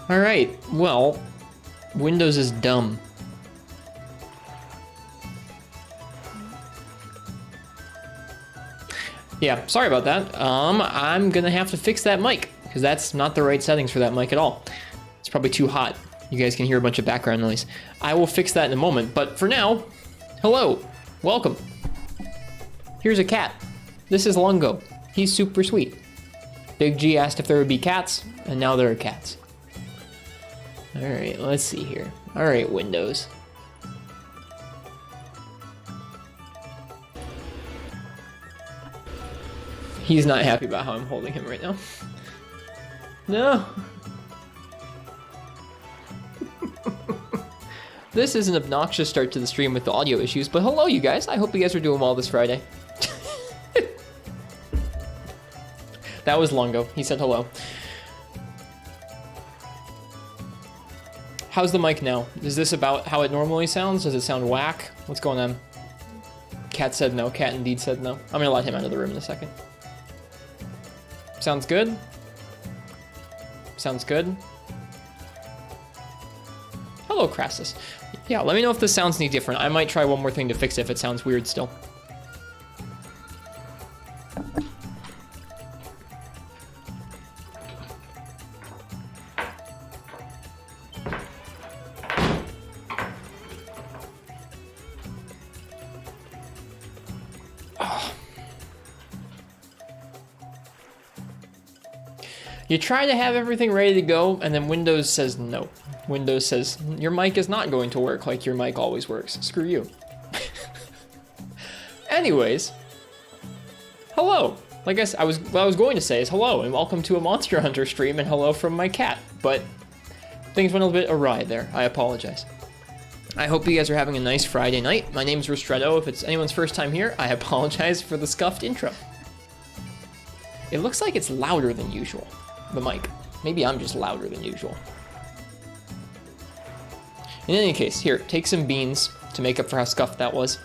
Alright, well, Windows is dumb. Yeah, sorry about that. I'm gonna have to fix that mic, because that's not the right settings for that mic at all. It's probably too hot. You guys can hear a bunch of background noise. I will fix that in a moment, but for now, hello, welcome. Here's a cat. This is Lungo. He's super sweet. Big G asked if there would be cats, and now there are cats. Alright, let's see here. Alright, Windows. He's not happy about how I'm holding him right now. No. This is an obnoxious start to the stream with the audio issues, but hello you guys. I hope you guys are doing well this Friday. That was Longo. He said hello. How's the mic now? Is this about how it normally sounds? Does it sound whack? What's going on? Cat said no. Cat indeed said no. I'm gonna let him out of the room in a second. Sounds good? Sounds good? Hello, Crassus. Yeah, let me know if this sounds any different. I might try one more thing to fix it if it sounds weird still. You try to have everything ready to go, and then Windows says no. Windows says, your mic is not going to work like your mic always works. Screw you. Anyways, hello. Like what I was going to say is hello, and welcome to a Monster Hunter stream, and hello from my cat. But things went a little bit awry there. I apologize. I hope you guys are having a nice Friday night. My name's Ristretto. If it's anyone's first time here, I apologize for the scuffed intro. It looks like it's louder than usual. The mic. Maybe I'm just louder than usual. In any case, here, take some beans to make up for how scuffed that was.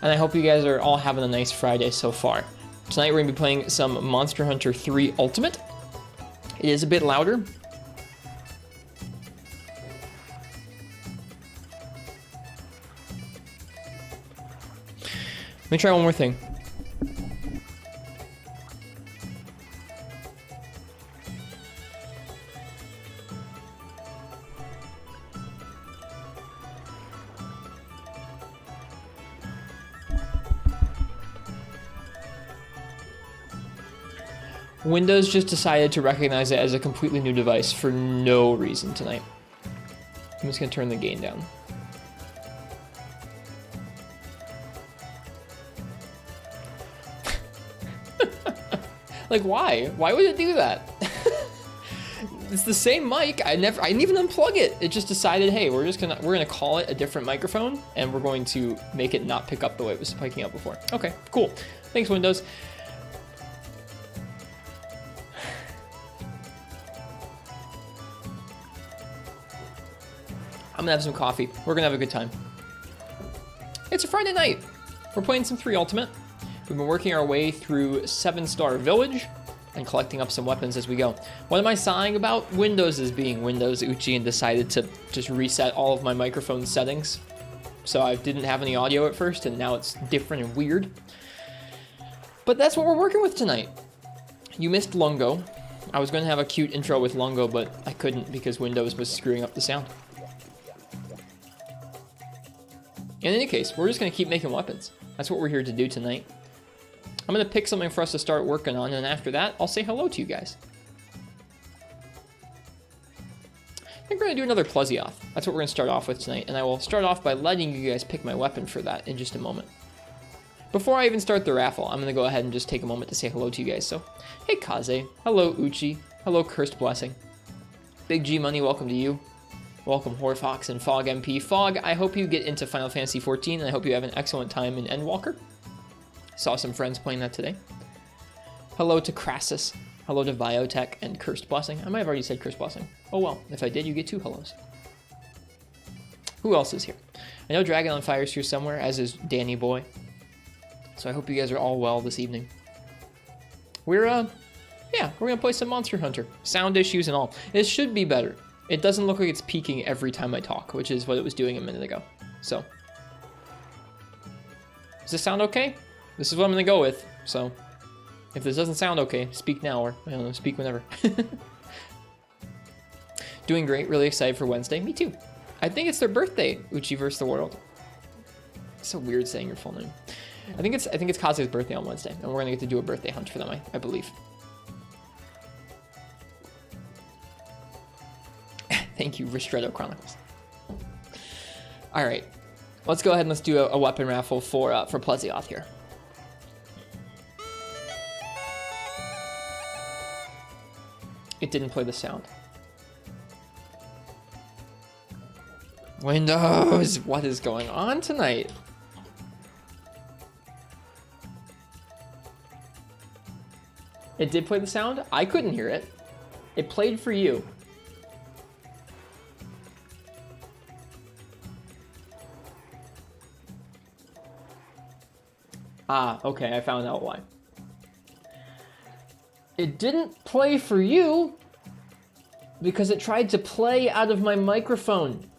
And I hope you guys are all having a nice Friday so far. Tonight we're going to be playing some Monster Hunter 3 Ultimate. It is a bit louder. Let me try one more thing. Windows just decided to recognize it as a completely new device for no reason tonight. I'm just gonna turn the gain down. Like, why? Why would it do that? It's the same mic. I didn't even unplug it. It just decided, hey, we're gonna call it a different microphone, and we're going to make it not pick up the way it was picking up before. Okay, cool. Thanks, Windows. I'm gonna have some coffee. We're gonna have a good time. It's a Friday night. We're playing some 3 Ultimate. We've been working our way through 7-Star Village and collecting up some weapons as we go. What am I sighing about? Windows is being Windows Uchi and decided to just reset all of my microphone settings. So I didn't have any audio at first, and now it's different and weird. But that's what we're working with tonight. You missed Lungo. I was gonna have a cute intro with Lungo, but I couldn't because Windows was screwing up the sound. In any case, we're just going to keep making weapons. That's what we're here to do tonight. I'm going to pick something for us to start working on, and after that, I'll say hello to you guys. I think we're going to do another Plesioth. That's what we're going to start off with tonight, and I will start off by letting you guys pick my weapon for that in just a moment. Before I even start the raffle, I'm going to go ahead and just take a moment to say hello to you guys. So, hey Kaze, hello Uchi, hello Cursed Blessing. Big G Money, welcome to you. Welcome, Horfox and Fog MP. Fog, I hope you get into Final Fantasy XIV, and I hope you have an excellent time in Endwalker. Saw some friends playing that today. Hello to Crassus. Hello to Biotech and Cursed Blessing. I might have already said Cursed Blessing. Oh well, if I did, you get 2 hellos. Who else is here? I know Dragon on Fire's here somewhere, as is Danny Boy. So I hope you guys are all well this evening. We're gonna play some Monster Hunter. Sound issues and all. It should be better. It doesn't look like it's peaking every time I talk, which is what it was doing a minute ago. So, does this sound okay? This is what I'm gonna go with. So, if this doesn't sound okay, speak now, or I don't know, speak whenever. Doing great, really excited for Wednesday. Me too. I think it's their birthday, Uchi vs. the World. It's so weird saying your full name. I think it's Kazu's birthday on Wednesday, and we're gonna get to do a birthday hunt for them, I believe. Thank you, Ristretto Chronicles. All right, let's go ahead and let's do a weapon raffle for Plesioth here. It didn't play the sound. Windows, what is going on tonight? It did play the sound. I couldn't hear it. It played for you. Ah, okay, I found out why. It didn't play for you because it tried to play out of my microphone.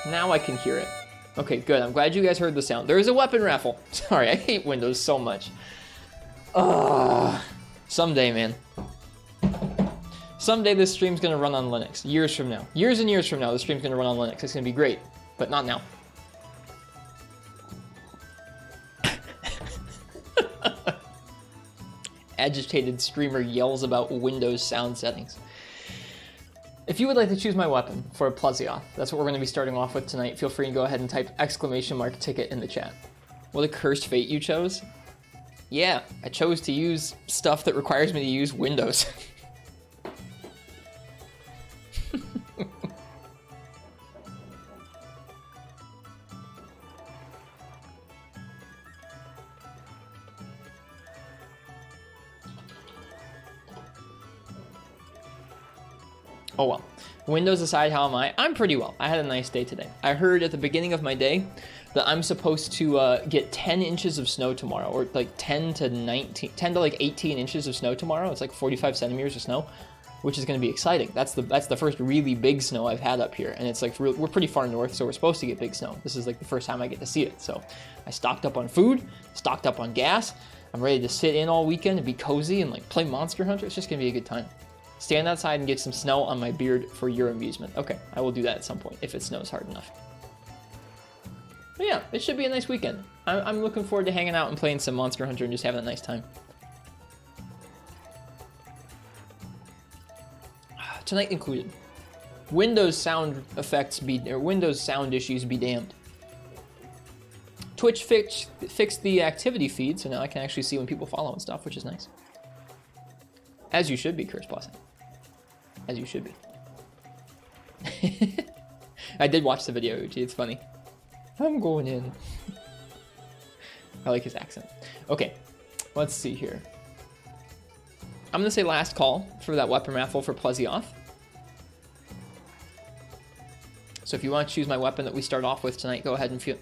Now I can hear it. Okay, good. I'm glad you guys heard the sound. There is a weapon raffle. Sorry, I hate Windows so much. Someday, man. Someday this stream's gonna run on Linux. Years from now. Years and years from now, this stream's gonna run on Linux. It's gonna be great, but not now. Agitated streamer yells about Windows sound settings. If you would like to choose my weapon for a Plesioth, that's what we're going to be starting off with tonight. Feel free to go ahead and type !ticket in the chat. What a cursed fate you chose. Yeah, I chose to use stuff that requires me to use Windows. Oh well. Windows aside, how am I? I'm pretty well. I had a nice day today. I heard at the beginning of my day that I'm supposed to get 10 inches of snow tomorrow, or like 10 to 18 inches of snow tomorrow. It's like 45 centimeters of snow, which is going to be exciting. That's the first really big snow I've had up here, and it's like we're pretty far north, so we're supposed to get big snow. This is like the first time I get to see it. So I stocked up on food, stocked up on gas. I'm ready to sit in all weekend and be cozy and like play Monster Hunter. It's just going to be a good time. Stand outside and get some snow on my beard for your amusement. Okay, I will do that at some point if it snows hard enough. But yeah, it should be a nice weekend. I'm looking forward to hanging out and playing some Monster Hunter and just having a nice time. Tonight included. Windows sound Windows sound issues be damned. Twitch fixed the activity feed, so now I can actually see when people follow and stuff, which is nice. As you should be, Curse Blessing. As you should be. I did watch the video, Uchi. It's funny. I'm going in. I like his accent. Okay, let's see here. I'm going to say last call for that weapon raffle for Plesioth. So if you want to choose my weapon that we start off with tonight, go ahead and feel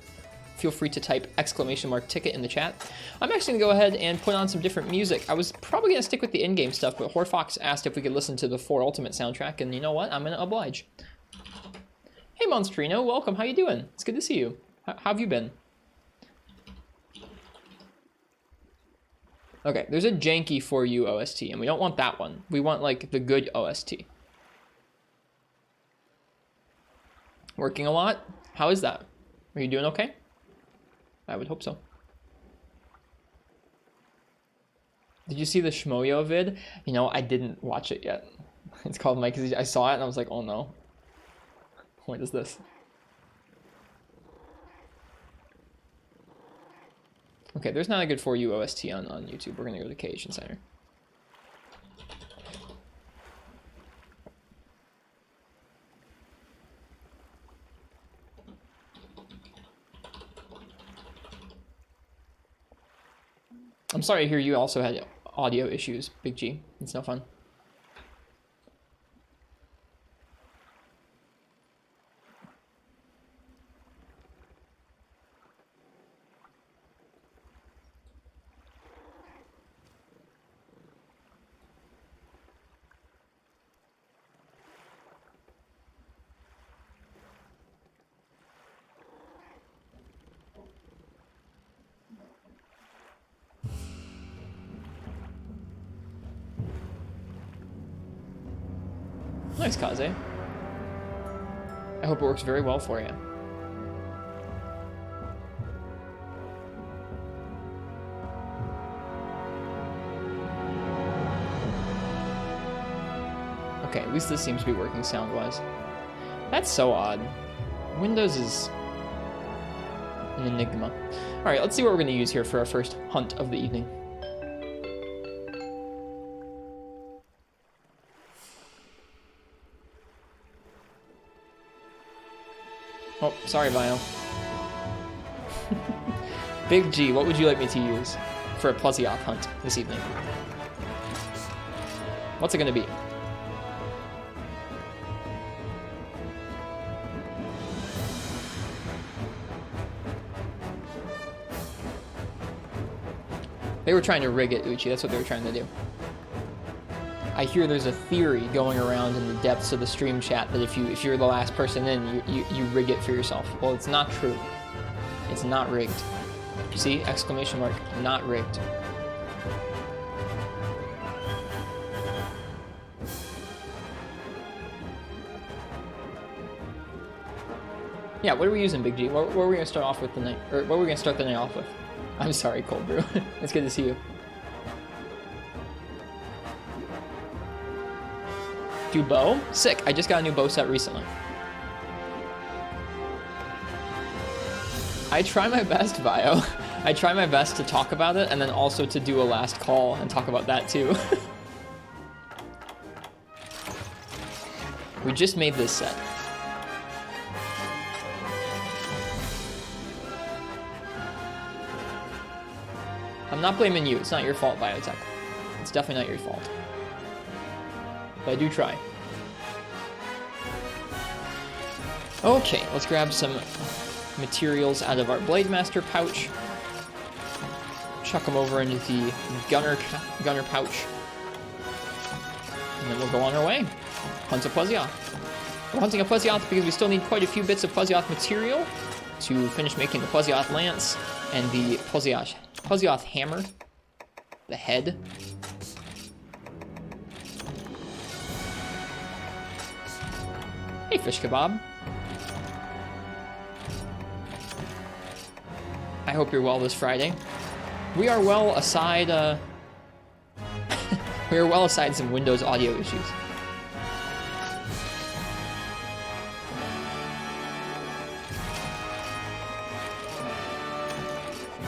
free to type !ticket in the chat. I'm actually going to go ahead and put on some different music. I was probably going to stick with the in-game stuff, but Horfox asked if we could listen to the 4 Ultimate soundtrack, and you know what? I'm going to oblige. Hey, Monstrino, welcome. How you doing? It's good to see you. How have you been? Okay, there's a janky For You OST, and we don't want that one. We want, like, the good OST. Working a lot? How is that? Are you doing okay? I would hope so. Did you see the Shmoyo vid? You know, I didn't watch it yet. It's called Mike. I saw it and I was like, oh no. What is this? Okay, there's not a good For You OST on YouTube. We're going to go to Cage Insider. I'm sorry to hear you also had audio issues, Big G. It's no fun. Nice, Kaze. I hope it works very well for you. Okay, at least this seems to be working sound-wise. That's so odd. Windows is an enigma. Alright, let's see what we're going to use here for our first hunt of the evening. Oh, sorry, Bio. Big G, what would you like me to use for a Plesioth hunt this evening? What's it going to be? They were trying to rig it, Uchi. That's what they were trying to do. I hear there's a theory going around in the depths of the stream chat that if you're the last person in, you rig it for yourself. Well, it's not true. It's not rigged. You see? Exclamation mark. Not rigged. Yeah, what are we using, Big G? What are we going to start off with tonight? Or what are we going to start the night off with? I'm sorry, Cold Brew. It's good to see you. Do bow? Sick. I just got a new bow set recently. I try my best, Bio. I try my best to talk about it and then also to do a last call and talk about that too. We just made this set. I'm not blaming you. It's not your fault, Biotech. It's definitely not your fault. But I do try. Okay, let's grab some materials out of our Blade Master pouch. Chuck them over into the gunner pouch. And then we'll go on our way. Hunt a Plesioth. We're hunting a Plesioth because we still need quite a few bits of Plesioth material to finish making the Plesioth Lance and the Plesioth Hammer. The head. Hey, Fish Kebab. I hope you're well this Friday. We are well aside, we are well aside some Windows audio issues.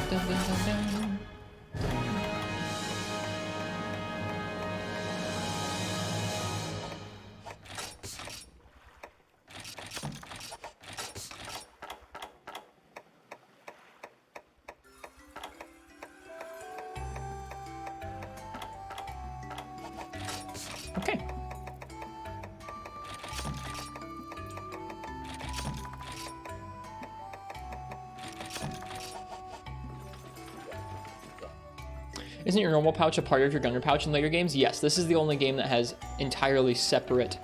Dun, dun, dun, dun. Okay. Isn't your normal pouch a part of your gunner pouch in later games? Yes, this is the only game that has entirely separate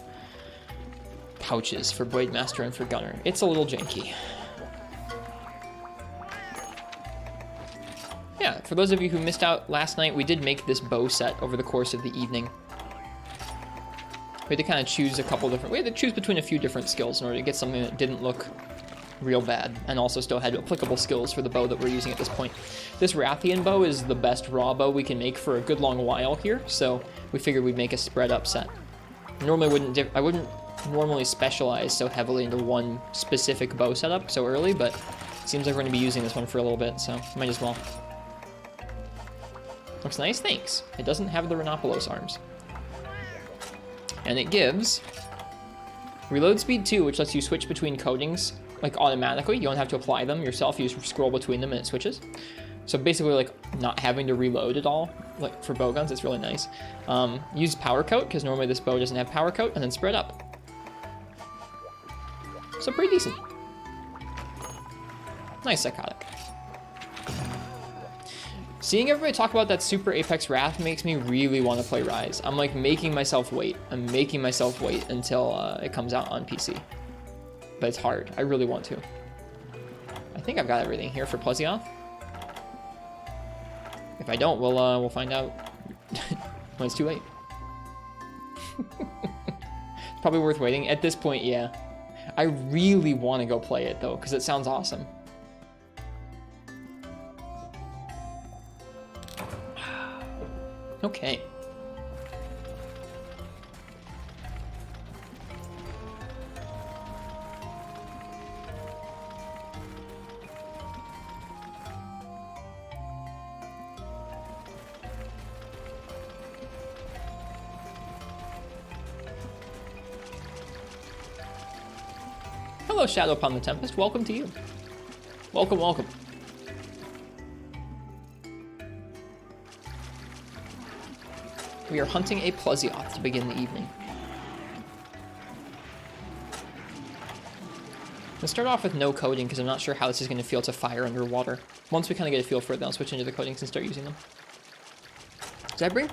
pouches for Blade Master and for gunner. It's a little janky. Yeah, for those of you who missed out last night, we did make this bow set over the course of the evening. We had to kind of choose we had to choose between a few different skills in order to get something that didn't look real bad and also still had applicable skills for the bow that we're using at this point. This Rathian bow is the best raw bow we can make for a good long while here, so we figured we'd make a spread up set. Normally I wouldn't normally specialize so heavily into one specific bow setup so early, but it seems like we're going to be using this one for a little bit, so might as well. Looks nice, thanks. It doesn't have the Rhinopolos arms. And it gives reload speed 2, which lets you switch between coatings like automatically. You don't have to apply them yourself. You just scroll between them and it switches. So basically like not having to reload at all, like for bow guns, it's really nice. Use power coat because normally this bow doesn't have power coat, and then spread up. So pretty decent. Nice psychotic. Seeing everybody talk about that Super Apex Wrath makes me really want to play Rise. I'm like making myself wait. I'm making myself wait until it comes out on PC. But it's hard. I really want to. I think I've got everything here for Plesioth. If I don't, we'll find out when it's too late. Probably worth waiting. At this point, yeah. I really want to go play it, though, because it sounds awesome. Okay. Hello, Shadow upon the Tempest. Welcome to you. Welcome, welcome. We are hunting a Plesioth to begin the evening. Let's start off with no coding because I'm not sure how this is going to feel to fire underwater. Once we kind of get a feel for it, then I'll switch into the coatings and start using them. Did I bring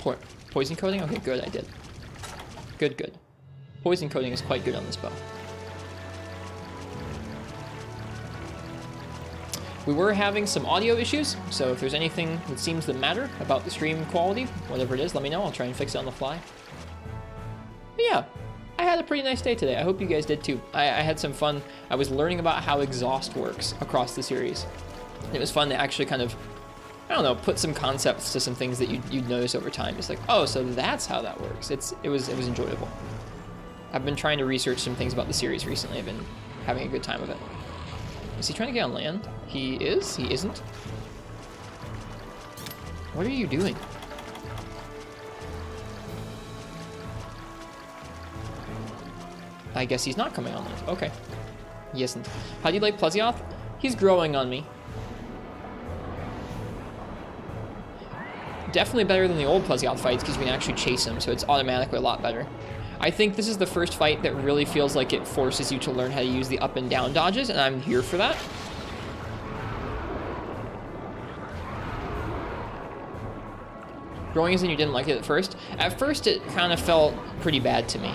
poison coating? Okay, good, I did. Good, good. Poison coating is quite good on this bow. We were having some audio issues, so if there's anything that seems to matter about the stream quality, whatever it is, let me know. I'll try and fix it on the fly. But yeah, I had a pretty nice day today. I hope you guys did too. I had some fun. I was learning about how exhaust works across the series. It was fun to actually kind of, I don't know, put some concepts to some things that you'd notice over time. It's like, oh, so that's how that works. It was enjoyable. I've been trying to research some things about the series recently. I've been having a good time with it. Is he trying to get on land? He is? He isn't? What are you doing? I guess he's not coming on land. Okay. He isn't. How do you like Plesioth? He's growing on me. Definitely better than the old Plesioth fights because we can actually chase him, so it's automatically a lot better. I think this is the first fight that really feels like it forces you to learn how to use the up and down dodges, and I'm here for that. Growing as in you didn't like it at first? At first it kind of felt pretty bad to me.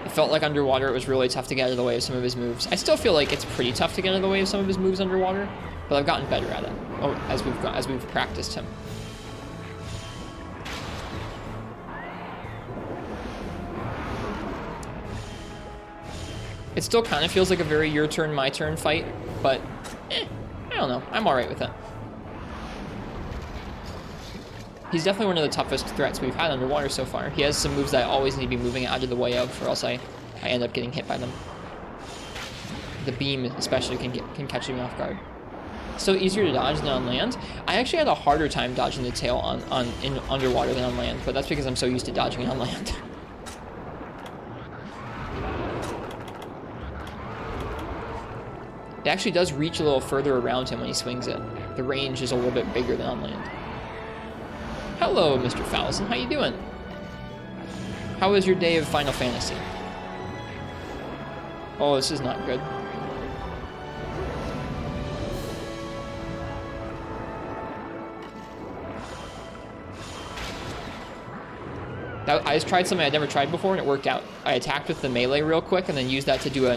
It felt like underwater it was really tough to get out of the way of some of his moves. I still feel like it's pretty tough to get out of the way of some of his moves underwater, but I've gotten better at it as we've practiced him. It still kind of feels like a very your turn, my turn fight, but I don't know. I'm alright with it. He's definitely one of the toughest threats we've had underwater so far. He has some moves that I always need to be moving out of the way of, or else I end up getting hit by them. The beam especially can catch me off guard. So easier to dodge than on land. I actually had a harder time dodging the tail in underwater than on land, but that's because I'm so used to dodging it on land. It actually does reach a little further around him when he swings it. The range is a little bit bigger than on land. Hello, Mr. Fowlson. How you doing? How was your day of Final Fantasy? Oh, this is not good. I just tried something I'd never tried before, and it worked out. I attacked with the melee real quick, and then used that to do a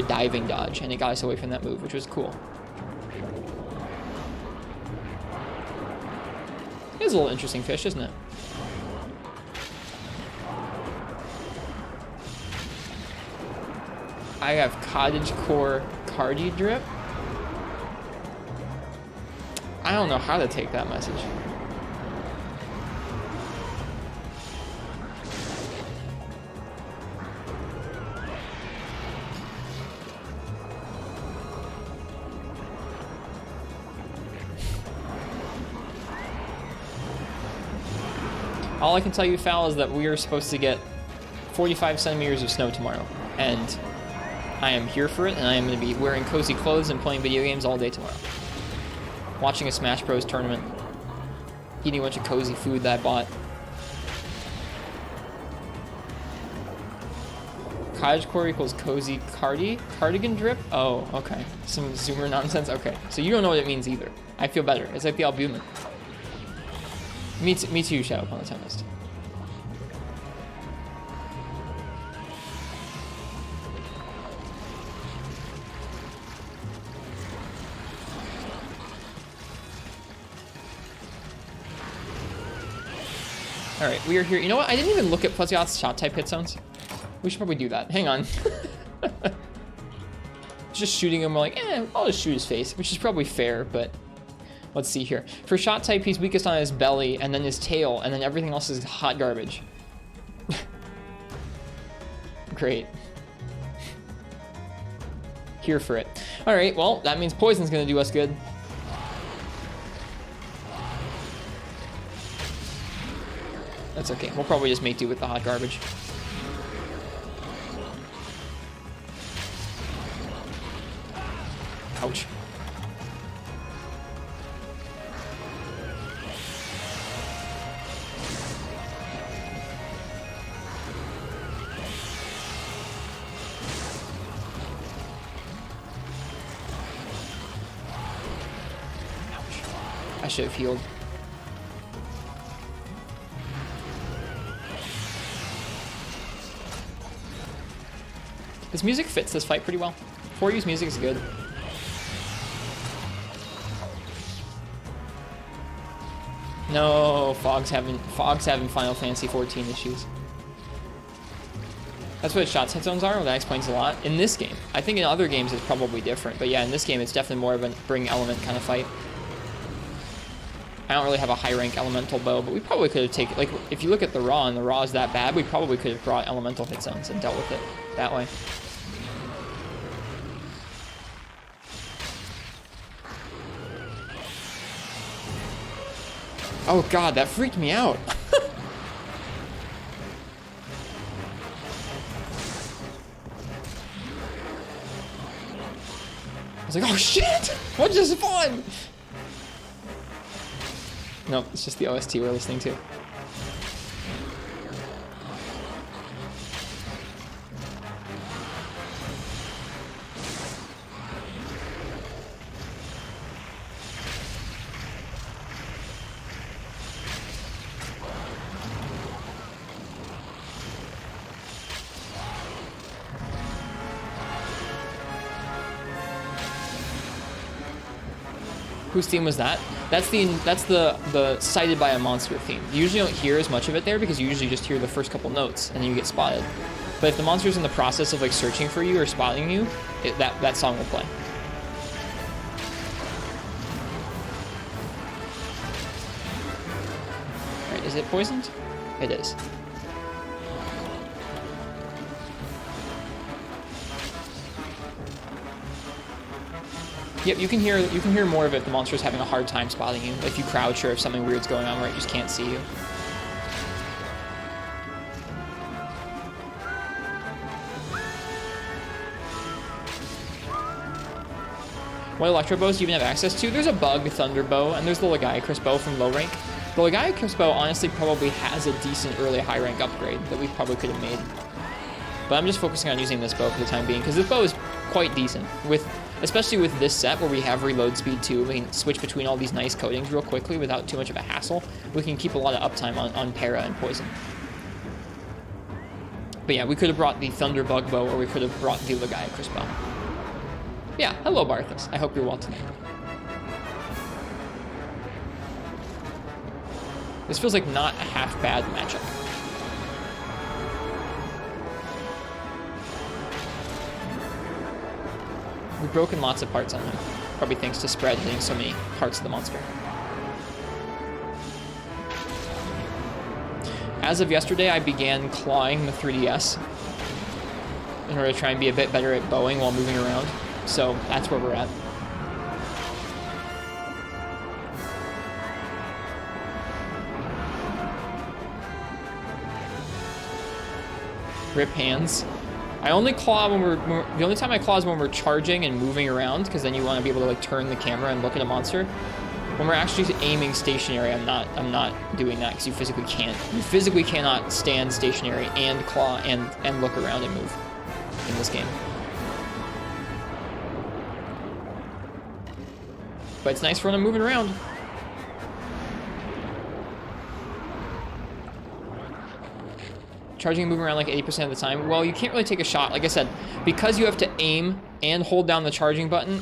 diving dodge, and it got us away from that move, which was cool. It is a little interesting fish, isn't it? I have cottagecore cardi drip. I don't know how to take that message. All I can tell you, Fal, is that we are supposed to get 45 centimeters of snow tomorrow, and I am here for it, and I am going to be wearing cozy clothes and playing video games all day tomorrow. Watching a Smash Bros. Tournament. Eating a bunch of cozy food that I bought. Cottagecore equals cozy cardigan drip? Oh, okay. Some zoomer nonsense? Okay. So you don't know what it means either. I feel better. It's like the albumin. Me too, Shadow upon the Tempest. All right, we are here. You know what? I didn't even look at Plesioth's shot type hit zones. We should probably do that. Hang on. Just shooting him, we're like, I'll just shoot his face, which is probably fair, but let's see here. For shot type, he's weakest on his belly, and then his tail, and then everything else is hot garbage. Great. Here for it. All right, well, that means poison's gonna do us good. That's okay. We'll probably just make do with the hot garbage. Ouch. I should have healed. This music fits this fight pretty well. 4U's music is good. No, Fog's having Final Fantasy 14 issues. That's what shot hit zones are. Well, that explains a lot. In this game, I think in other games it's probably different, but yeah, in this game it's definitely more of a bring element kind of fight. I don't really have a high rank elemental bow, but we probably could have taken, like, if you look at the raw and the raw is that bad, we probably could have brought elemental hit zones and dealt with it that way. Oh god, that freaked me out. I was like, oh shit! What just spawned? Nope, it's just the OST we're listening to. Whose theme was that? That's the cited by a monster theme. You usually don't hear as much of it there because you usually just hear the first couple notes and then you get spotted. But if the monster's in the process of like searching for you or spotting you, that song will play. Alright, is it poisoned? It is. Yep, you can hear more of it if the monster's having a hard time spotting you. If you crouch or if something weird's going on where it just can't see you. What electro bows do you even have access to? There's a bug thunder bow, and there's the Legiacris bow from low rank. The Legiacris bow honestly probably has a decent early high rank upgrade that we probably could have made. But I'm just focusing on using this bow for the time being, because this bow is quite decent. Especially with this set where we have reload speed too, we can switch between all these nice coatings real quickly without too much of a hassle. We can keep a lot of uptime on Para and Poison. But yeah, we could have brought the Thunderbug bow or we could have brought the Legiacris bow. Yeah, hello Barthas. I hope you're well tonight. This feels like not a half bad matchup. We've broken lots of parts on him, probably thanks to Spread hitting so many parts of the monster. As of yesterday, I began clawing the 3DS in order to try and be a bit better at bowing while moving around, so that's where we're at. Rip hands. I only claw when the only time I claw is when we're charging and moving around, because then you want to be able to like turn the camera and look at a monster. When we're actually aiming stationary, I'm not doing that because you physically can't. You physically cannot stand stationary and claw and look around and move in this game. But it's nice for when I'm moving around. Charging and moving around like 80% of the time. Well, you can't really take a shot. Like I said, because you have to aim and hold down the charging button,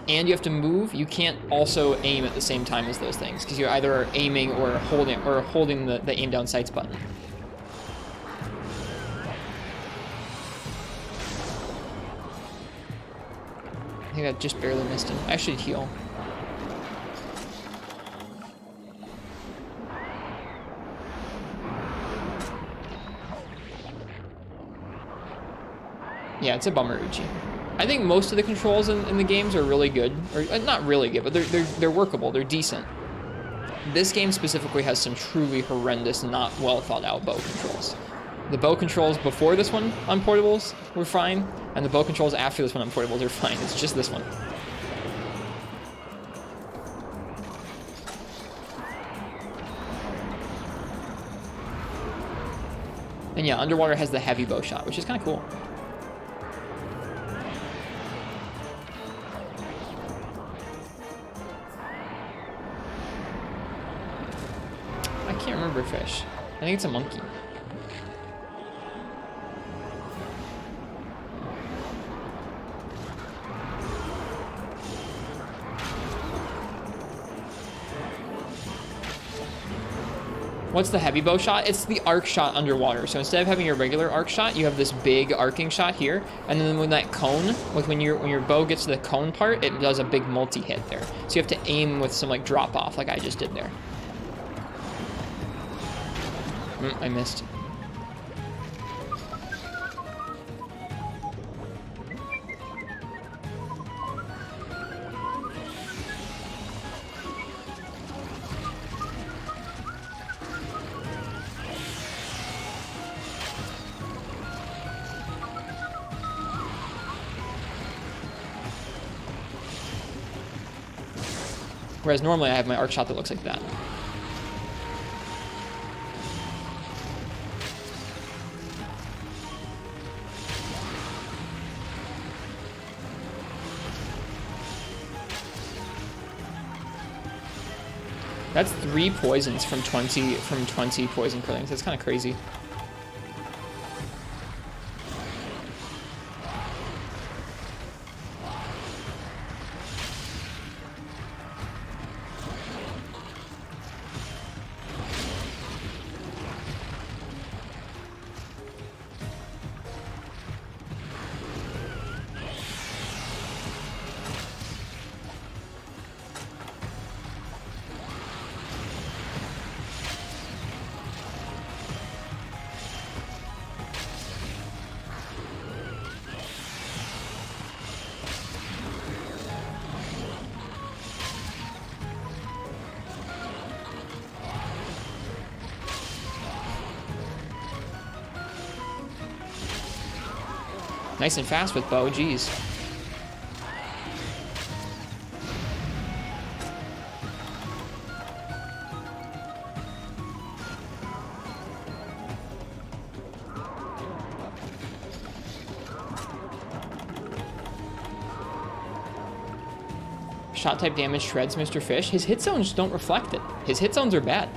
and you have to move, you can't also aim at the same time as those things, because you're either aiming or holding the aim down sights button. I think that just barely missed him. I should heal. Yeah, it's a bummer, Uchi. I think most of the controls in the games are really good, or not really good, but they're workable. They're decent. This game specifically has some truly horrendous, not well thought out bow controls. The bow controls before this one on portables were fine, and the bow controls after this one on portables are fine. It's just this one. And yeah, Underwater has the heavy bow shot, which is kind of cool. I can't remember fish. I think it's a monkey. What's the heavy bow shot? It's the arc shot underwater. So instead of having your regular arc shot, you have this big arcing shot here, and then when that cone, like when your bow gets to the cone part, it does a big multi-hit there. So you have to aim with some like drop off, like I just did there. I missed. Whereas normally I have my arc shot that looks like that. That's 3 poisons from 20 poison killings. That's kind of crazy. Nice and fast with bow, geez. Shot type damage shreds Mr. Fish. His hit zones don't reflect it. His hit zones are bad.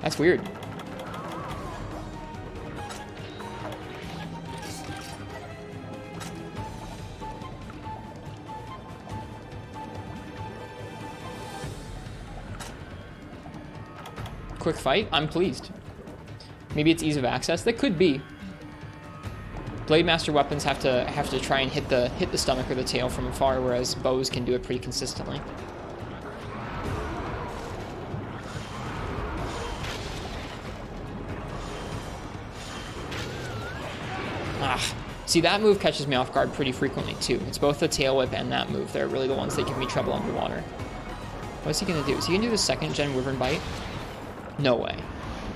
That's weird. Quick fight, I'm pleased. Maybe it's ease of access. That could be. Blade Master weapons have to try and hit the stomach or the tail from afar, whereas bows can do it pretty consistently. See, that move catches me off guard pretty frequently too. It's both the tail whip and that move. They're really the ones that give me trouble underwater. What's he gonna do? Is he gonna do the 2nd gen Wyvern Bite? No way.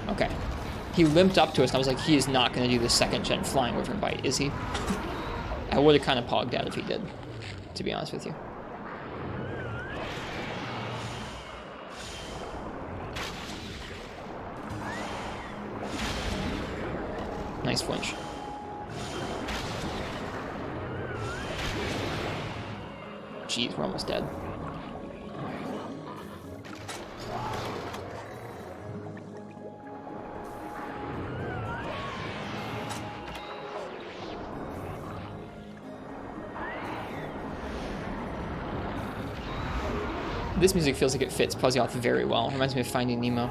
Okay. He limped up to us, and I was like, he is not going to do the 2nd gen Flying Wyvern Bite, is he? I would have kind of pogged out if he did, to be honest with you. Nice flinch. Jeez, we're almost dead. This music feels like it fits Plesioth very well. Reminds me of Finding Nemo.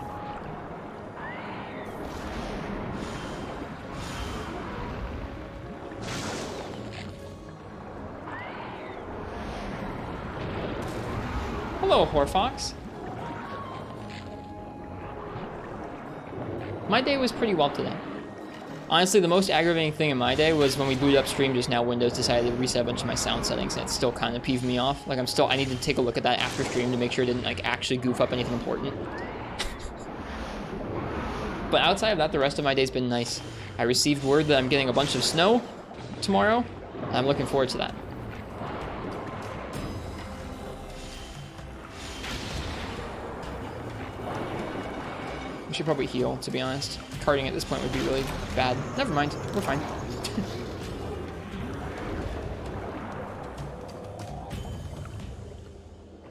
Hello, Horfox. My day was pretty well today. Honestly, the most aggravating thing in my day was when we booted up stream just now, Windows decided to reset a bunch of my sound settings, and it still kind of peeved me off. Like, I need to take a look at that after stream to make sure it didn't, like, actually goof up anything important. But outside of that, the rest of my day's been nice. I received word that I'm getting a bunch of snow tomorrow, and I'm looking forward to that. We should probably heal, to be honest. Carting at this point would be really bad. Never mind, we're fine.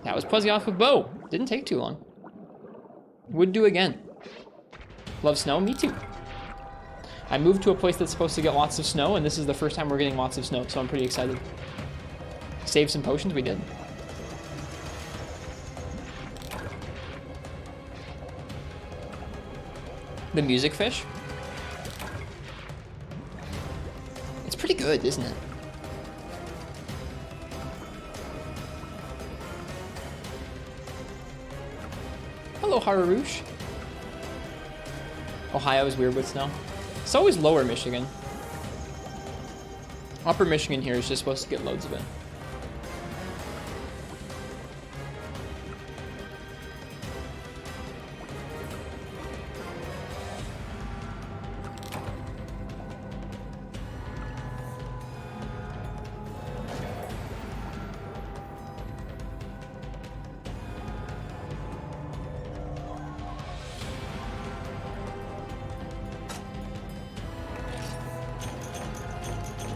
That was Plesioth with bow. Didn't take too long. Would do again. Love snow? Me too. I moved to a place that's supposed to get lots of snow, and this is the first time we're getting lots of snow, so I'm pretty excited. Save some potions? We did. The music fish? It's pretty good, isn't it? Hello, Harurush. Ohio is weird with snow. So is Lower Michigan. Upper Michigan here is just supposed to get loads of it.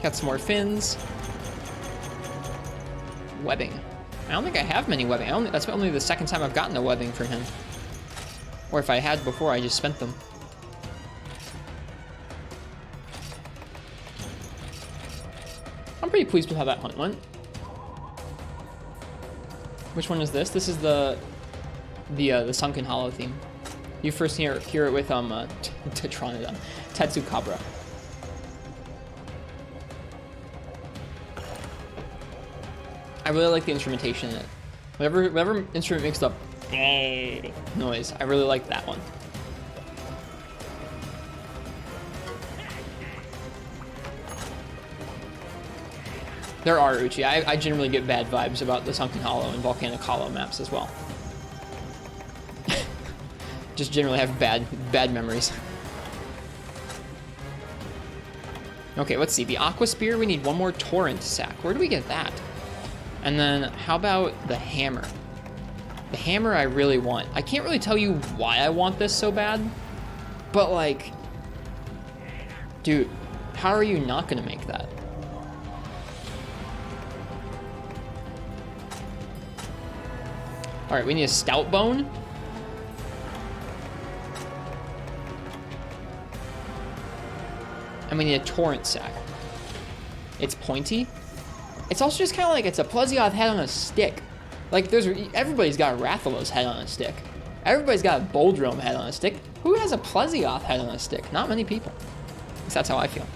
Got some more fins. Webbing. I don't think I have many webbing. That's only the second time I've gotten a webbing from him. Or if I had before, I just spent them. I'm pretty pleased with how that hunt went. Which one is this? This is the Sunken Hollow theme. You first hear it with Tetronodon, Tetsukabra. I really like the instrumentation in it. Whatever instrument makes the noise, I really like that one. There are Uchi. I generally get bad vibes about the Sunken Hollow and Volcanic Hollow maps as well. Just generally have bad memories. Okay, let's see. The Aqua Spear, we need one more Torrent Sack. Where do we get that? And then how about the hammer? The hammer I really want. I can't really tell you why I want this so bad, but like, dude, how are you not gonna make that? All right, we need a Stout Bone. And we need a Torrent Sack. It's pointy. It's also just kind of like it's a Plesioth head on a stick. Like everybody's got a Rathilos head on a stick. Everybody's got a Boldrome head on a stick. Who has a Plesioth head on a stick? Not many people. At least that's how I feel.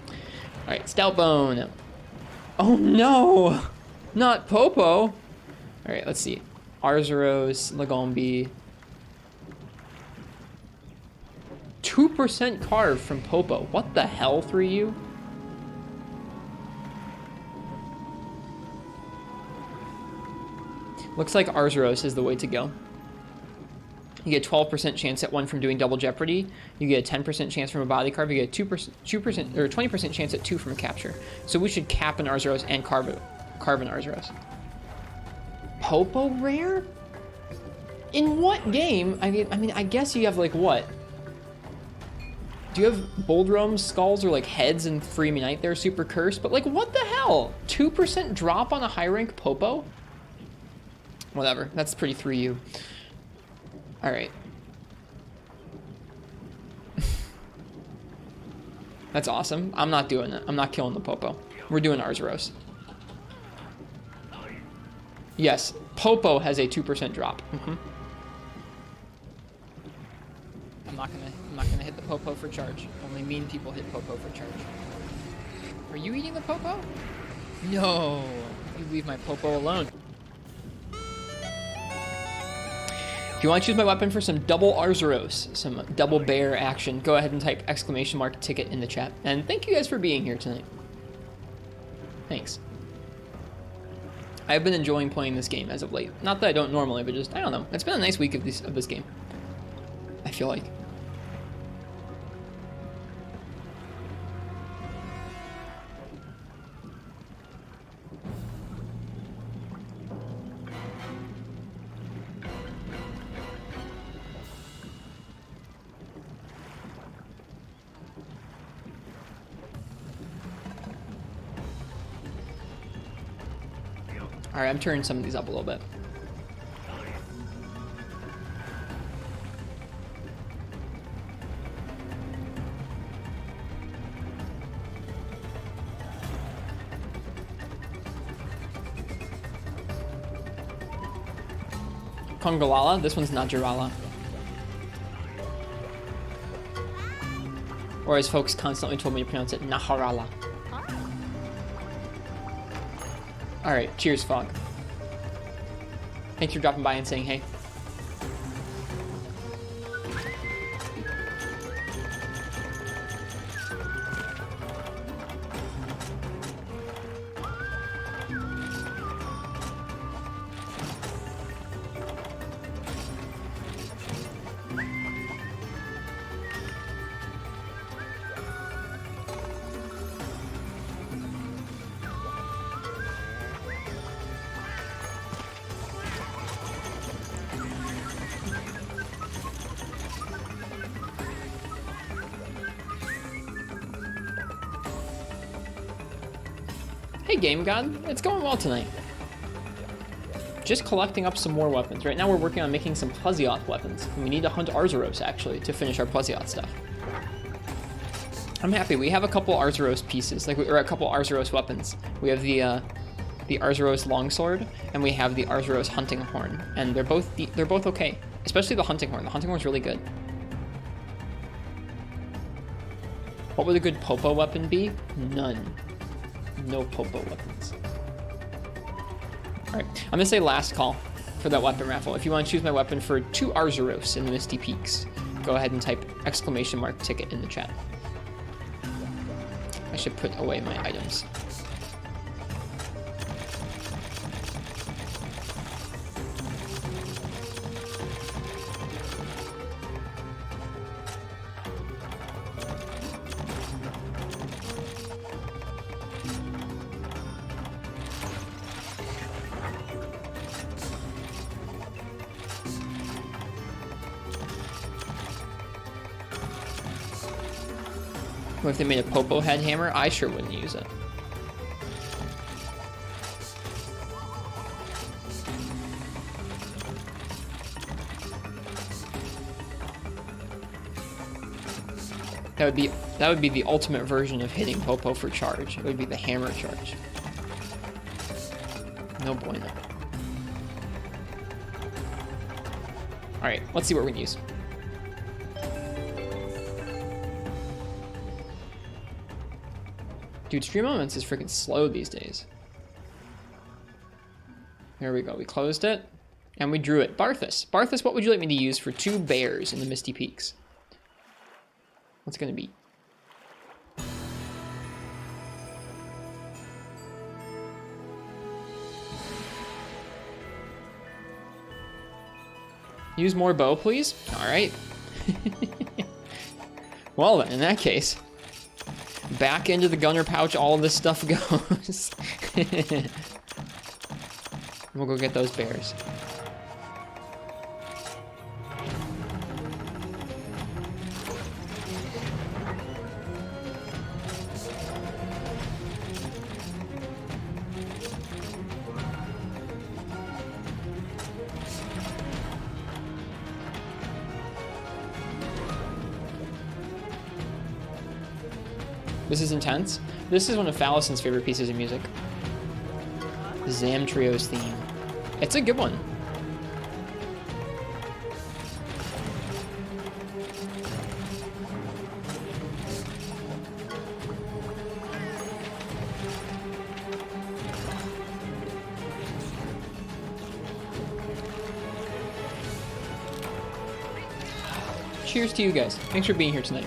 All right, Stout Bone. Oh no, not Popo. All right, let's see. Arzuros, Lagombi. 2% carve from Popo. What the hell, 3U? Looks like Arzuros is the way to go. You get a 12% chance at one from doing double jeopardy. You get a 10% chance from a body carve. You get a 2% or 20% chance at 2 from a capture. So we should cap an Arzuros and carve an Arzuros. Popo rare? In what game? I mean, I guess you have like what? Do you have Boldrome skulls or like heads and Free Me Night there super cursed? But like, what the hell? 2% drop on a high rank Popo? Whatever, that's pretty 3U. All right. That's awesome. I'm not doing it. I'm not killing the Popo. We're doing Arzuros. Yes, Popo has a 2% drop. I'm not gonna hit the Popo for charge. Only mean people hit Popo for charge. Are you eating the Popo? No, you leave my Popo alone. If you want to choose my weapon for some double Arzuros, some double bear action, go ahead and type !ticket in the chat. And thank you guys for being here tonight. Thanks. I've been enjoying playing this game as of late. Not that I don't normally, but just, I don't know. It's been a nice week of this game. I feel like. All right, I'm turning some of these up a little bit. Kongalala, this one's Najarala. Or as folks constantly told me to pronounce it, Naharala. Alright, cheers, Fog. Thanks for dropping by and saying hey. Hey Game God, it's going well tonight. Just collecting up some more weapons. Right now we're working on making some Plesioth weapons. And we need to hunt Arzuros actually to finish our Plesioth stuff. I'm happy. We have a couple Arzuros pieces, or a couple Arzuros weapons. We have the Arzuros Longsword, and we have the Arzuros Hunting Horn, and they're both okay. Especially the Hunting Horn. The Hunting Horn's really good. What would a good Popo weapon be? None. No Popo weapons. Alright, I'm gonna say last call for that weapon raffle. If you want to choose my weapon for 2 Arzuros in the Misty Peaks, go ahead and type !ticket in the chat. I should put away my items. What if they made a Popo head hammer? I sure wouldn't use it. That would be the ultimate version of hitting Popo for charge. It would be the hammer charge. No bueno. Alright, let's see what we're gonna use. Dude, Stream Moments is freaking slow these days. There we go. We closed it. And we drew it. Barthas. Barthas, what would you like me to use for 2 bears in the Misty Peaks? What's going to be? Use more bow, please? Alright. Well then, in that case... Back into the gunner pouch, all of this stuff goes. We'll go get those bears. This is intense. This is one of Phalluson's favorite pieces of music. The Zam Trio's theme. It's a good one. Cheers to you guys. Thanks for being here tonight.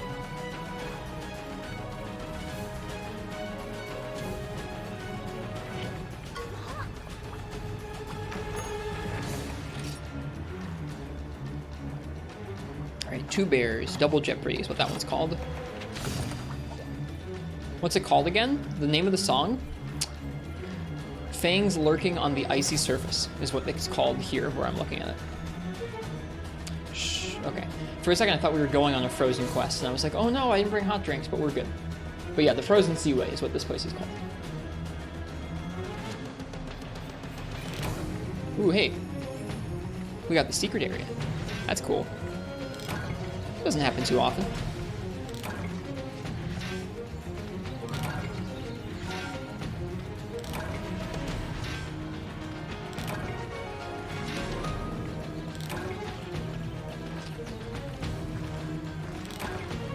Alright, Two Bears. Double Jeopardy is what that one's called. What's it called again? The name of the song? Fangs Lurking on the Icy Surface is what it's called here where I'm looking at it. Shh, okay. For a second I thought we were going on a frozen quest and I was like, oh no, I didn't bring hot drinks, but we're good. But yeah, the Frozen Seaway is what this place is called. Ooh, hey. We got the secret area. That's cool. Doesn't happen too often.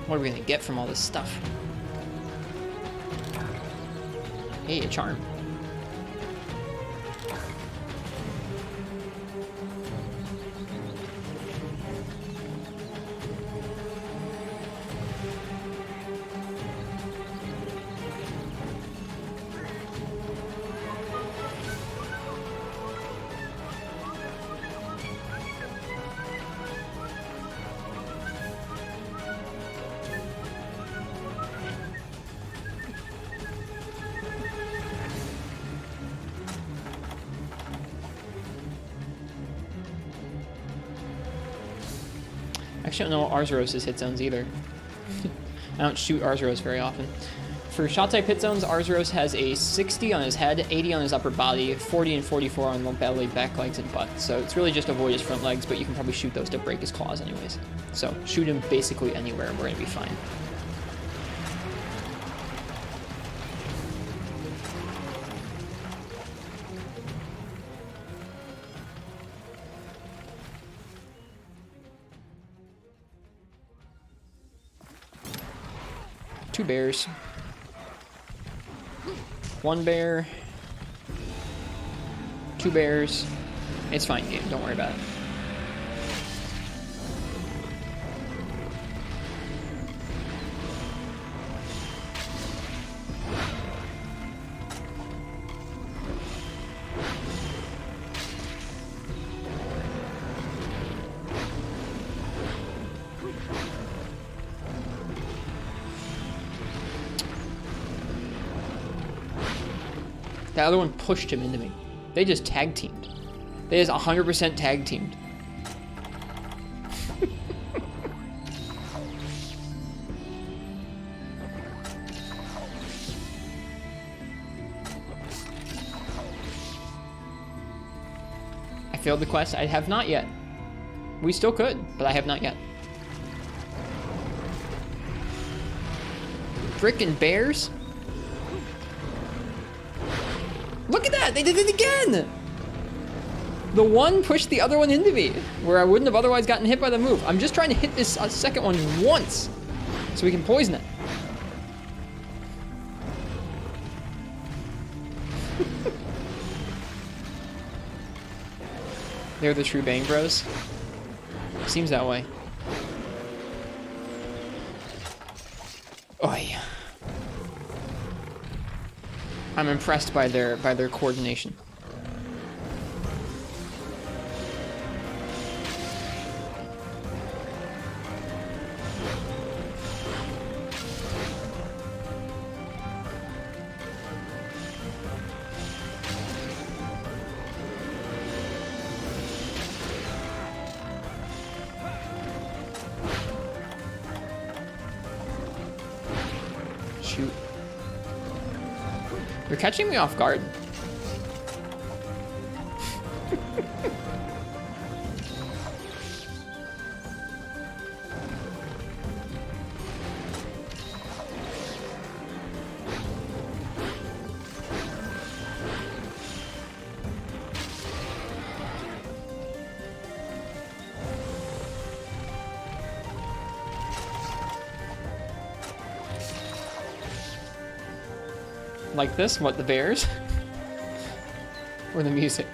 What are we gonna get from all this stuff? Hey, a charm. Actually, I don't know Arzuros' hit zones either. I don't shoot Arzuros very often. For shot type hit zones, Arzuros has a 60 on his head, 80 on his upper body, 40 and 44 on the belly, back legs, and butt. So it's really just avoid his front legs, but you can probably shoot those to break his claws anyways. So shoot him basically anywhere and we're gonna be fine. Two bears. One bear. Two bears. It's fine, game. Don't worry about it. The other one pushed him into me. They just tag teamed. They just 100% tag teamed. I failed the quest. I have not yet. We still could, but I have not yet. Frickin' bears. Look at that! They did it again! The one pushed the other one into me, where I wouldn't have otherwise gotten hit by the move. I'm just trying to hit this second one once, so we can poison it. They're the true Bang Bros. Seems that way. Oi. I'm impressed by their coordination. Shoot. You're catching me off guard. Like this? What, the bears? Or the music?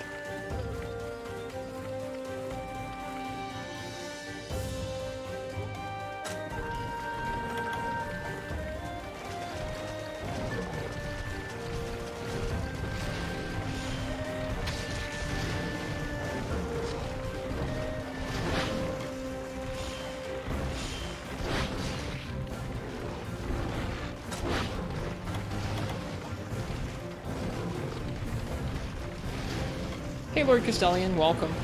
Hey, Lord Castellian, welcome.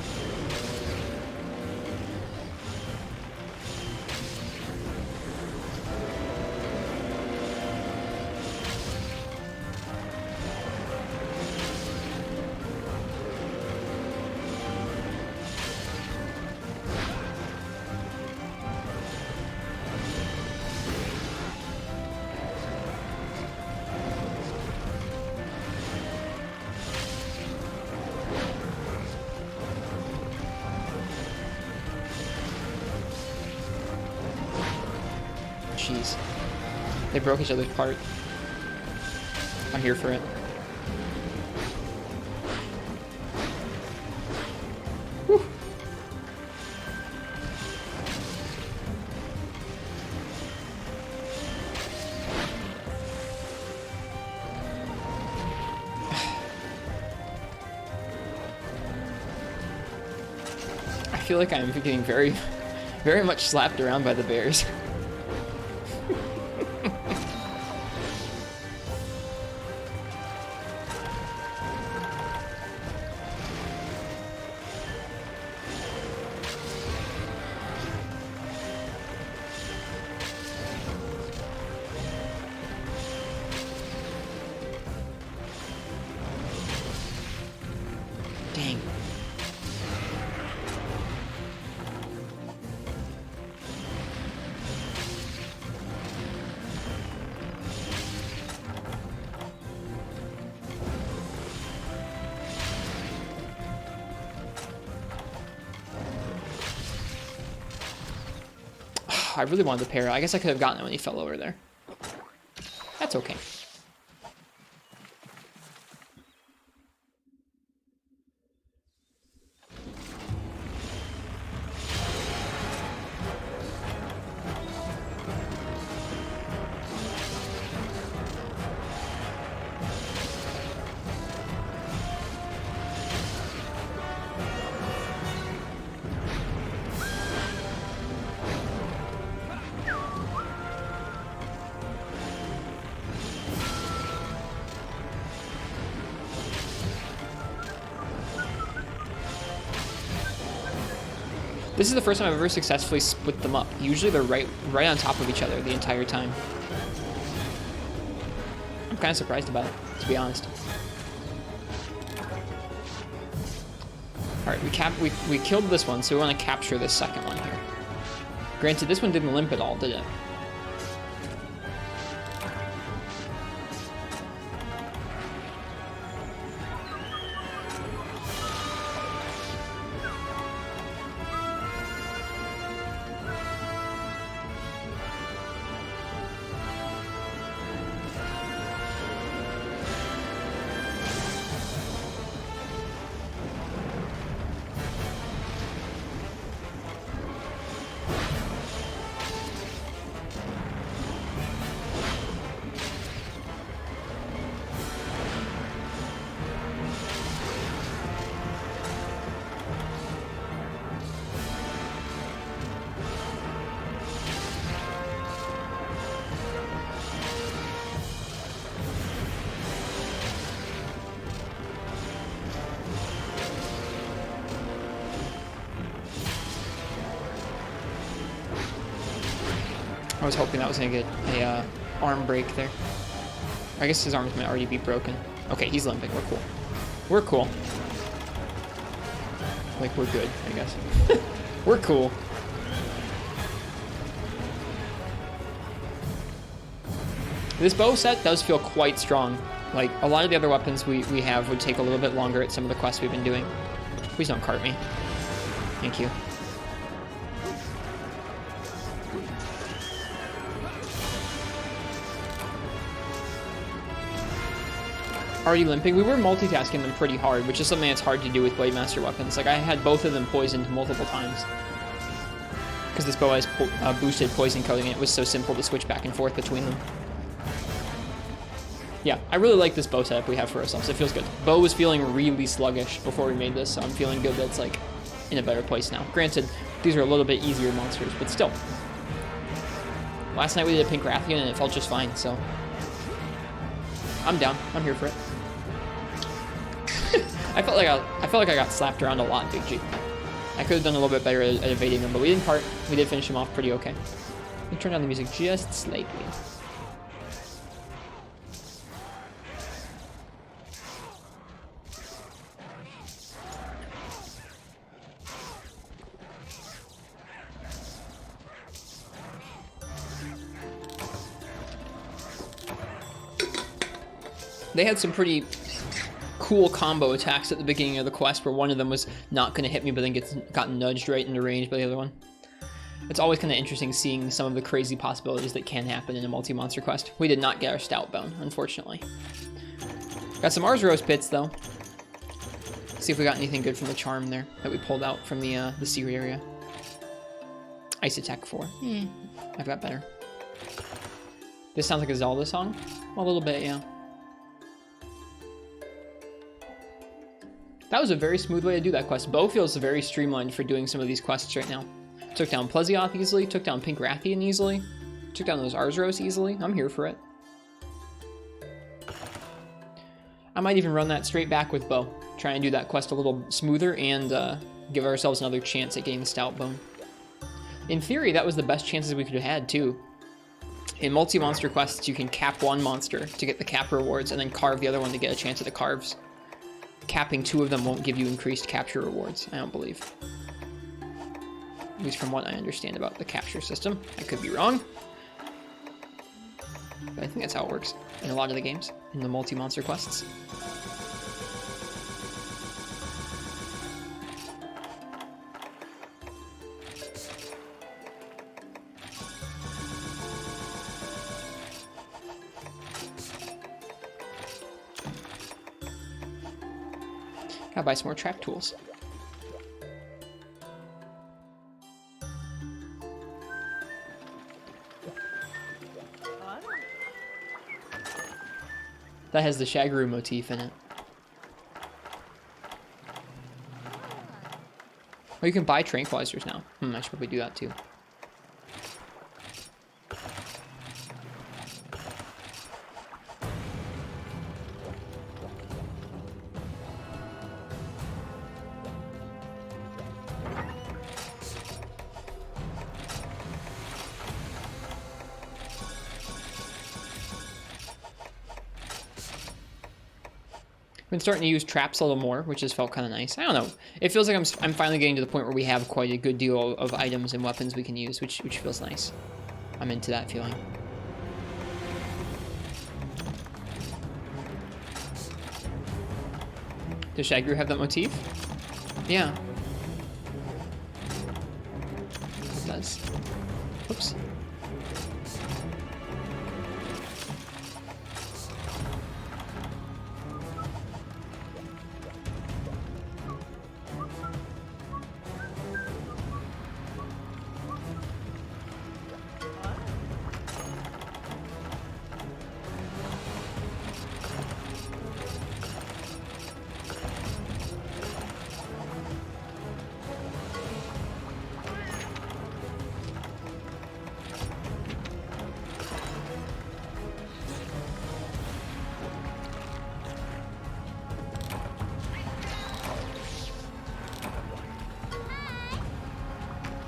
Jeez. They broke each other's part. I'm here for it. Whew. I feel like I'm getting very, very much slapped around by the bears. Dang. I really wanted the pair. I guess I could have gotten it when he fell over there. That's okay. This is the first time I've ever successfully split them up. Usually they're right on top of each other the entire time. I'm kind of surprised about it, to be honest. All right, we killed this one, so we want to capture this second one here. Granted, this one didn't limp at all, did it? I was hoping that was gonna get a arm break there. I guess his arms might already be broken. Okay, he's limping. We're cool. We're cool. Like, we're good, I guess. We're cool. This bow set does feel quite strong. Like, a lot of the other weapons we have would take a little bit longer at some of the quests we've been doing. Please don't cart me. Thank you. already limping. We were multitasking them pretty hard, which is something that's hard to do with Blade Master weapons. Like, I had both of them poisoned multiple times. Because this bow has boosted poison coating, and it was so simple to switch back and forth between them. Yeah, I really like this bow setup we have for ourselves. It feels good. Bow was feeling really sluggish before we made this, so I'm feeling good that it's, like, in a better place now. Granted, these are a little bit easier monsters, but still. Last night we did a pink Rathian, and it felt just fine, so... I'm down. I'm here for it. I felt like I got slapped around a lot, Big G. I could have done a little bit better at evading them, but we didn't part. We did finish him off pretty okay. Let me turn down the music just slightly. They had some pretty cool combo attacks at the beginning of the quest where one of them was not going to hit me but then got nudged right into range by the other one. It's always kind of interesting seeing some of the crazy possibilities that can happen in a multi-monster quest. We did not get our stout bone, unfortunately. Got some Arzuros pits though. See if we got anything good from the charm there that we pulled out from the secret area. Ice attack 4. I've got better. This sounds like a Zelda song? A little bit, yeah. That was a very smooth way to do that quest. Bow feels very streamlined for doing some of these quests right now. Took down Plesioth easily, took down Pink Rathian easily, took down those Arzuros easily. I'm here for it. I might even run that straight back with Bow. Try and do that quest a little smoother and give ourselves another chance at getting the Stout Bone. In theory, that was the best chances we could have had, too. In multi-monster quests, you can cap one monster to get the cap rewards and then carve the other one to get a chance at the carves. Capping 2 of them won't give you increased capture rewards, I don't believe. At least from what I understand about the capture system. I could be wrong. But I think that's how it works in a lot of the games, in the multi-monster quests. Gotta buy some more trap tools. That has the Shagru motif in it. Oh, you can buy tranquilizers now. I should probably do that too. Been starting to use traps a little more, which has felt kind of nice. I don't know. It feels like I'm finally getting to the point where we have quite a good deal of items and weapons we can use, which feels nice. I'm into that feeling. Does Shagru have that motif? Yeah. It does. Oops.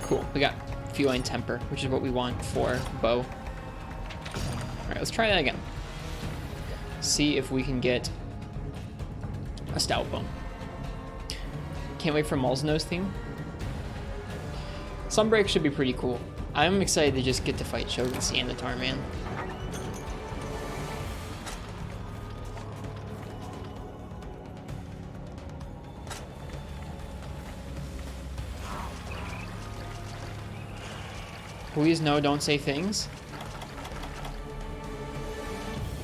Cool, we got Feline Temper, which is what we want for Bow. Alright, let's try that again. See if we can get a Stout Bone. Can't wait for Malzno's theme. Sunbreak should be pretty cool. I'm excited to just get to fight Shogun Sianatar, man. Please no, don't say things.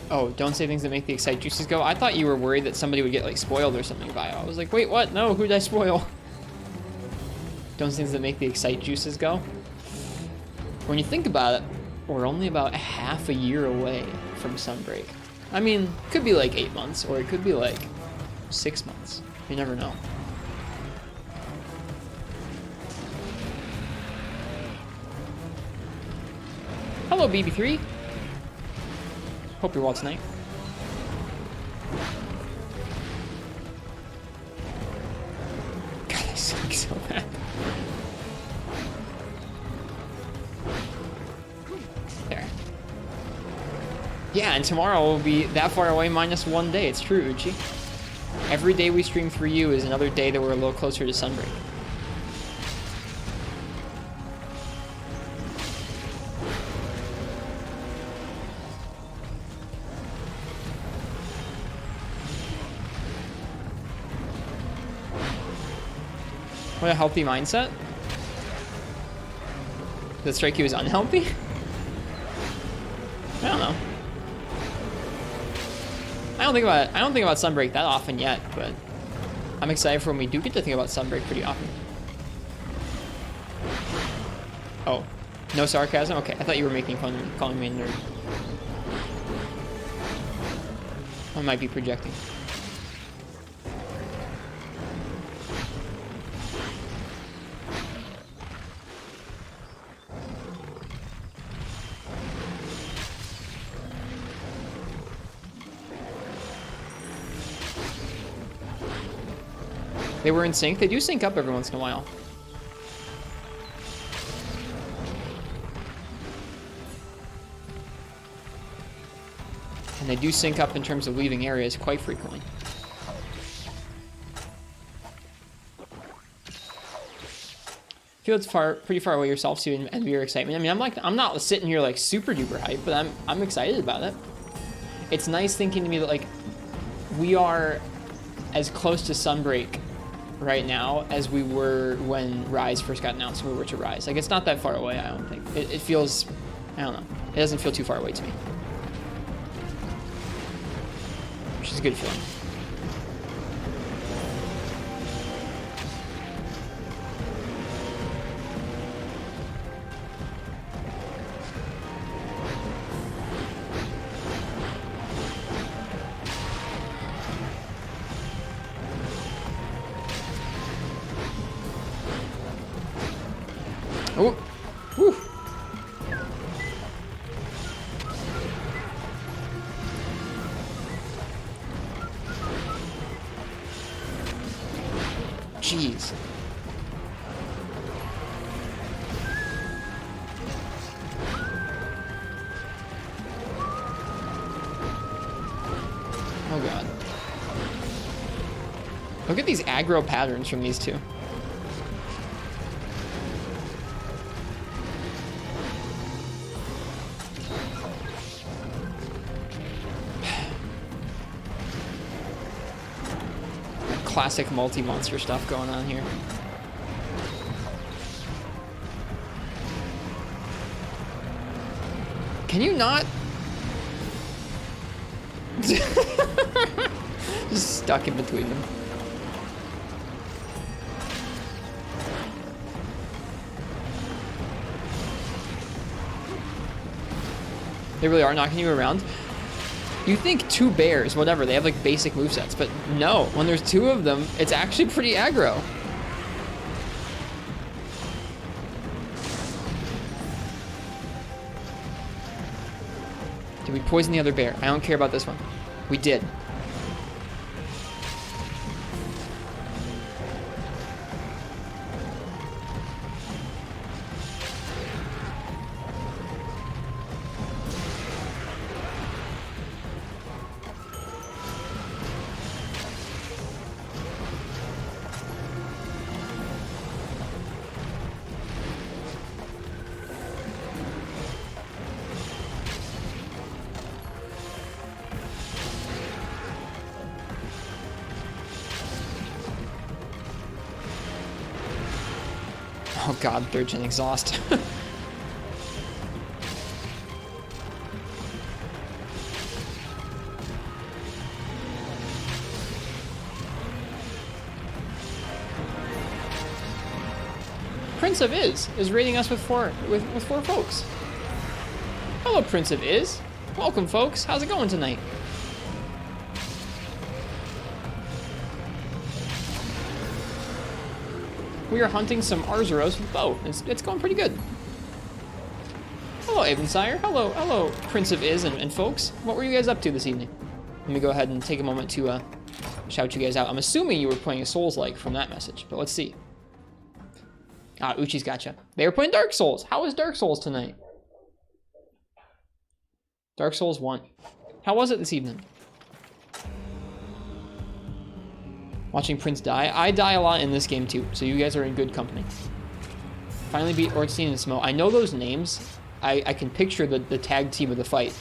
Oh, don't say things that make the excite juices go. I thought you were worried that somebody would get like spoiled or something by it. I was like, wait, what? No, who did I spoil? Don't say things that make the excite juices go. When you think about it, we're only about half a year away from Sunbreak. I mean, it could be like 8 months, or it could be like 6 months. You never know. Hello, BB3. Hope you're well tonight. God, I suck so bad. There. Yeah, and tomorrow will be that far away minus 1 day. It's true, Uchi. Every day we stream for you is another day that we're a little closer to Sunbreak. What a healthy mindset. Does that strike you as unhealthy? I don't know. I don't think about Sunbreak that often yet, but I'm excited for when we do get to think about Sunbreak pretty often. Oh, no sarcasm? Okay, I thought you were making fun of me, calling me a nerd. I might be projecting. They were in sync. They do sync up every once in a while. And they do sync up in terms of leaving areas quite frequently. Feel it's pretty far away yourself, so you envy your excitement. I mean, I'm not sitting here like super duper hype, but I'm excited about it. It's nice thinking to me that like we are as close to Sunbreak right now as we were when Rise first got announced and we were to Rise. Like, it's not that far away, I don't think. It feels, I don't know. It doesn't feel too far away to me. Which is a good feeling. Oh, whew. Jeez. Oh god. Look at these aggro patterns from these two. Classic multi-monster stuff going on here. Can you not? Just stuck in between them. They really are knocking you around. You think two bears, whatever, they have like basic movesets, but no, when there's two of them, it's actually pretty aggro. Did we poison the other bear? I don't care about this one. We did. Oh god, third gen exhaust. Prince of Is raiding us with four folks. Hello, Prince of Is. Welcome, folks. How's it going tonight? We are hunting some Arzuros with bow. It's going pretty good. Hello, Avensire. Hello, Prince of Is and folks. What were you guys up to this evening? Let me go ahead and take a moment to shout you guys out. I'm assuming you were playing a Souls-like from that message, but let's see. Ah, Uchi's gotcha. They were playing Dark Souls. How was Dark Souls tonight? Dark Souls 1. How was it this evening? Watching Prince die. I die a lot in this game too, so you guys are in good company. Finally beat Ornstein and Smo. I know those names. I can picture the tag team of the fight.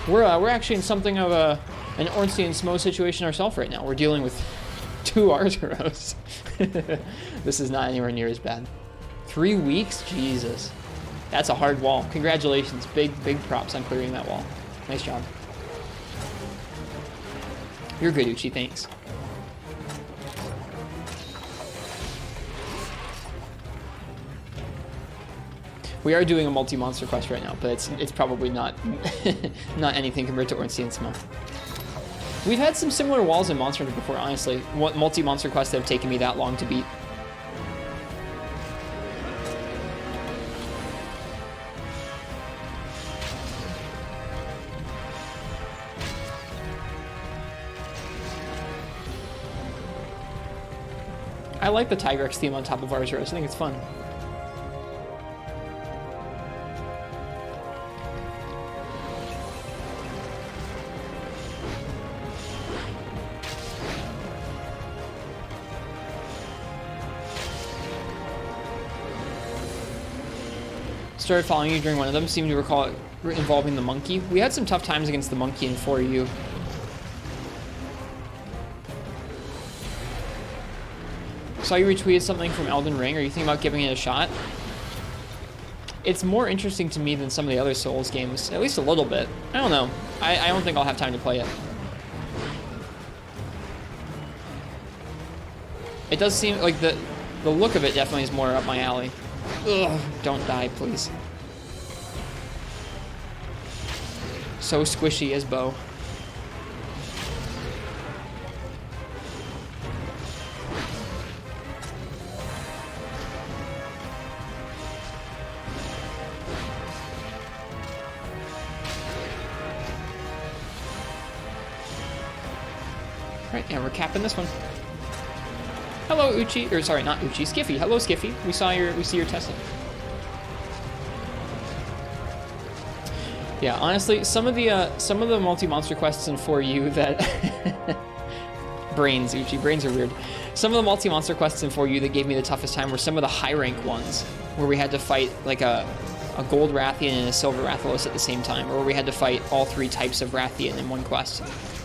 We're actually in something of an Ornstein and Smo situation ourselves right now. We're dealing with 2 Arzuros. This is not anywhere near as bad. 3 weeks? Jesus. That's a hard wall. Congratulations. Big props on clearing that wall. Nice job. You're good, Uchi. Thanks. We are doing a multi-monster quest right now, but it's probably not not anything compared to Ornstein and Smo. We've had some similar walls in Monster Hunter before, honestly. What multi-monster quests that have taken me that long to beat. I like the Tigrex theme on top of Arzuros. I think it's fun. Started following you during one of them. Seemed to recall it involving the monkey. We had some tough times against the monkey in 4U. Saw you retweeted something from Elden Ring. Are you thinking about giving it a shot? It's more interesting to me than some of the other Souls games, at least a little bit. I don't know. I don't think I'll have time to play it. It does seem like the look of it definitely is more up my alley. Ugh, don't die, please. So squishy as bow. Right, and we're capping this one. Hello, Uchi, or sorry, not Uchi, Skiffy. Hello, Skiffy. We see your testing. Yeah, honestly, some of the multi-monster quests in 4U that brains, Uchi, brains are weird. Some of the multi-monster quests in 4U that gave me the toughest time were some of the high rank ones, where we had to fight like a gold Rathian and a silver Rathalos at the same time, or where we had to fight all 3 types of Rathian in one quest.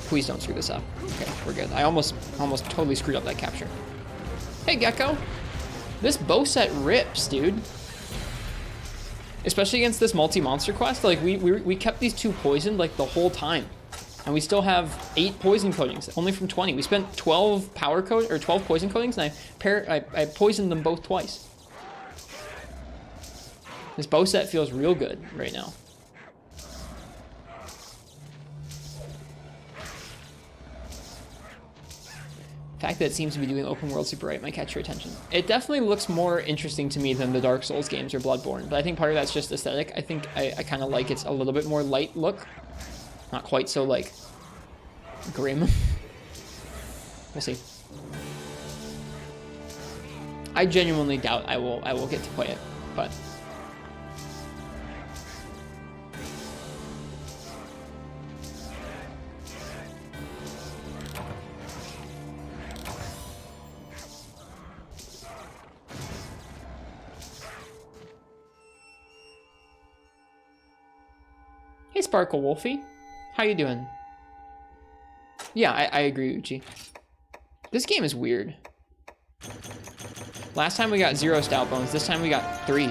Please don't screw this up. Okay, we're good. I almost totally screwed up that capture. Hey, Gecko. This bow set rips, dude. Especially against this multi-monster quest. Like, we kept these 2 poisoned, like, the whole time. And we still have 8 poison coatings, only from 20. We spent 12 12 poison coatings, and I poisoned them both twice. This bow set feels real good right now. The fact that it seems to be doing open world super right might catch your attention. It definitely looks more interesting to me than the Dark Souls games or Bloodborne, but I think part of that's just aesthetic. I think I kind of like it's a little bit more light look. Not quite so, like, grim. We'll see. I genuinely doubt I will get to play it, but... Hey, Sparkle Wolfie. How you doing? Yeah, I agree, Uchi. This game is weird. Last time we got 0 stout bones. This time we got 3.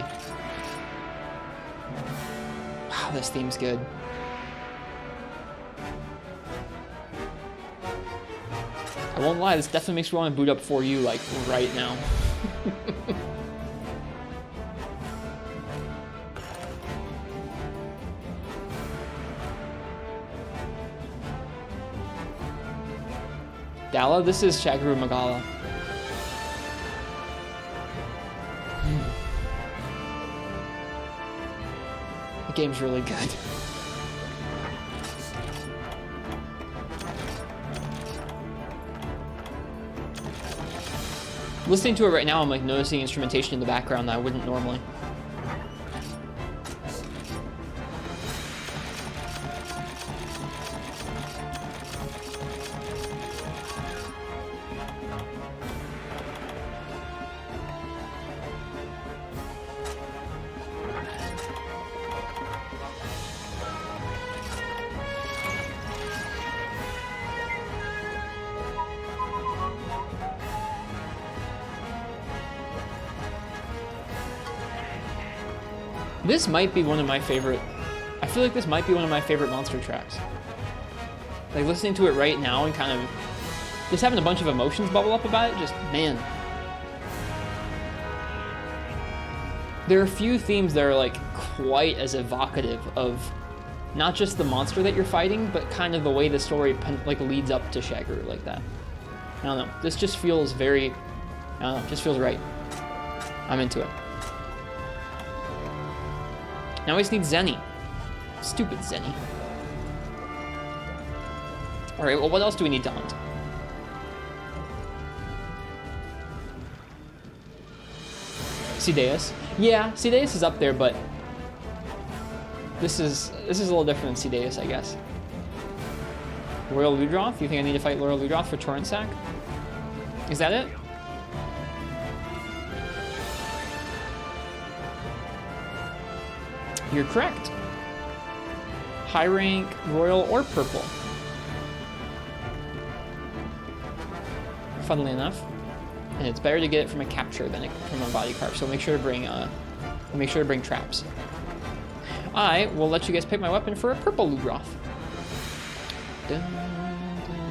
Wow, this theme's good. I won't lie, this definitely makes me want to boot up 4U, like, right now. Dala? This is Shagru Magala. The game's really good. Listening to it right now, I'm like noticing instrumentation in the background that I wouldn't normally. This might be one of my favorite, I feel like this might be one of my favorite monster tracks. Like listening to it right now and kind of just having a bunch of emotions bubble up about it, just, man. There are a few themes that are like quite as evocative of not just the monster that you're fighting, but kind of the way the story like leads up to Shagru like that. I don't know, this just feels very, I don't know, it just feels right. I'm into it. Now I just need Zenny. Stupid Zenny. Alright, well what else do we need to hunt? Sideus. Yeah, Sideus is up there, but this is a little different than Sideus, I guess. Royal Ludroth? You think I need to fight Royal Ludroth for Torrent Sack? Is that it? You're correct. High rank, royal, or purple. Funnily enough, and it's better to get it from a capture than from a body carve. So make sure to bring traps. I will let you guys pick my weapon for a purple Ludroth. Dun, dun, dun.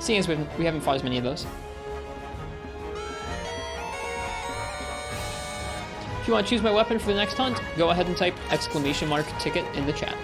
Seeing as we haven't fought as many of those. If you want to choose my weapon for the next hunt, go ahead and type !ticket in the chat.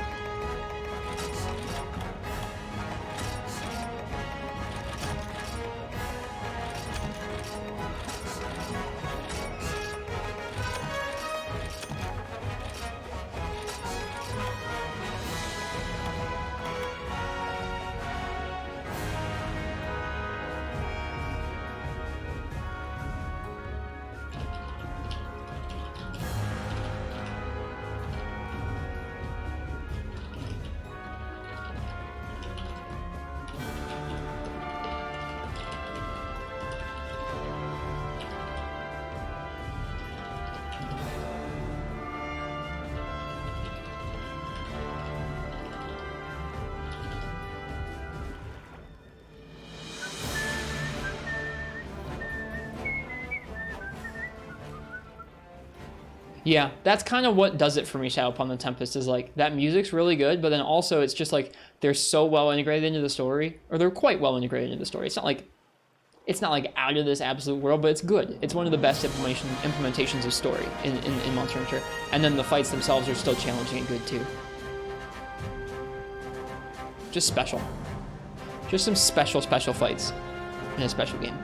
Yeah, that's kind of what does it for me, Shadow Upon the Tempest, is like, that music's really good, but then also it's just like, they're so well integrated into the story, or they're quite well integrated into the story. It's not like out of this absolute world, but it's good. It's one of the best implementations of story in Monster Hunter. And then the fights themselves are still challenging and good too. Just special. Just some special fights in a special game.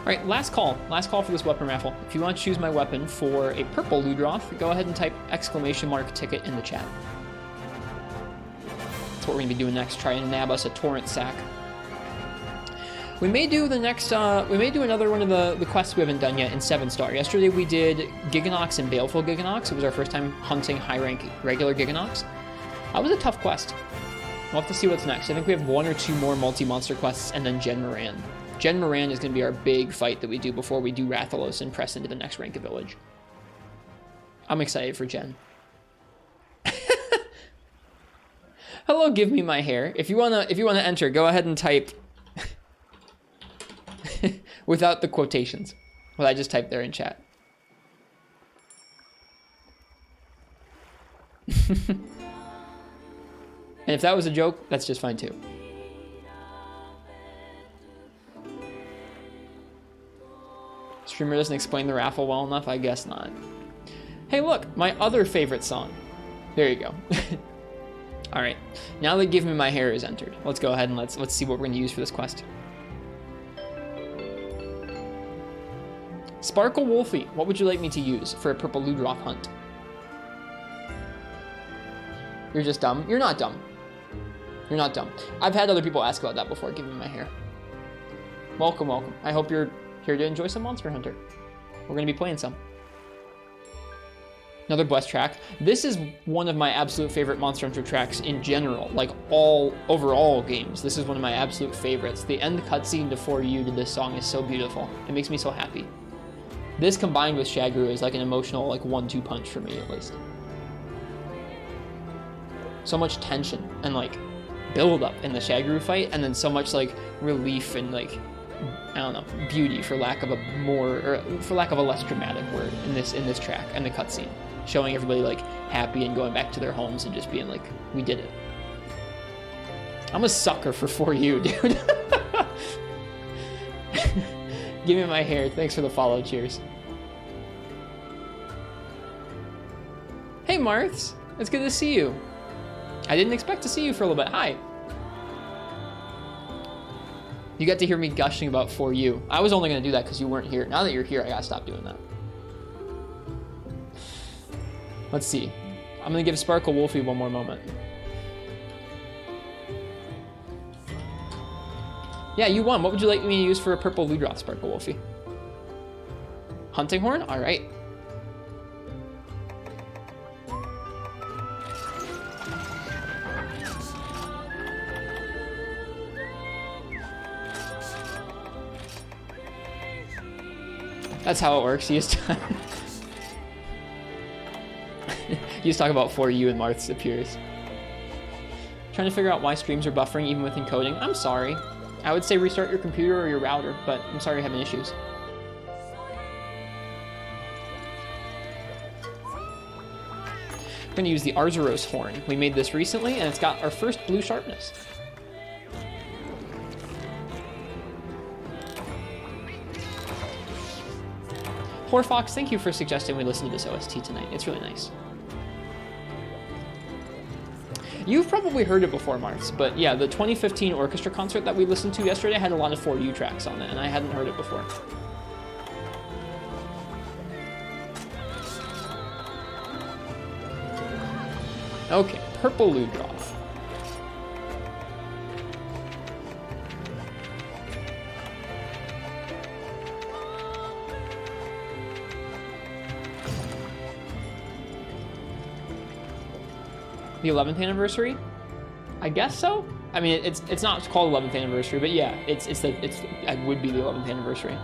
Alright, last call for this weapon raffle. If you want to choose my weapon for a purple Ludroth, go ahead and type !ticket in the chat. That's what we're going to be doing next, try and nab us a Torrent Sack. We may do the next, we may do another one of the quests we haven't done yet in 7-star. Yesterday we did Gigginox and Baleful Gigginox. It was our first time hunting high-rank regular Gigginox. That was a tough quest. We'll have to see what's next. I think we have 1 or 2 more multi-monster quests and then Gen Moran. Jen Moran is going to be our big fight that we do before we do Rathalos and press into the next rank of village. I'm excited for Jen. Hello, give me my hair. If you wanna enter, go ahead and type without the quotations. What I just typed there in chat. And if that was a joke, that's just fine too. Streamer doesn't explain the raffle well enough? I guess not. Hey, look, my other favorite song. There you go. All right, now that Give Me My Hair is entered, let's go ahead and let's see what we're going to use for this quest. Sparkle Wolfie, what would you like me to use for a purple Ludroth hunt? You're just dumb. You're not dumb. You're not dumb. I've had other people ask about that before. Give me my hair. Welcome, welcome. I hope you're here to enjoy some Monster Hunter. We're going to be playing some. Another blessed track. This is one of my absolute favorite Monster Hunter tracks in general, like overall games. This is one of my absolute favorites. The end cutscene to For You to this song is so beautiful. It makes me so happy. This combined with Shagru is like an emotional like 1-2 punch for me at least. So much tension and like build up in the Shagru fight, and then so much like relief and like, I don't know, beauty for lack of a less dramatic word in this track and the cutscene, showing everybody like happy and going back to their homes and just being like, we did it. I'm a sucker for You, dude. Give me my hair. Thanks for the follow. Cheers. Hey, Marths. It's good to see you. I didn't expect to see you for a little bit. Hi. You got to hear me gushing about For You. I was only going to do that because you weren't here. Now that you're here, I got to stop doing that. Let's see. I'm going to give Sparkle Wolfie one more moment. Yeah, you won. What would you like me to use for a purple Ludroth, Sparkle Wolfie? Hunting Horn? All right. That's how it works. You just talk about For You and Marth's appears. Trying to figure out why streams are buffering even with encoding. I'm sorry. I would say restart your computer or your router, but I'm sorry you're having issues. I'm going to use the Arzuros horn. We made this recently, and it's got our first blue sharpness. Horfox, thank you for suggesting we listen to this OST tonight. It's really nice. You've probably heard it before, Marths, but yeah, the 2015 orchestra concert that we listened to yesterday had a lot of For You tracks on it, and I hadn't heard it before. Okay, purple Ludroth. The 11th anniversary? I guess so. I mean, it's not called 11th anniversary, but yeah, it would be the 11th anniversary.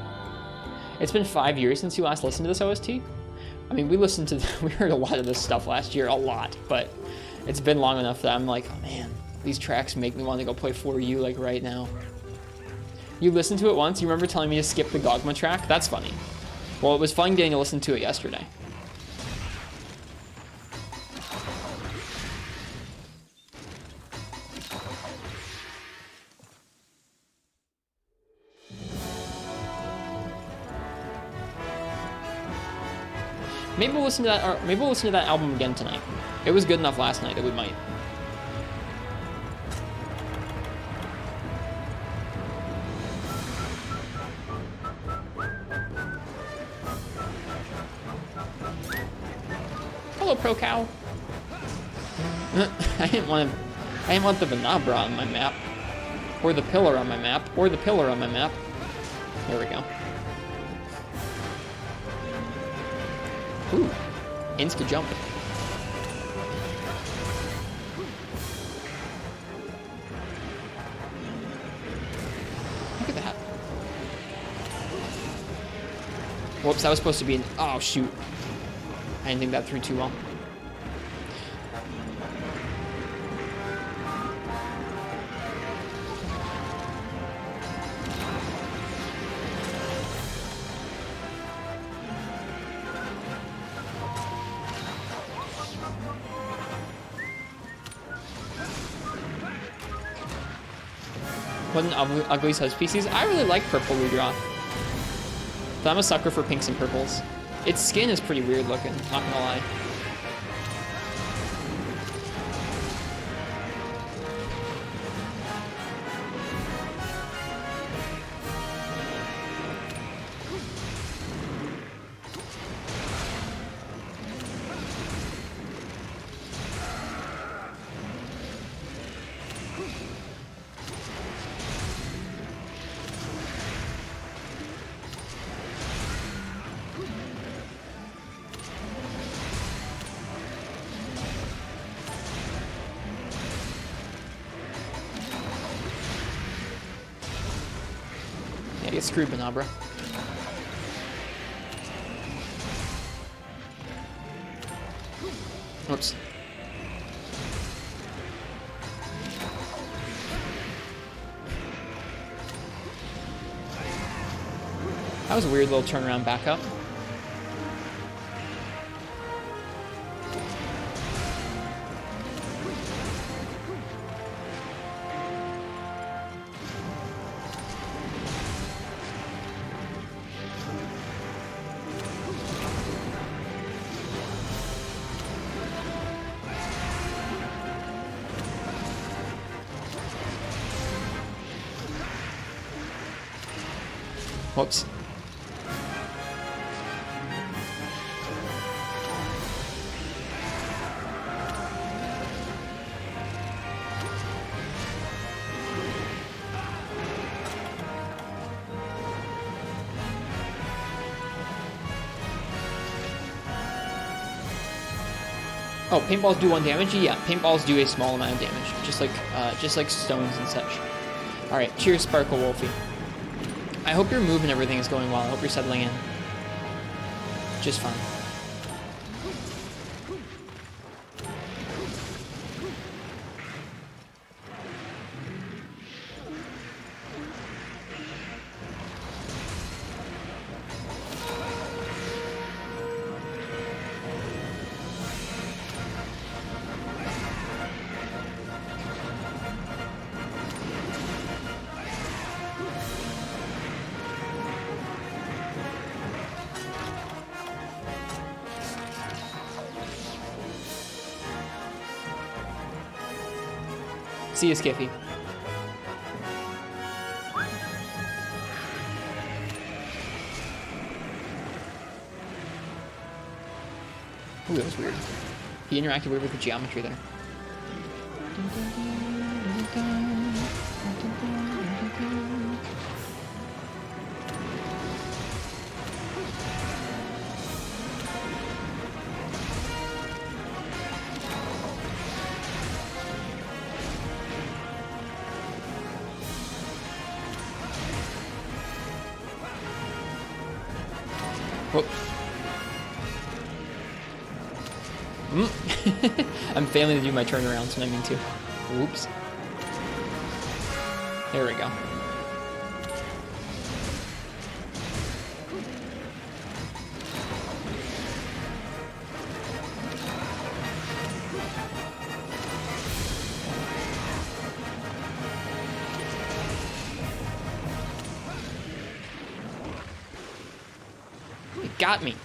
It's been 5 years since you last listened to this OST. I mean, we heard a lot of this stuff last year, a lot, but it's been long enough that I'm like, oh man, these tracks make me want to go play For You like right now. You listened to it once. You remember telling me to skip the Gogma track? That's funny. Well, it was fun getting to listen to it yesterday. Maybe we'll listen to that. Or maybe we'll listen to that album again tonight. It was good enough last night that we might. Hello, Pro Cow. I didn't want the Venabra on my map, or the pillar on my map, or the pillar on my map. There we go. Ooh, insta jump. Look at that. Whoops, that was supposed to be an... Oh, shoot. I didn't think that through too well. What an ugly subspecies. I really like purple Ludroth. But I'm a sucker for pinks and purples. Its skin is pretty weird looking, not gonna lie. Yeah, get screwed, Banabra. Oops. That was a weird little turnaround back up. Whoops. Oh, paintballs do 1 damage? Yeah, paintballs do a small amount of damage, just like stones and such. All right, cheers, Sparkle Wolfie. I hope your move and everything is going well. I hope you're settling in just fine. See you, Skiffy. Ooh, that was weird. He interacted weird with the geometry there. I'm failing to do my turnarounds when I mean to. Whoops. There we go. It got me.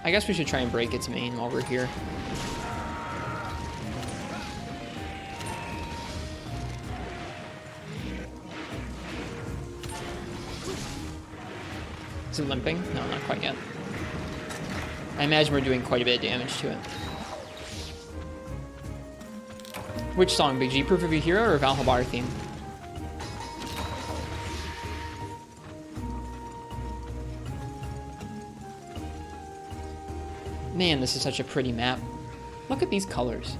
I guess we should try and break its main while we're here. Is it limping? No, not quite yet. I imagine we're doing quite a bit of damage to it. Which song, Big G? Proof of a Hero or Valhalla theme? Man, this is such a pretty map. Look at these colors.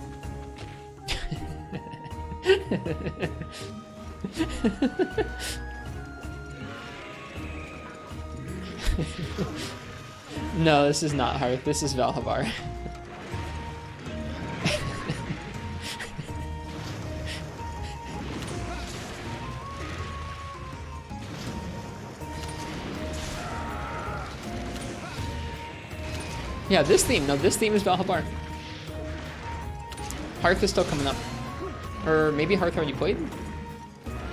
No, this is not Hearth. This is Valhavar. Yeah, this theme. No, this theme is Valhavar. Hearth is still coming up. Or maybe Hearth already played?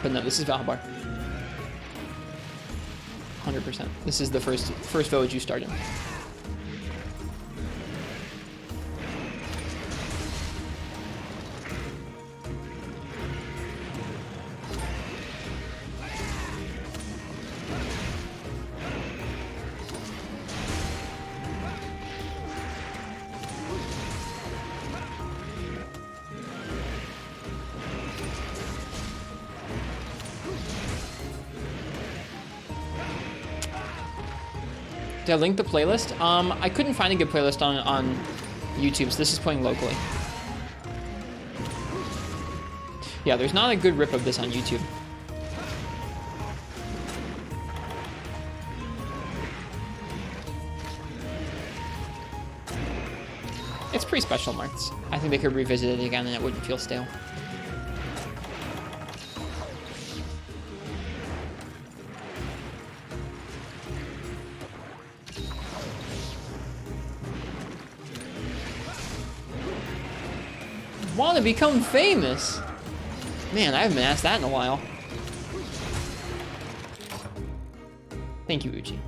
But no, this is Valhavar. 100%. This is the first village you start in. Did I link the playlist? I couldn't find a good playlist on YouTube, so this is playing locally. Yeah, there's not a good rip of this on YouTube. It's pretty special, Marks. I think they could revisit it again and it wouldn't feel stale. Want to become famous? Man, I haven't been asked that in a while. Thank you, Uchi.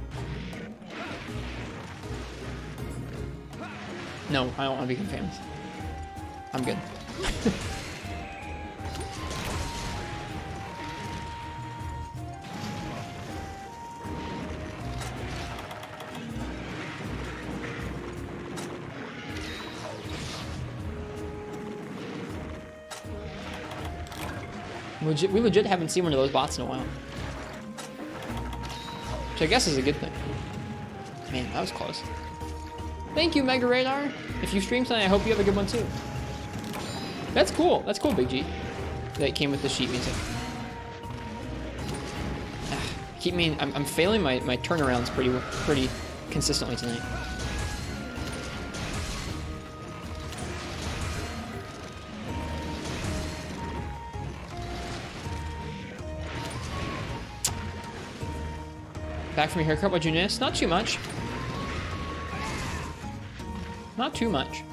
No, I don't want to become famous. I'm good. We legit haven't seen one of those bots in a while. Which I guess is a good thing. Man, that was close. Thank you, Mega Radar. If you stream tonight, I hope you have a good one too. That's cool. That's cool, Big G. That came with the sheet music. I'm failing my turnarounds pretty consistently tonight. Back from your haircut, what'd you miss? Not too much. Not too much.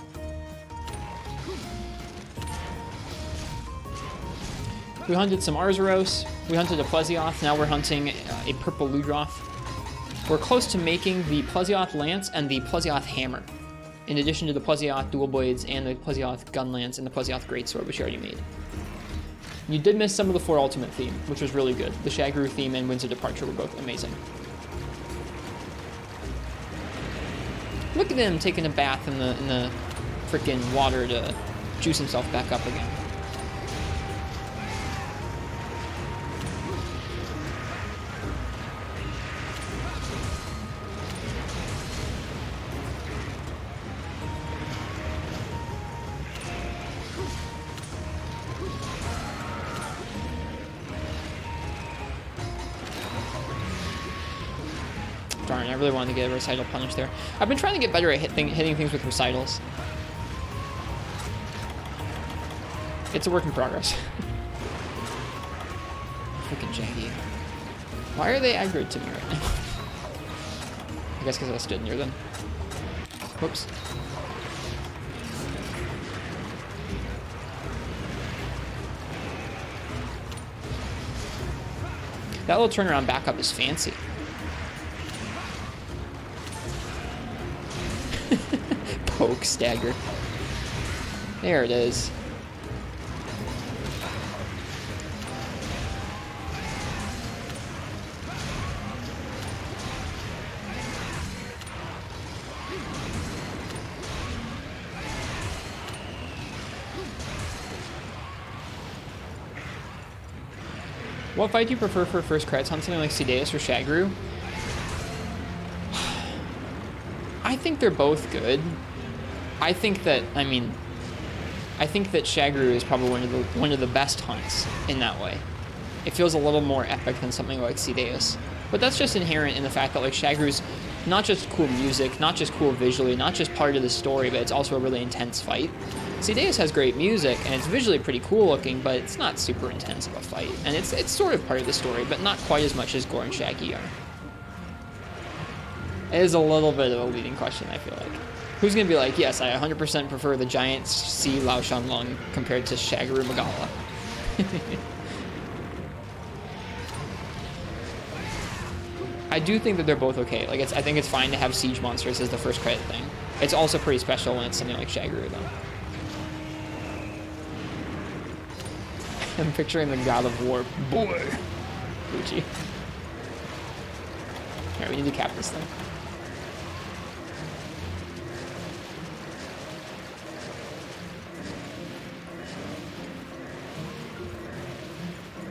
We hunted some Arzuros. We hunted a Plesioth. Now we're hunting a purple Ludroth. We're close to making the Plesioth Lance and the Plesioth Hammer, in addition to the Plesioth Dual Blades and the Plesioth Gun Lance and the Plesioth Greatsword, which you already made. You did miss some of the 4 Ultimate theme, which was really good. The Shagru theme and Winds of Departure were both amazing. Look at him taking a bath in the freaking water to juice himself back up again. Darn, I really wanted to get a recital punish there. I've been trying to get better at hitting things with recitals. It's a work in progress. Freaking Jaggy. Why are they aggroed to me right now? I guess because I stood near them. Whoops. That little turnaround back up is fancy. Poke stagger. There it is. What fight do you prefer for first creds? Hunt something like Sideus or Shagru? I think they're both good. I think that, I mean, I think that Shagru is probably one of the best hunts in that way. It feels a little more epic than something like Sideus. But that's just inherent in the fact that like Shagru's not just cool music, not just cool visually, not just part of the story, but it's also a really intense fight. Sideus has great music, and it's visually pretty cool looking, but it's not super intense of a fight. And it's sort of part of the story, but not quite as much as Gore and Shaggy are. It is a little bit of a leading question, I feel like. Who's going to be like, yes, I 100% prefer the giant sea Lao Shan Lung compared to Shagaru Magala. I do think that they're both okay. Like, I think it's fine to have siege monsters as the first credit thing. It's also pretty special when it's something like Shagaru, though. I'm picturing the God of War. Boy! Gucci. Alright, we need to cap this thing.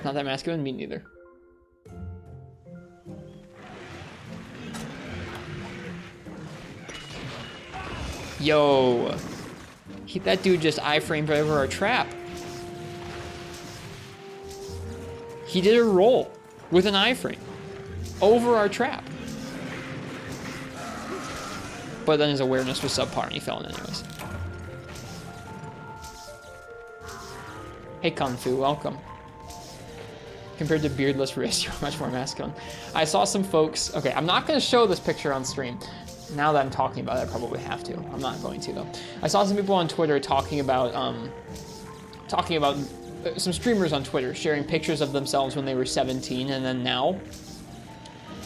Not that masculine? Me neither. Yo! That dude just iframed right over our trap. He did a roll with an iframe over our trap. But then his awareness was subpar and he fell in anyways. Hey Kung Fu, welcome. Compared to beardless wrist, you're much more masculine. I saw some folks, okay, I'm not gonna show this picture on stream. Now that I'm talking about it, I probably have to. I'm not going to though. I saw some people on Twitter talking about some streamers on Twitter sharing pictures of themselves when they were 17 and then now.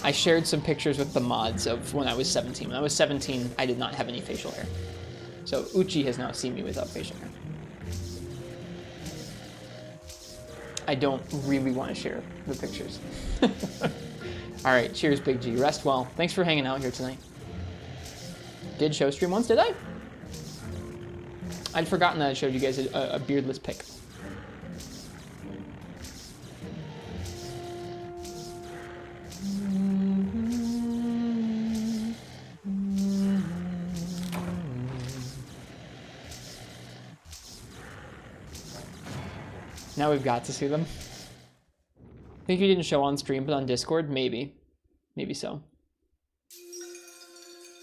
I shared some pictures with the mods of when I was 17. When I was 17, I did not have any facial hair. So Uchi has now seen me without facial hair. I don't really want to share the pictures. All right, cheers, Big G. Rest well. Thanks for hanging out here tonight. Did show stream once, did I? I'd forgotten that I showed you guys a beardless pic. Now we've got to see them. I think you didn't show on stream, but on Discord, maybe. Maybe so.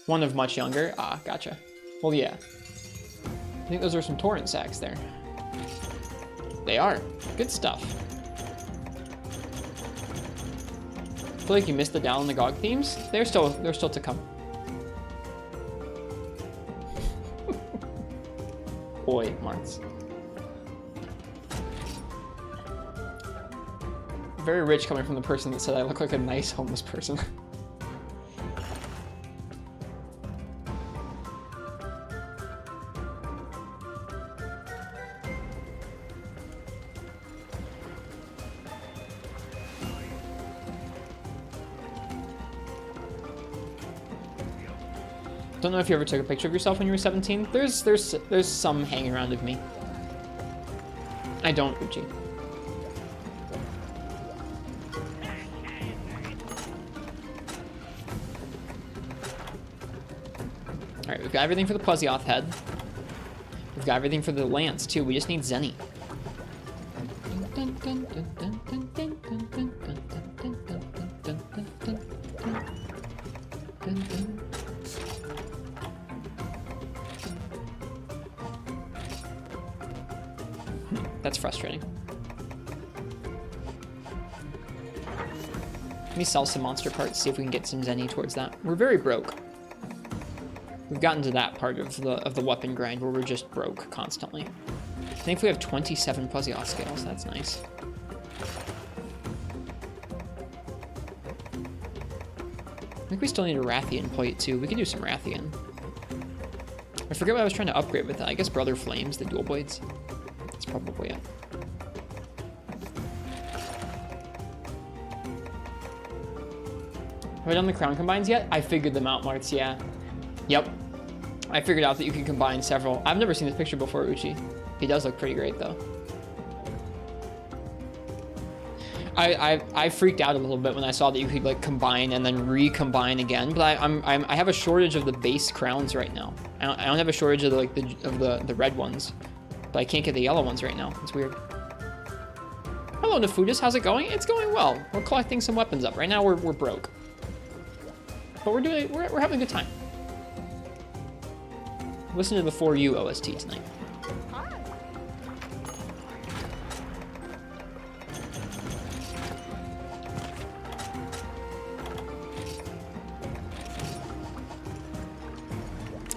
One of much younger. Ah, gotcha. Well, yeah. I think those are some torrent sacks there. They are. Good stuff. I feel like you missed the Down and the Gog themes. They're still to come. Boy, Marts. Very rich coming from the person that said I look like a nice homeless person. Don't know if you ever took a picture of yourself when you were 17. There's some hanging around of me. I don't, Uchi. Alright, we've got everything for the Plesioth head. We've got everything for the lance too. We just need Zenny. That's frustrating. Let me sell some monster parts, see if we can get some Zenny towards that. We're very broke. We've gotten to that part of the weapon grind where we're just broke constantly. Thankfully we have 27 Plesioth scales, that's nice. I think we still need a Rathian plate too. We could do some Rathian. I forget what I was trying to upgrade with that. I guess Brother Flames, the dual blades. That's probably it. Have I done the crown combines yet? I figured them out, Marts, yeah. Yep. I figured out that you can combine several. I've never seen this picture before, Uchi. He does look pretty great, though. I freaked out a little bit when I saw that you could like combine and then recombine again. But I have a shortage of the base crowns right now. I don't have a shortage of the red ones, but I can't get the yellow ones right now. It's weird. Hello, Nefudis. How's it going? It's going well. We're collecting some weapons up right now. We're broke, but we're having a good time. Listen to the 4U OST tonight.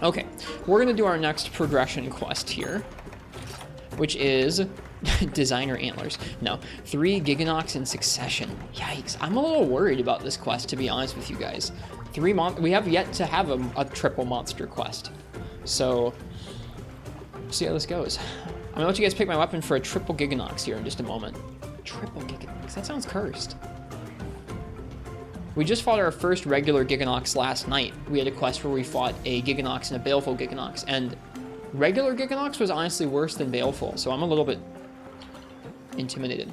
Okay, we're gonna do our next progression quest here, which is designer antlers. No, 3 Gigginox in succession. Yikes! I'm a little worried about this quest, to be honest with you guys. We have yet to have a triple monster quest, so we'll see how this goes. I'm gonna let you guys pick my weapon for a triple Gigginox here in just a moment. Triple Gigginox? That sounds cursed. We just fought our first regular Gigginox last night. We had a quest where we fought a Gigginox and a Baleful Gigginox, and regular Gigginox was honestly worse than Baleful, so I'm a little bit intimidated.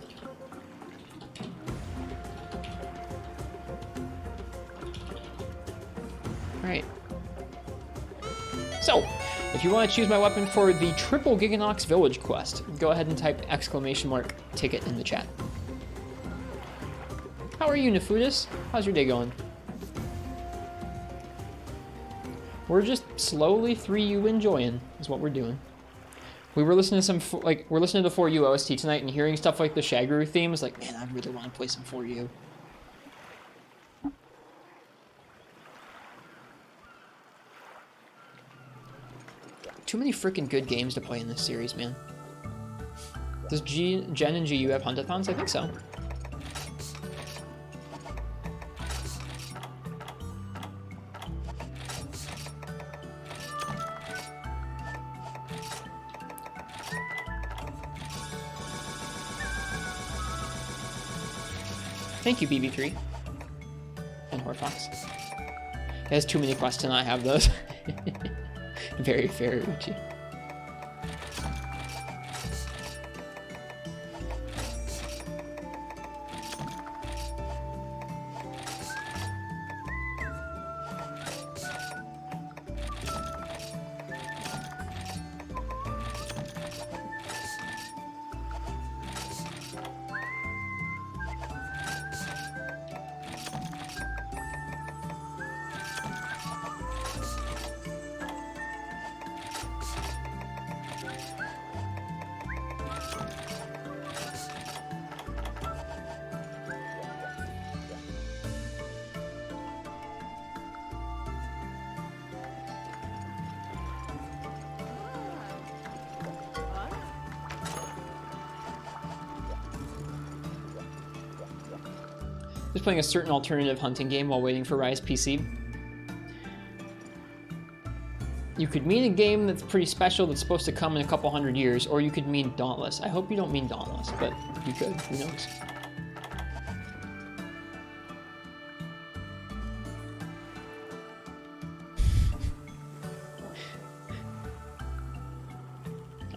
Alright. So, if you want to choose my weapon for the triple Gigginox village quest, go ahead and type !ticket in the chat. How are you, Nefudis? How's your day going? We're just slowly 3U enjoying, is what we're doing. We were listening to we're listening to 4U OST tonight and hearing stuff like the Shagru theme is like, man, I really want to play some 4U. Too many freaking good games to play in this series, man. Does Gen and GU have Huntathons? I think so. Thank you, BB3. And Horfox. It has too many quests to not have those. Very fair, Uchi. Just playing a certain alternative hunting game while waiting for Rise PC. You could mean a game that's pretty special that's supposed to come in a couple hundred years, or you could mean Dauntless. I hope you don't mean Dauntless, but you could. Who knows?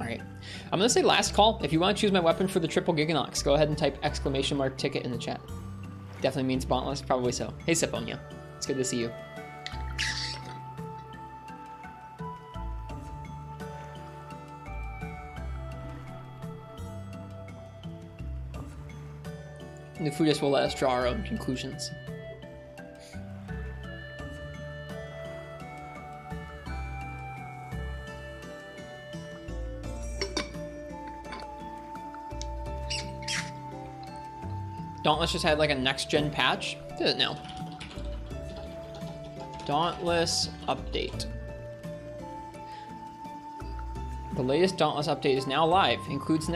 Alright. I'm going to say last call. If you want to choose my weapon for the triple Gigginox, go ahead and type !ticket in the chat. Definitely means Dauntless, probably so. Hey, Siponia. It's good to see you. Nefudis will let us draw our own conclusions. Dauntless just had like a next-gen patch. Did it now. Dauntless update. The latest Dauntless update is now live. Includes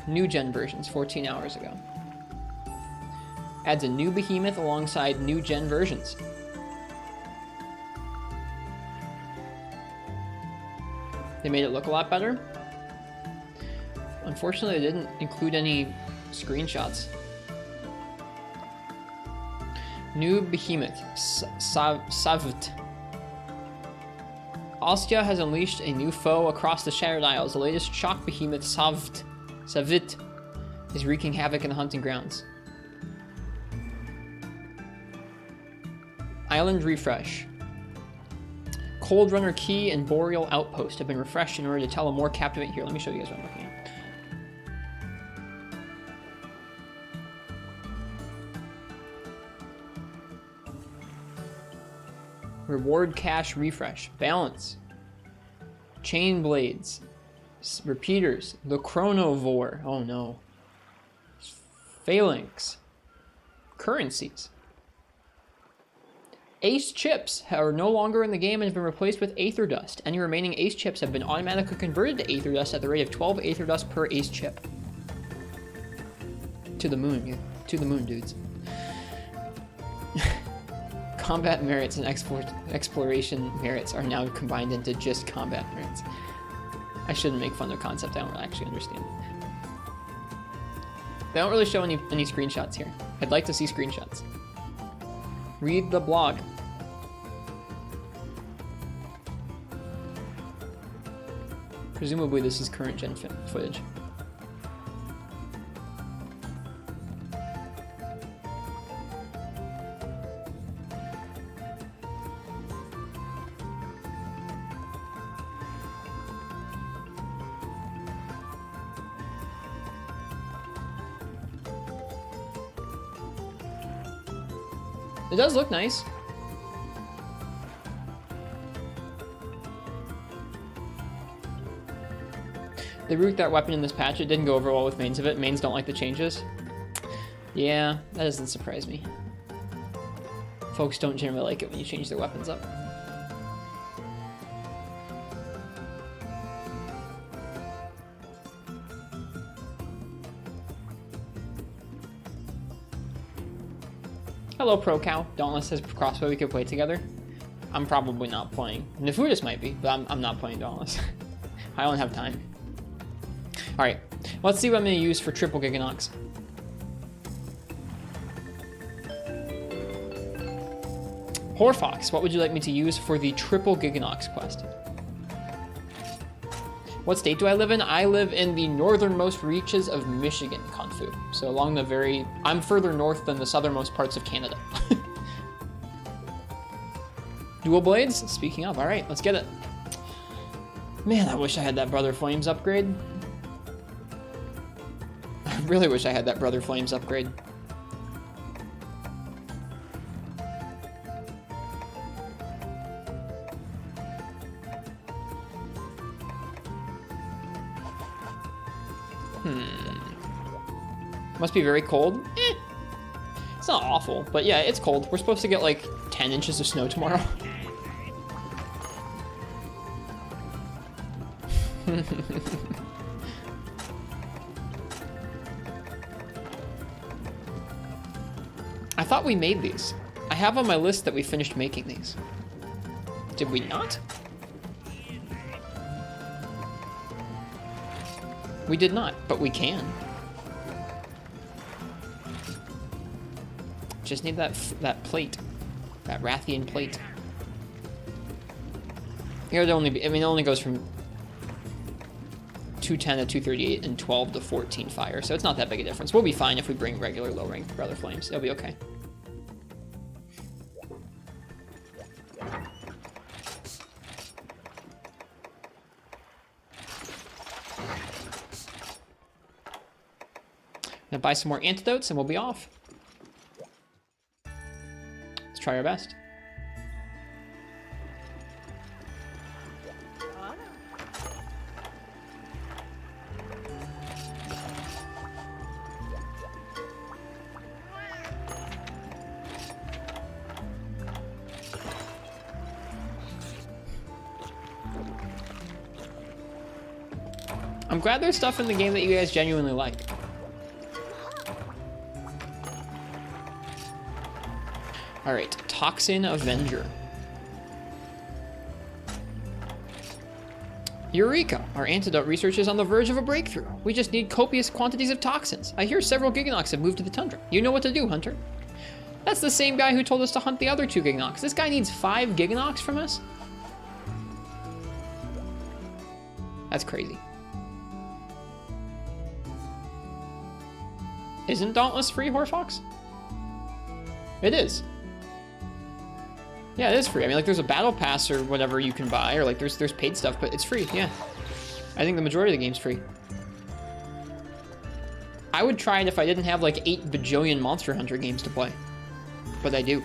new gen versions 14 hours ago. Adds a new behemoth alongside new gen versions. They made it look a lot better. Unfortunately, they didn't include any screenshots. New behemoth, Savt. Ostia has unleashed a new foe across the Shattered Isles. The latest shock behemoth, Savt, is wreaking havoc in the hunting grounds. Island refresh. Cold Runner Key and Boreal Outpost have been refreshed in order to tell a more captivating... Here, let me show you guys what I'm looking at. Reward Cache refresh. Balance. Chain Blades. Repeaters. The Chronovore. Oh no. Phalanx. Currencies. Ace chips are no longer in the game and have been replaced with Aether Dust. Any remaining Ace chips have been automatically converted to Aether Dust at the rate of 12 Aether Dust per Ace chip. To the moon, yeah. To the moon, dudes. Combat merits and exploration merits are now combined into just combat merits. I shouldn't make fun of the concept, I don't actually understand. They don't really show any screenshots here. I'd like to see screenshots. Read the blog. Presumably this is current gen footage. It does look nice. They root that weapon in this patch. It didn't go over well with mains of it. Mains don't like the changes. Yeah, that doesn't surprise me. Folks don't generally like it when you change their weapons up. Hello, Pro Cow. Dauntless has crossbow we could play together. I'm probably not playing. Nefudis might be, but I'm not playing Dauntless. I don't have time. Alright, let's see what I'm going to use for triple Gigginox. Horfox, what would you like me to use for the triple Gigginox quest? What state do I live in? I live in the northernmost reaches of Michigan, Kanfu. So along the very... I'm further north than the southernmost parts of Canada. Dual blades? Speaking of, alright, let's get it. Man, I wish I had that Brother Flames upgrade. I really wish I had that Brother Flames upgrade. Must be very cold. It's not awful, but yeah, it's cold. We're supposed to get like 10 inches of snow tomorrow. I thought we made these. I have on my list that we finished making these. Did we not? We did not, but we can. Just need that plate, that Rathian plate. Here it only, I mean, it only goes from 210 to 238 and 12 to 14 fire, so it's not that big a difference. We'll be fine if we bring regular low rank Brother Flames. It'll be okay. Now buy some more antidotes and we'll be off. Let's try our best. I'm glad there's stuff in the game that you guys genuinely like. Alright, Toxin Avenger. Eureka! Our antidote research is on the verge of a breakthrough. We just need copious quantities of toxins. I hear several Gigginox have moved to the tundra. You know what to do, Hunter. That's the same guy who told us to hunt the other 2 Gigginox. This guy needs 5 Gigginox from us? That's crazy. Isn't Dauntless free, Horfox? It is. Yeah, it is free. I mean, like, there's a battle pass or whatever you can buy, or like there's paid stuff, but it's free. Yeah, I think the majority of the game's free. I would try it if I didn't have like 8 bajillion Monster Hunter games to play, but I do.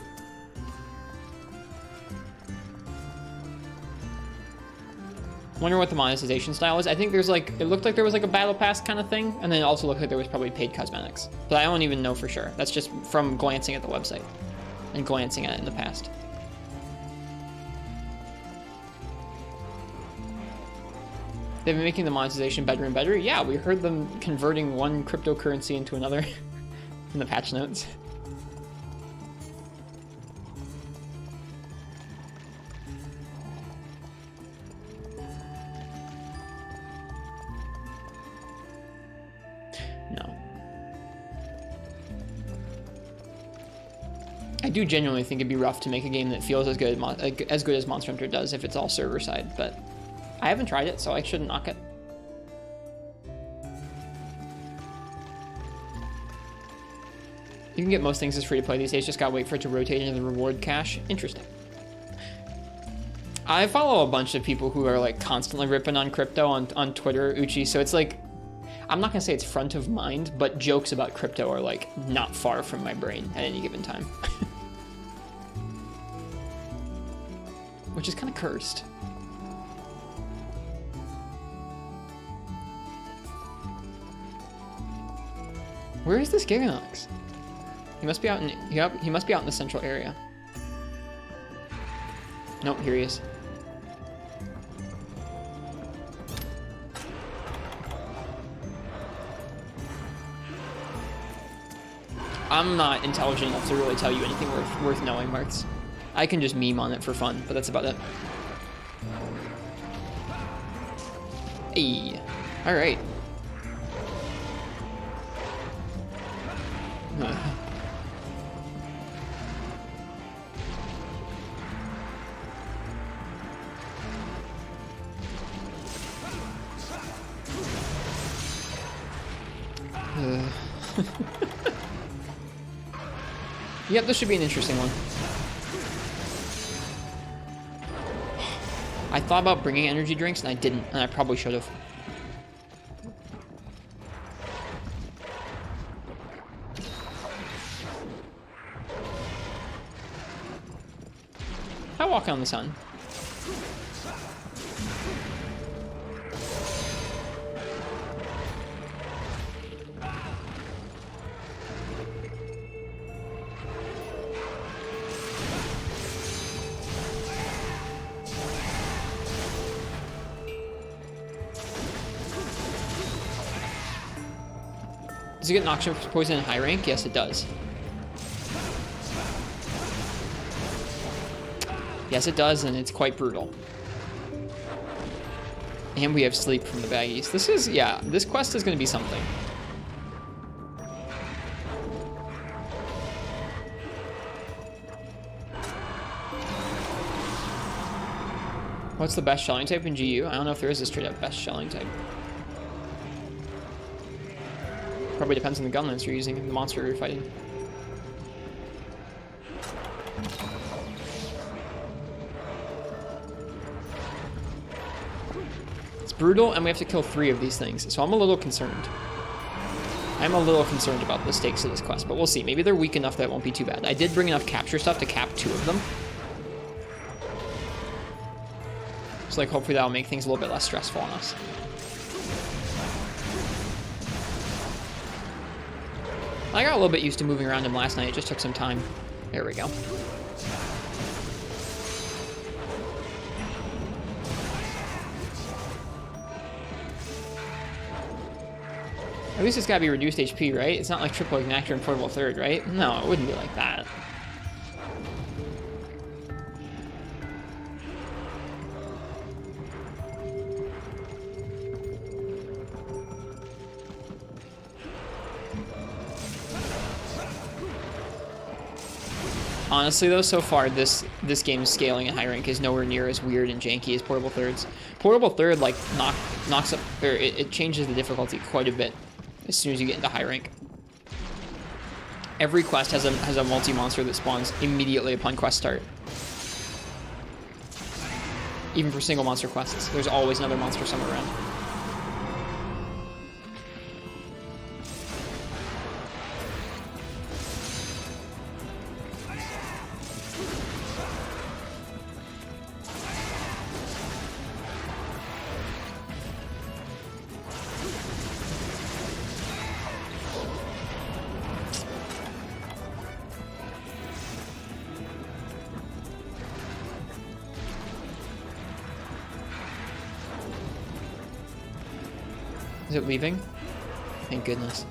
Wonder what the monetization style is. I think there's like, it looked like there was like a battle pass kind of thing, and then it also looked like there was probably paid cosmetics, but I don't even know for sure. That's just from glancing at the website and glancing at it in the past. They've been making the monetization better and better. Yeah, we heard them converting one cryptocurrency into another in the patch notes. No. I do genuinely think it'd be rough to make a game that feels as good as Monster Hunter does if it's all server side, but I haven't tried it, so I shouldn't knock it. You can get most things as free to play these days, just gotta wait for it to rotate into the reward cache. Interesting. I follow a bunch of people who are like constantly ripping on crypto on Twitter, Uchi, so it's like, I'm not gonna say it's front of mind, but jokes about crypto are like not far from my brain at any given time. Which is kind of cursed. Where is this Gigginox? He must be out in, yep, he must be out in the central area. Nope, here he is. I'm not intelligent enough to really tell you anything worth knowing, Marks. I can just meme on it for fun, but that's about it. Hey, all right. Yep, this should be an interesting one. I thought about bringing energy drinks and I didn't, and I probably should have. I walk on the sun. Does it get Noxious Poison in high rank? Yes, it does. Yes, it does, and it's quite brutal. And we have sleep from the baggies. This is, yeah, this quest is going to be something. What's the best shelling type in GU? I don't know if there is a straight up best shelling type. Probably depends on the gun lance you're using and the monster you're fighting. It's brutal, and we have to kill 3 of these things, so I'm a little concerned. I'm a little concerned about the stakes of this quest, but we'll see. Maybe they're weak enough that it won't be too bad. I did bring enough capture stuff to cap 2 of them. So like, hopefully that'll make things a little bit less stressful on us. I got a little bit used to moving around him last night. It just took some time. There we go. At least it's gotta be reduced HP, right? It's not like triple Ignactor and portable third, right? No, it wouldn't be like that. Honestly, though, so far this game's scaling in high rank is nowhere near as weird and janky as portable thirds. Portable third like knocks up, or it changes the difficulty quite a bit as soon as you get into high rank. Every quest has a multi-monster that spawns immediately upon quest start. even for single monster quests. There's always another monster somewhere around. Is it leaving? Thank goodness.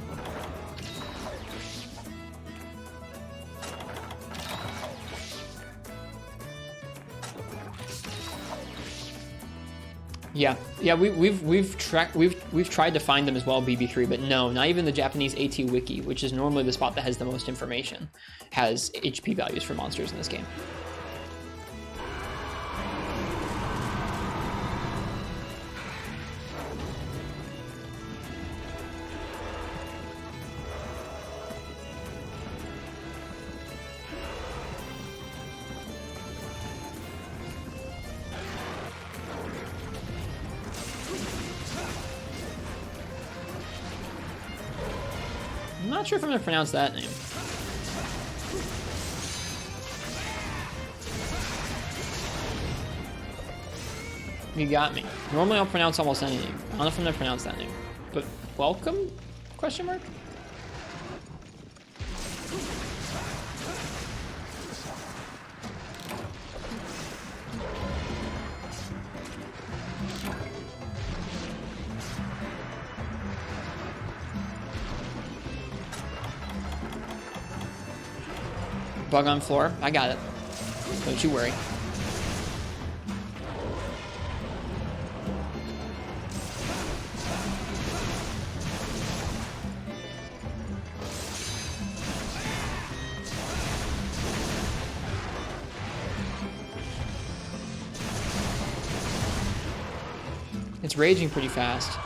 Yeah, we've tried to find them as well, BB3, but no, not even the Japanese AT Wiki, which is normally the spot that has the most information, has HP values for monsters in this game. I'm not sure if I'm going to pronounce that name. You got me. Normally I'll pronounce almost any name. I don't know if I'm going to pronounce that name. But welcome? Question mark? Bug on floor. I got it. Don't you worry. It's raging pretty fast.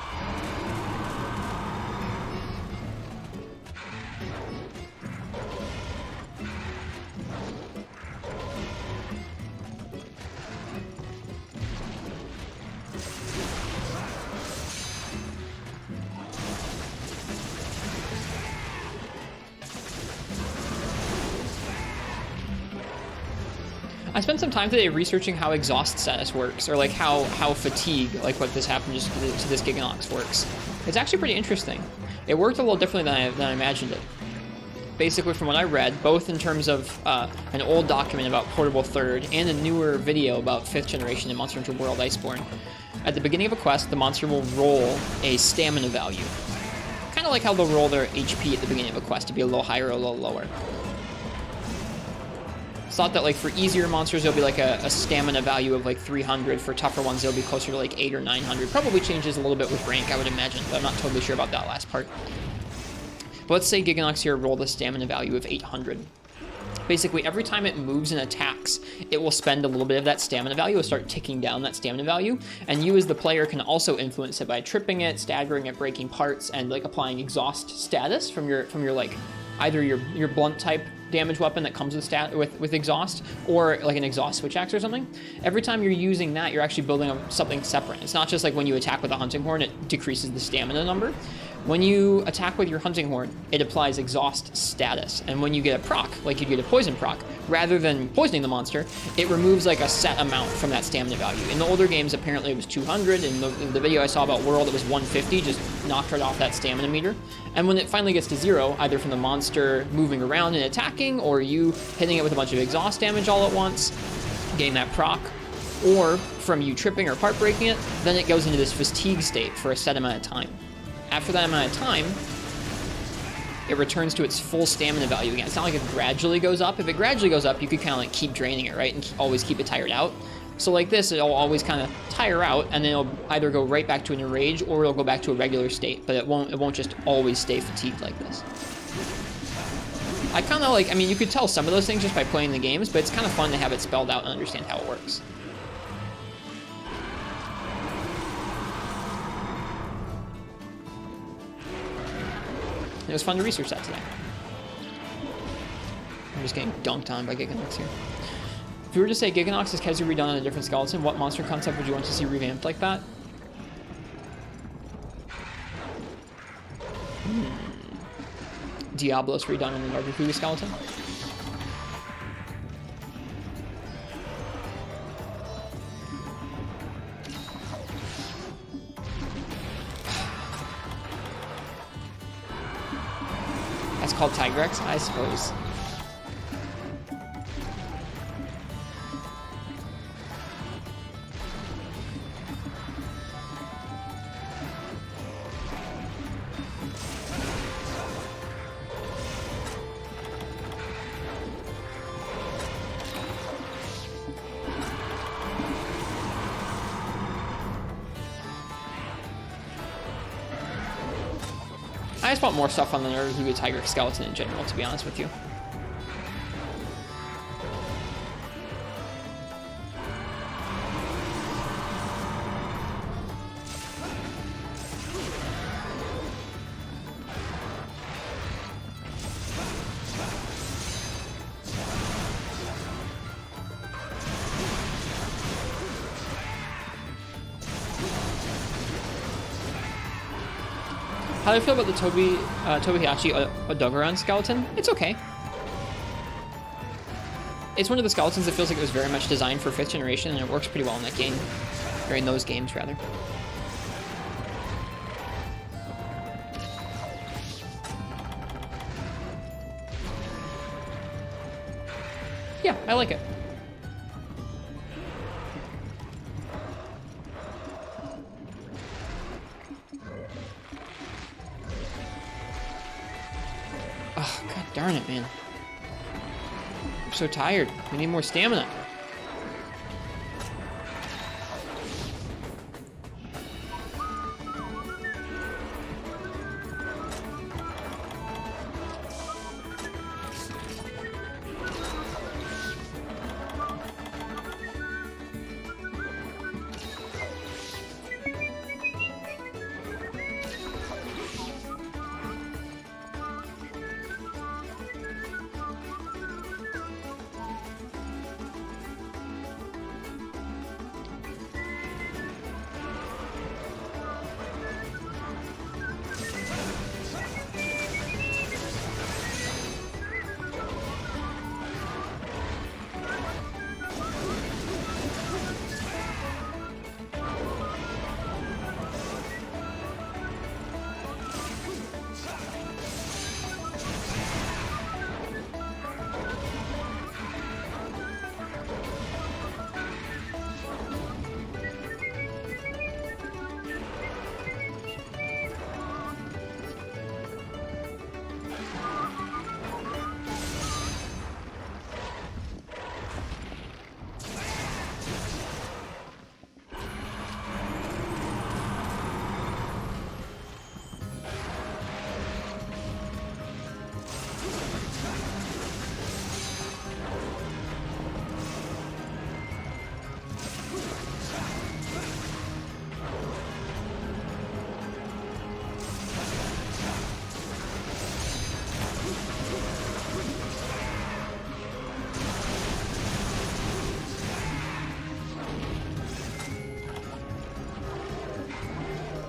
I spent some time today researching how exhaust status works, or like how fatigue, like what this happened just to this Gigginox works. It's actually pretty interesting. It worked a little differently than I imagined it. Basically, from what I read, both in terms of an old document about Portable Third and a newer video about 5th generation in Monster Hunter World Iceborne, at the beginning of a quest, the monster will roll a stamina value. Kind of like how they'll roll their HP at the beginning of a quest to be a little higher or a little lower. It's thought that like for easier monsters, there'll be like a stamina value of like 300. For tougher ones, they'll be closer to like 800 or 900. Probably changes a little bit with rank, I would imagine, but I'm not totally sure about that last part. But let's say Gigginox here rolled a stamina value of 800. Basically, every time it moves and attacks, it will spend a little bit of that stamina value. It'll start ticking down that stamina value, and you as the player can also influence it by tripping it, staggering it, breaking parts, and like applying exhaust status from your like either your blunt type damage weapon that comes with exhaust, or like an exhaust switch axe or something. Every time you're using that, you're actually building up something separate. It's not just like when you attack with a hunting horn, it decreases the stamina number. When you attack with your hunting horn, it applies exhaust status. And when you get a proc, like you get a poison proc, rather than poisoning the monster, it removes like a set amount from that stamina value. In the older games, apparently it was 200. In the video I saw about World, it was 150, just knocked right off that stamina meter. And when it finally gets to 0, either from the monster moving around and attacking, or you hitting it with a bunch of exhaust damage all at once, getting that proc, or from you tripping or part breaking it, then it goes into this fatigue state for a set amount of time. After that amount of time, it returns to its full stamina value again. It's not like it gradually goes up. If it gradually goes up, you could kind of like keep draining it, right? And always keep it tired out. So like this, it'll always kind of tire out, and then it'll either go right back to an enrage, or it'll go back to a regular state, but it won't just always stay fatigued like this. I kind of like, I mean, you could tell some of those things just by playing the games, but it's kind of fun to have it spelled out and understand how it works. It was fun to research that today. I'm just getting dunked on by Gigginox here. If you were to say Gigginox is Kezu redone on a different skeleton, what monster concept would you want to see revamped like that? Diablos redone on the Nargacuga skeleton. That's called Tigrex, I suppose. I just want more stuff on the Nargacuga Tigrex skeleton in general, to be honest with you. How do I feel about the Tobihachi Odogaron skeleton? It's okay. It's one of the skeletons that feels like it was very much designed for 5th generation, and it works pretty well in that game. Or in those games, rather. Yeah, I like it. Oh, god darn it, man. I'm so tired. We need more stamina.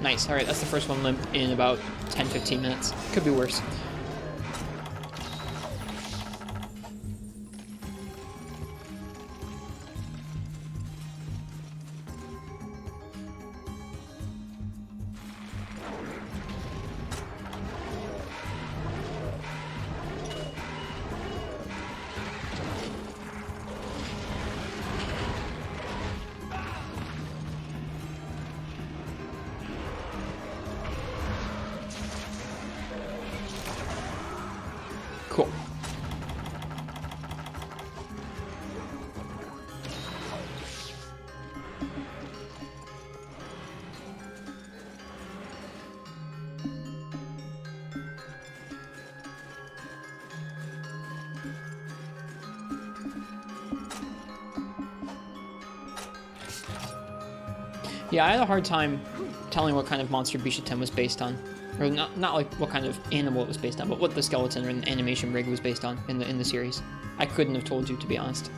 Nice. Alright, that's the first one limp in about 10-15 minutes. Could be worse. Cool. Yeah, I had a hard time telling what kind of monster Bishaten was based on. Or not like what kind of animal it was based on, but what the skeleton or an animation rig was based on in the series. I couldn't have told you, to be honest.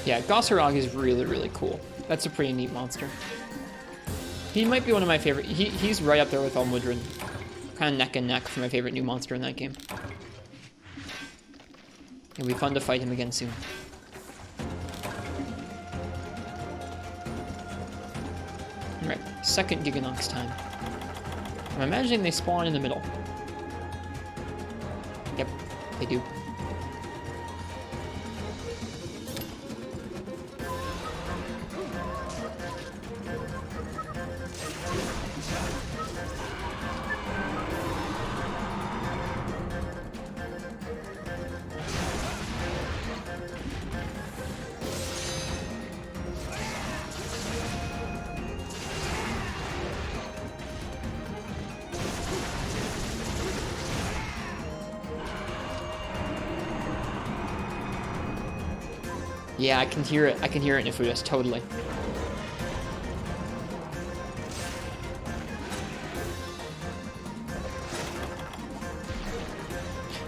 Yeah, Gossarog is really, really cool. That's a pretty neat monster. He might be one of my favorite. He's right up there with Elmwoodron. Kind of neck and neck for my favorite new monster in that game. It'll be fun to fight him again soon. Alright, second Gigginox time. I'm imagining they spawn in the middle. Yep, they do. Yeah, I can hear it. I can hear it in Ifudis, totally.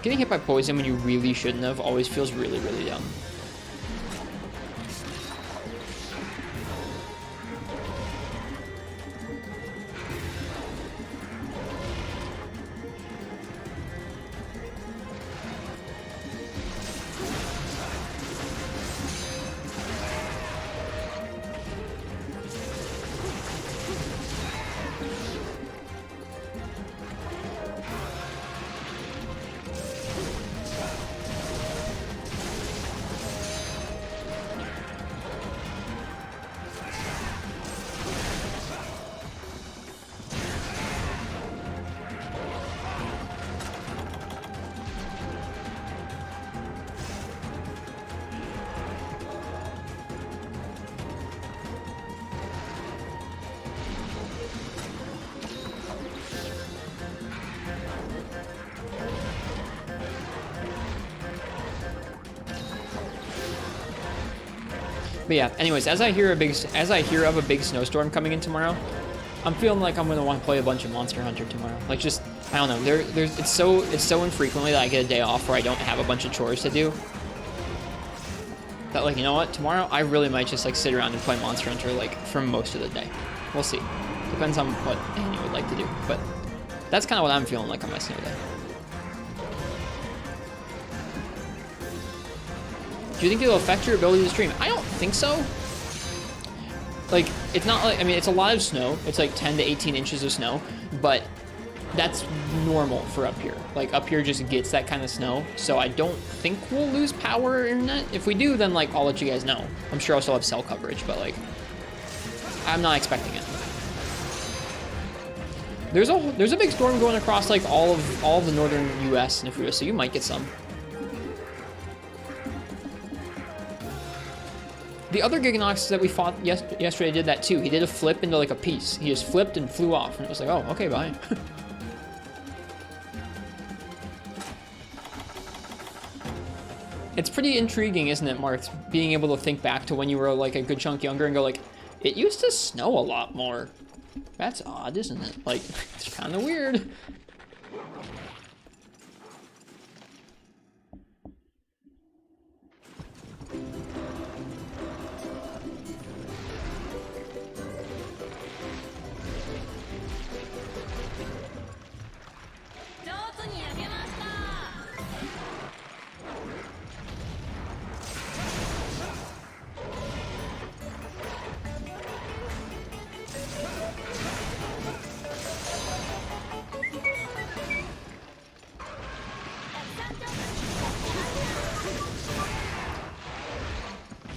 Getting hit by poison when you really shouldn't have always feels really, really dumb. But yeah, anyways, as I hear of a big snowstorm coming in tomorrow, I'm feeling like I'm gonna want to play a bunch of Monster Hunter tomorrow. Like, just, I don't know, it's so infrequently that I get a day off where I don't have a bunch of chores to do. That, like, you know what, tomorrow I really might just like sit around and play Monster Hunter like for most of the day. We'll see. Depends on what Annie would like to do, but that's kind of what I'm feeling like on my snow day. Do you think it'll affect your ability to stream? I don't think so. Like, it's not like, I mean, it's a lot of snow. It's like 10 to 18 inches of snow, but that's normal for up here. Like, up here just gets that kind of snow, so I don't think we'll lose power or internet. If we do, then, like, I'll let you guys know. I'm sure I'll still have cell coverage, but, like, I'm not expecting it. There's a big storm going across, like, all of the northern U.S. and Ifudis, so you might get some. The other Gigginox that we fought yesterday did that too. He did a flip into like a piece. He just flipped and flew off, and it was like, oh, okay, bye. It's pretty intriguing, isn't it, Mark? Being able to think back to when you were like a good chunk younger and go like, it used to snow a lot more. That's odd, isn't it? Like, it's kind of weird.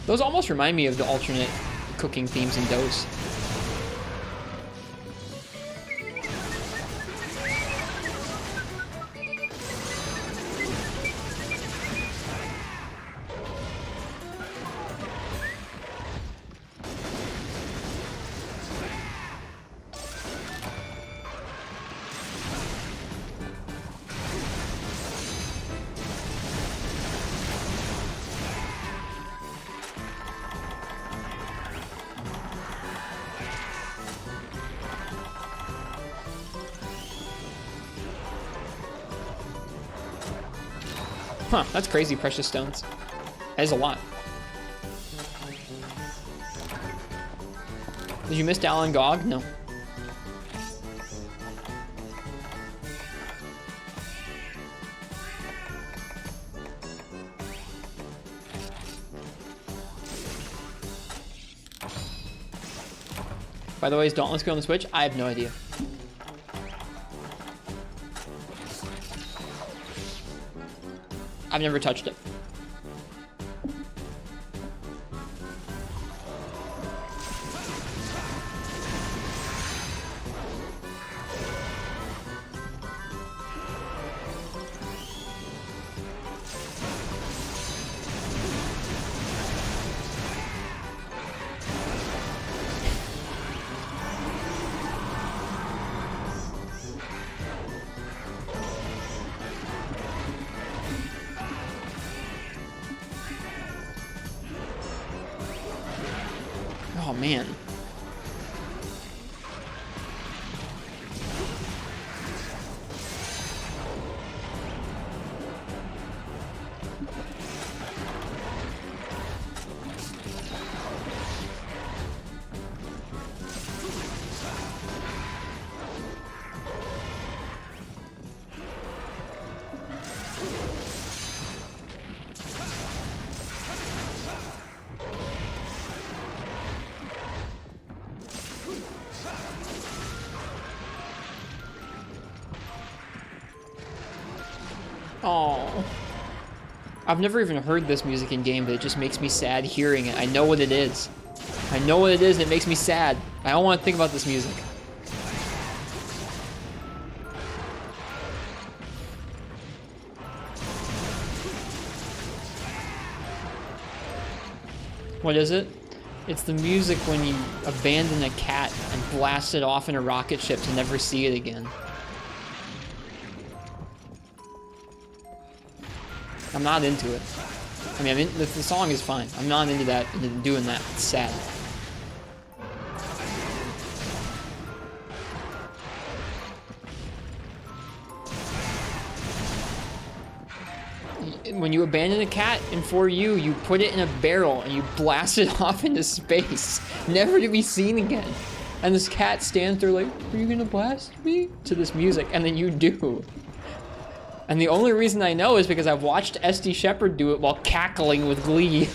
Those almost remind me of the alternate cooking themes in Dose. Huh, that's crazy, precious stones. That is a lot. Did you miss Dal and Gog? No. By the way, is Dauntless good on the Switch? I have no idea. I've never touched it. Oh, man. Oh, I've never even heard this music in game, but it just makes me sad hearing it. I know what it is. I know what it is, and it makes me sad. I don't want to think about this music. What is it? It's the music when you abandon a cat and blast it off in a rocket ship to never see it again. I'm not into it. I mean, the song is fine. I'm not into that, into doing that. It's sad. When you abandon a cat in 4U, you put it in a barrel and you blast it off into space, never to be seen again. And this cat stands there like, "Are you gonna blast me?" to this music, and then you do. And the only reason I know is because I've watched SD Shepherd do it while cackling with glee.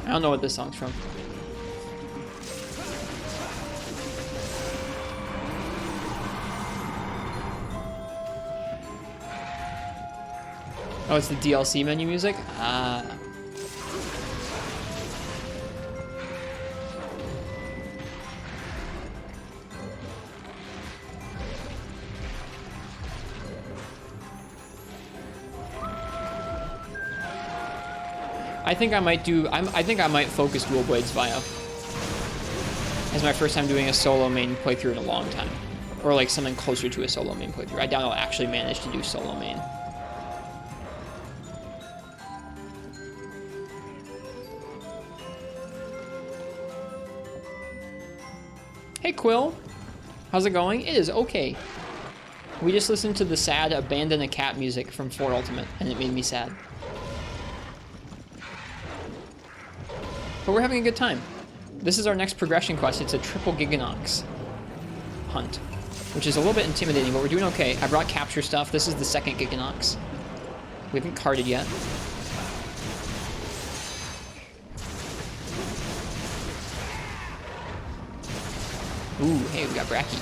I don't know what this song's from. Oh, it's the DLC menu music? Ah. I think I might do. I think I might focus Dual Blades Vio as my first time doing a solo main playthrough in a long time, or like something closer to a solo main playthrough. I doubt I'll actually manage to do solo main. Hey Quill, how's it going? It is okay. We just listened to the sad Abandon a Cat music from 4 Ultimate, and it made me sad. But we're having a good time. This is our next progression quest. It's a triple Gigginox hunt, which is a little bit intimidating, but we're doing okay. I brought capture stuff. This is the second Gigginox. We haven't carded yet. Ooh, hey, we got Bracky.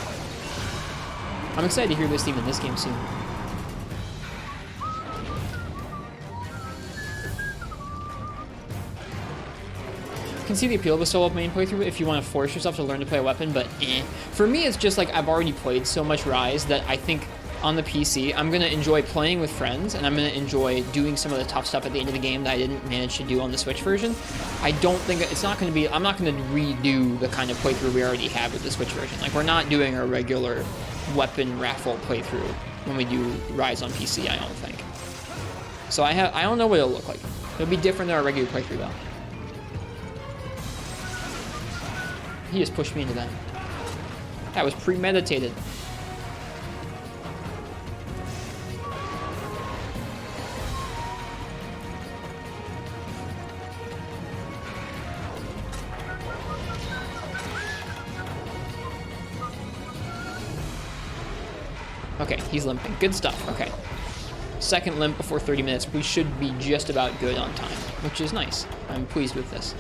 I'm excited to hear this theme in this game soon. I can see the appeal of a solo main playthrough if you want to force yourself to learn to play a weapon, but eh. For me, it's just like I've already played so much Rise that I think on the PC, I'm going to enjoy playing with friends, and I'm going to enjoy doing some of the tough stuff at the end of the game that I didn't manage to do on the Switch version. I don't think it's not going to be, I'm not going to redo the kind of playthrough we already have with the Switch version. Like, we're not doing our regular weapon raffle playthrough when we do Rise on PC, I don't think. So I don't know what it'll look like. It'll be different than our regular playthrough though. He just pushed me into that. That was premeditated. Okay, he's limping. Good stuff. Okay. Second limp before 30 minutes. We should be just about good on time, which is nice. I'm pleased with this.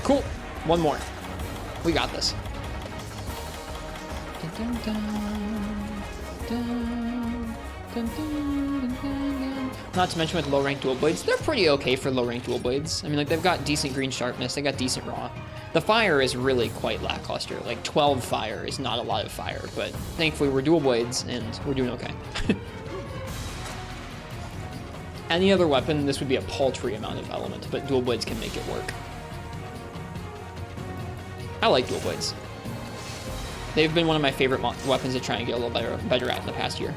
Cool. One more. We got this. Not to mention with low-ranked dual blades, they're pretty okay for low-ranked dual blades. I mean, like, they've got decent green sharpness, they got decent raw. The fire is really quite lackluster. Like, 12 fire is not a lot of fire, but thankfully we're dual blades and we're doing okay. Any other weapon, this would be a paltry amount of element, but dual blades can make it work. I like dual blades. They've been one of my favorite weapons to try and get a little better at in the past year.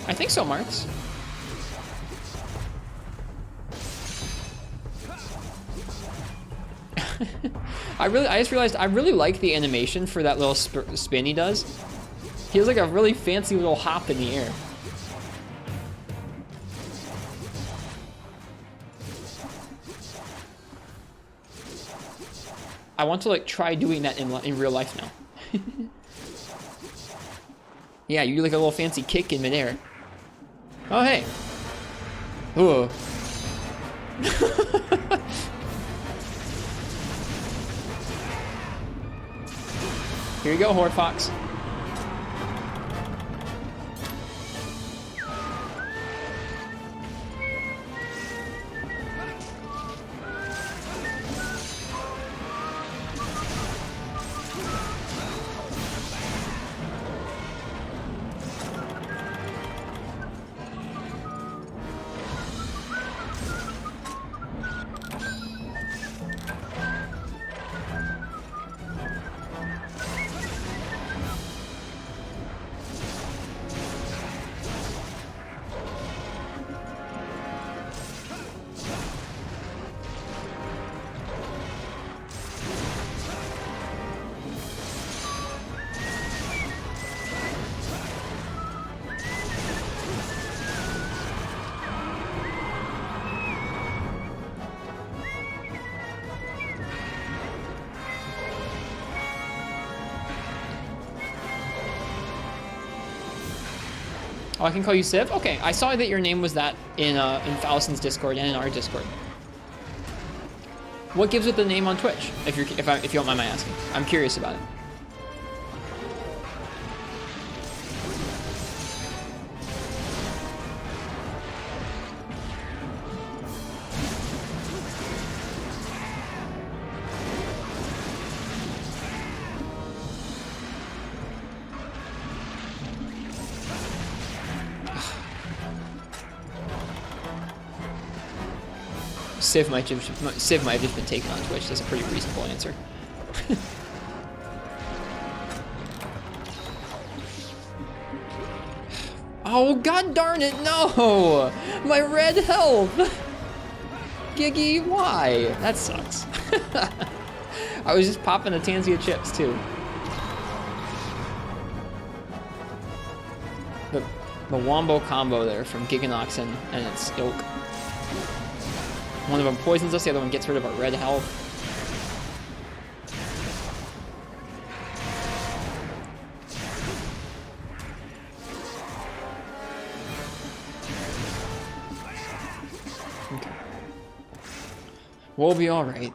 I think so, Marks. I just realized I really like the animation for that little spin he does. He has like a really fancy little hop in the air. I want to like try doing that in real life now. Yeah, you do like a little fancy kick in midair. Oh hey. Ooh. Here you go, Horde Fox. Oh, I can call you Civ? Okay, I saw that your name was that in Fallison's Discord and in our Discord. What gives it the name on Twitch, if you don't mind my asking? I'm curious about it. Civ might have just been taken on Twitch. That's a pretty reasonable answer. Oh, god darn it, no! My red health! Giggy, why? That sucks. I was just popping a Tanzia chips, too. The wombo combo there from Gigginox and its ilk. One of them poisons us, the other one gets rid of our red health. Okay. We'll be alright.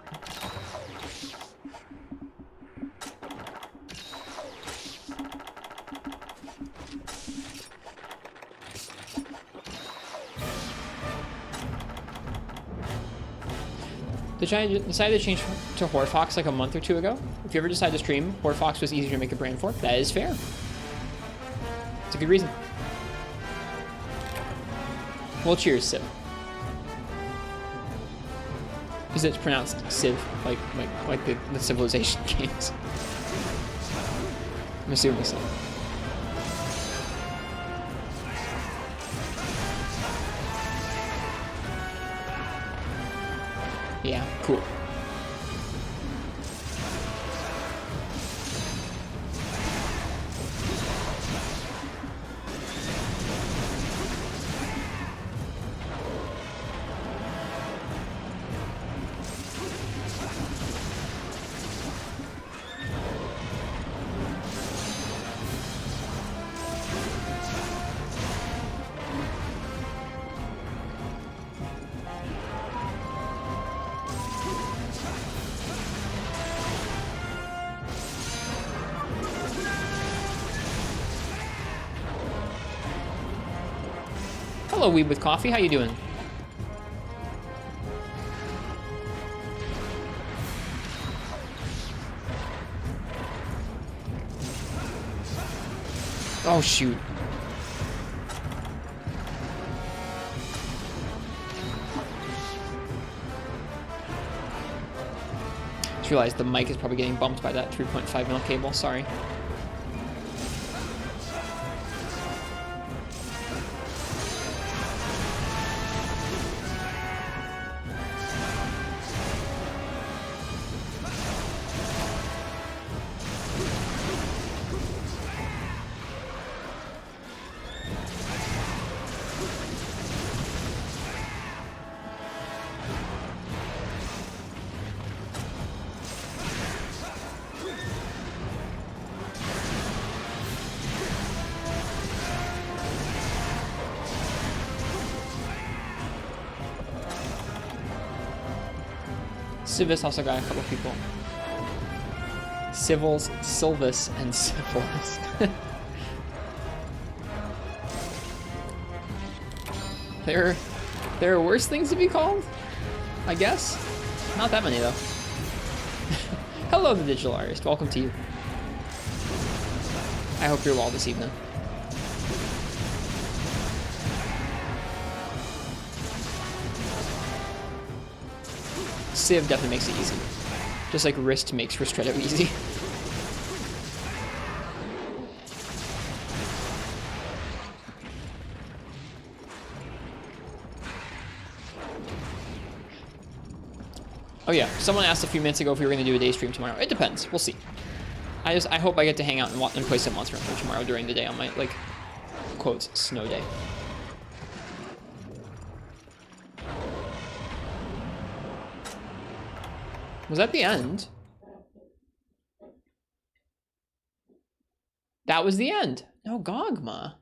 Decided to change to Horfox like a month or two ago. If you ever decide to stream, Horfox was easier to make a brand for. That is fair. It's a good reason. Well, cheers, Civ. Because it's pronounced Civ, like the Civilization games. I'm assuming so. Yeah, cool. Hello, Weeb with Coffee. How you doing? Oh, shoot. Just realized the mic is probably getting bumped by that 3.5 mil cable. Sorry. Civis also got a couple people. Civils, Silvis, and Civilis. There are worse things to be called, I guess. Not that many though. Hello, the digital artist. Welcome to you. I hope you're well this evening. Civ definitely makes it easy. Just like Rist makes Ristretto easy. Oh yeah, someone asked a few minutes ago if we were going to do a day stream tomorrow. It depends. We'll see. I hope I get to hang out and play some Monster Hunter tomorrow during the day on my, like, quotes, snow day. Was that the end? That was the end. No Gogma.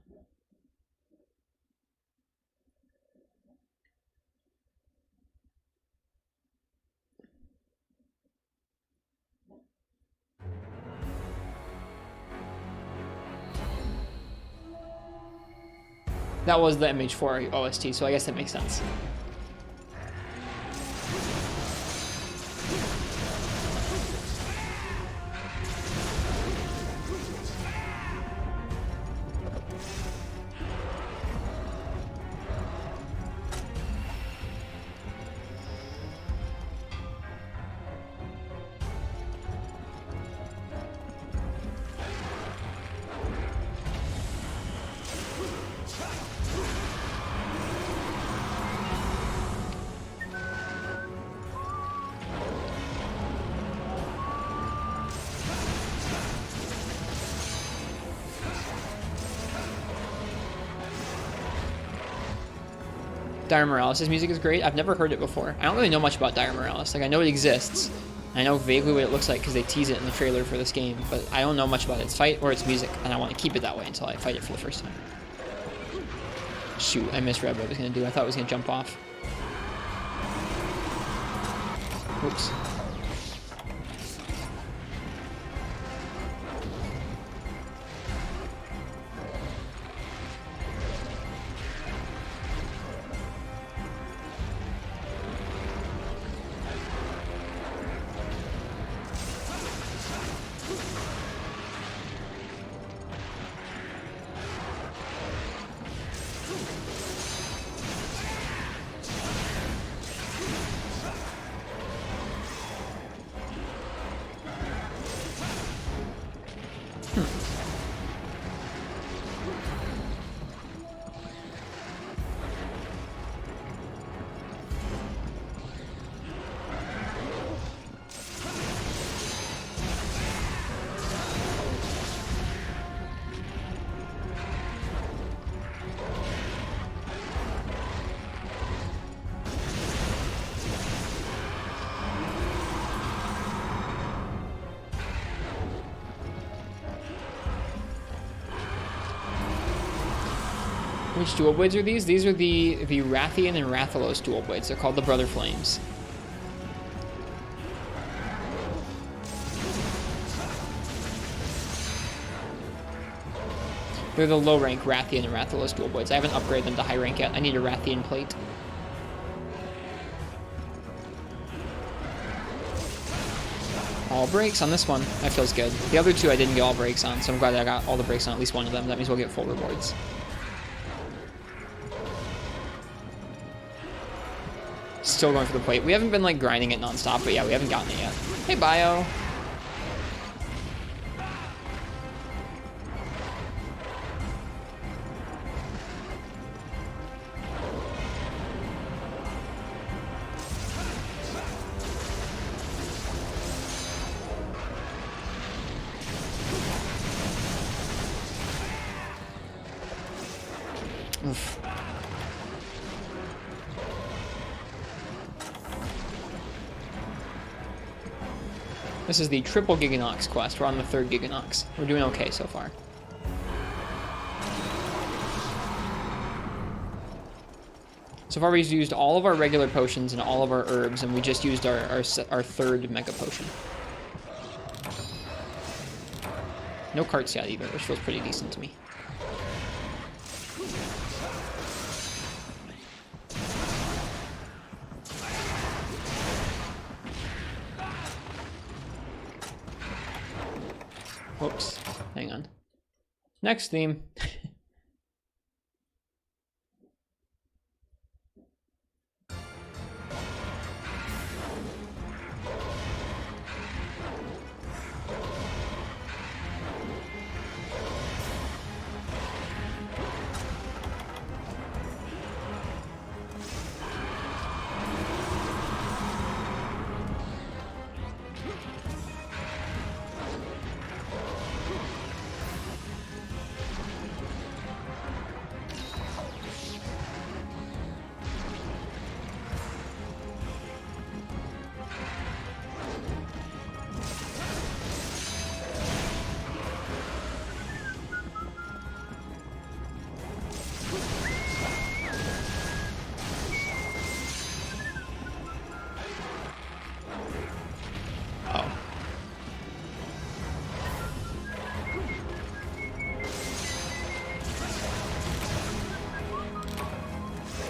That was the MH4 OST, so I guess that makes sense. Dire Morales' music is great. I've never heard it before. I don't really know much about Dire Morales. Like, I know it exists. I know vaguely what it looks like because they tease it in the trailer for this game, but I don't know much about its fight or its music, and I want to keep it that way until I fight it for the first time. Shoot, I misread what I was going to do. I thought it was going to jump off. Oops. Which dual blades are these? These are the Rathian and Rathalos dual blades. They're called the Brother Flames. They're the low rank Rathian and Rathalos dual blades. I haven't upgraded them to high rank yet. I need a Rathian plate. All breaks on this one. That feels good. The other two I didn't get all breaks on, so I'm glad I got all the breaks on at least one of them. That means we'll get full rewards. Still going for the plate. We haven't been like grinding it nonstop, but yeah, we haven't gotten it yet. Hey, Bio. Oof. This is the triple Gigginox quest. We're on the third Gigginox. We're doing okay so far. So far we've used all of our regular potions and all of our herbs, and we just used our third mega potion. No carts yet either, which feels pretty decent to me. Whoops. Hang on. Next theme.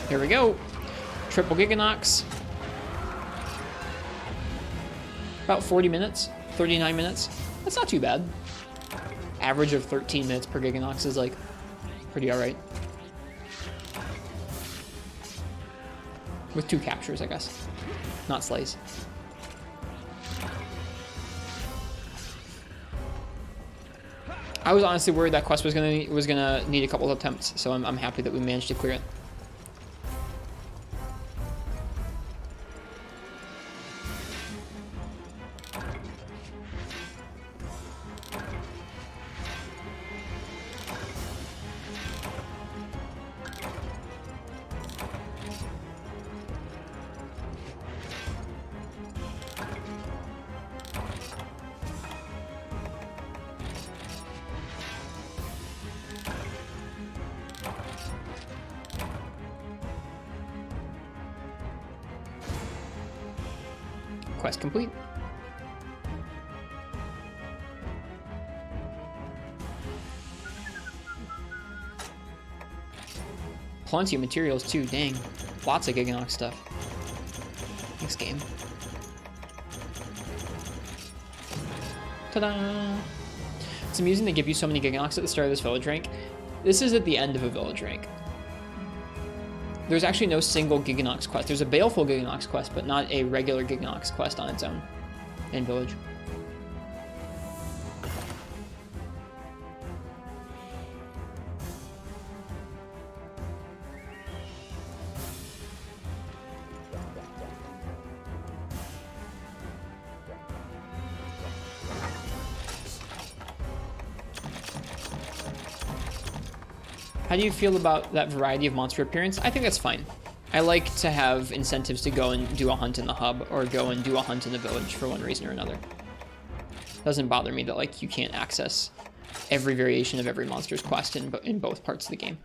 Here we go. Triple Gigginox. About 40 minutes, 39 minutes. That's not too bad. Average of 13 minutes per Gigginox is like pretty alright. With 2 captures, I guess. Not slays. I was honestly worried that quest was gonna need a couple of attempts, so I'm happy that we managed to clear it. Quest complete. Plenty of materials too, dang. Lots of Gigginox stuff. Thanks, game. Ta-da! It's amusing they give you so many Gigginox at the start of this village rank. This is at the end of a village rank. There's actually no single Gigginox quest. There's a Baleful Gigginox quest, but not a regular Gigginox quest on its own in village. How do you feel about that variety of monster appearance? I think that's fine. I like to have incentives to go and do a hunt in the hub or go and do a hunt in the village for one reason or another. Doesn't bother me that like you can't access every variation of every monster's quest in both parts of the game.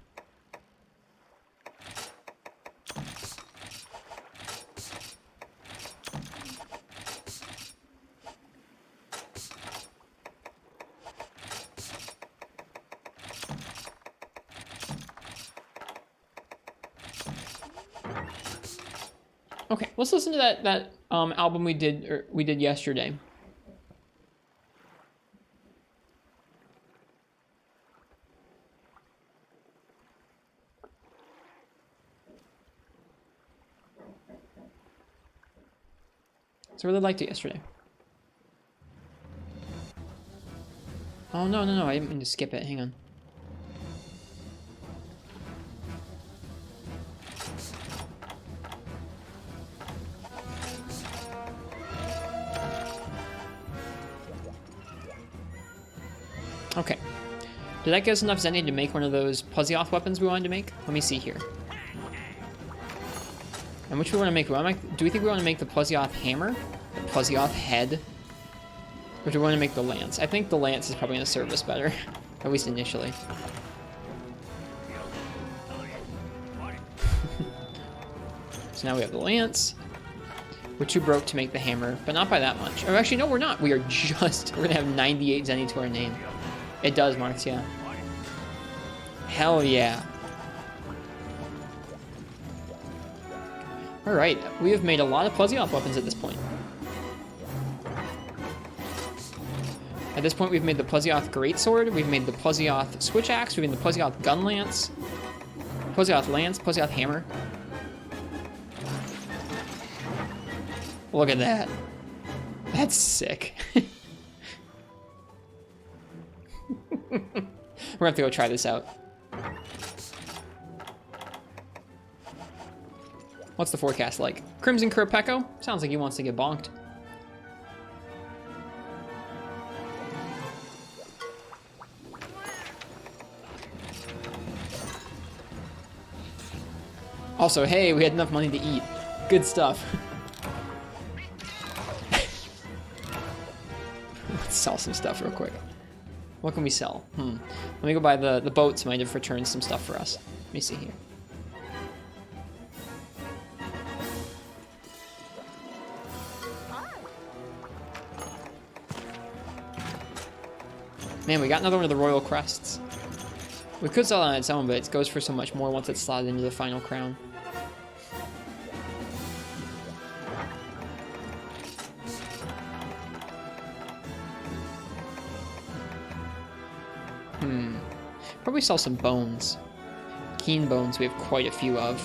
Okay, let's listen to that album we did yesterday. So I really liked it yesterday. Oh, no, I didn't mean to skip it. Hang on. Okay. Did that give us enough Zenny to make one of those Plesioth weapons we wanted to make? Let me see here. And which we want to make? Do we think we want to make the Plesioth hammer? The Plesioth head? Or do we want to make the lance? I think the lance is probably going to serve us better. At least initially. So now we have the lance. We're too broke to make the hammer, but not by that much. Or actually, no, we're not. We're going to have 98 Zenny to our name. It does, Marks, yeah. Hell yeah. Alright, we have made a lot of Plesioth weapons at this point. At this point, we've made the Plesioth Greatsword, we've made the Plesioth Switch Axe, we've made the Plesioth Gun Lance, Plesioth Lance, Plesioth Hammer. Look at that. That's sick. We're gonna have to go try this out. What's the forecast like? Crimson Qurupeco? Sounds like he wants to get bonked. Also, hey, we had enough money to eat. Good stuff. Let's sell some stuff real quick. What can we sell? Let me go buy the boats. Might have returned some stuff for us. Let me see here. Man, we got another one of the royal crests. We could sell it on its own, but it goes for so much more once it's slotted into the final crown. Probably sell some bones. Keen bones we have quite a few of.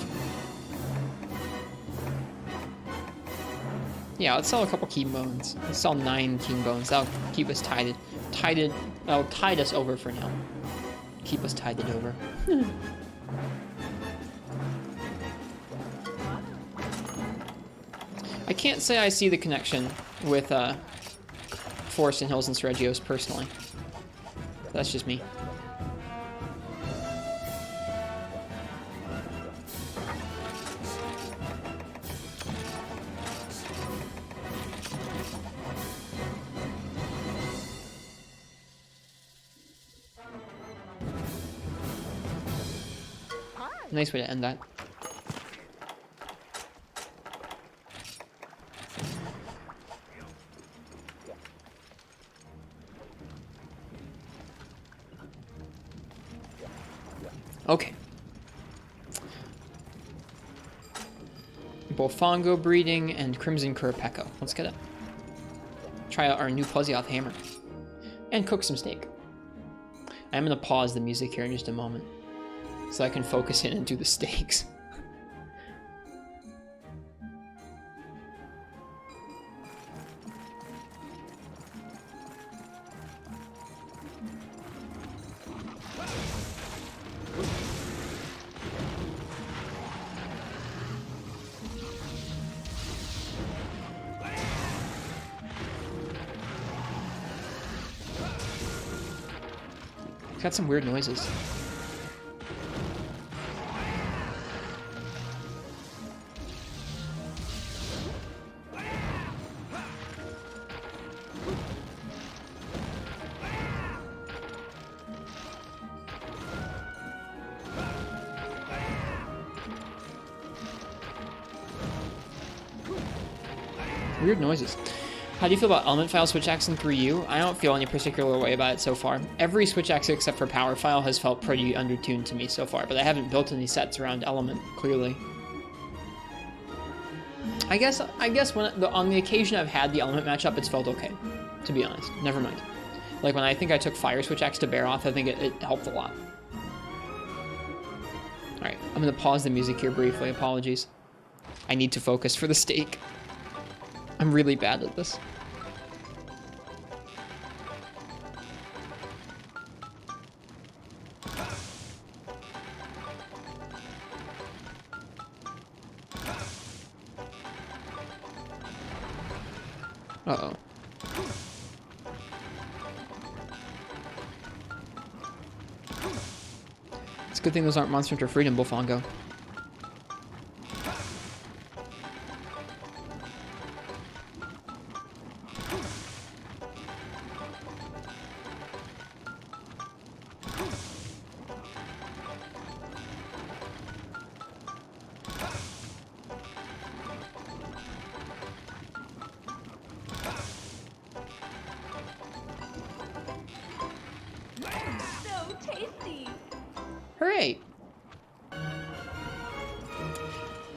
Yeah, let's sell a couple keen bones. Let's sell 9 keen bones. That'll keep us tided. That'll tide us over for now. Keep us tided over. I can't say I see the connection with Forest and Hills and Sergios personally. That's just me. Nice way to end that. Okay. Bolfongo breeding and Crimson Qurupeco. Let's get it. Try out our new Plesioth hammer. And cook some steak. I'm going to pause the music here in just a moment, so I can focus in and do the steaks. It's got some weird noises. Weird noises. How do you feel about Element File Switch Axe in 3U? I don't feel any particular way about it so far. Every Switch Axe except for Power File has felt pretty undertuned to me so far, but I haven't built any sets around Element, clearly. I guess on the occasion I've had the element matchup, it's felt okay, to be honest. Never mind. Like when I think I took Fire Switch Axe to Baroth, I think it helped a lot. Alright, I'm going to pause the music here briefly. Apologies. I need to focus for the stake. I'm really bad at this. Uh-oh. It's a good thing those aren't Monster Hunter Freedom, Bullfongo. Hooray!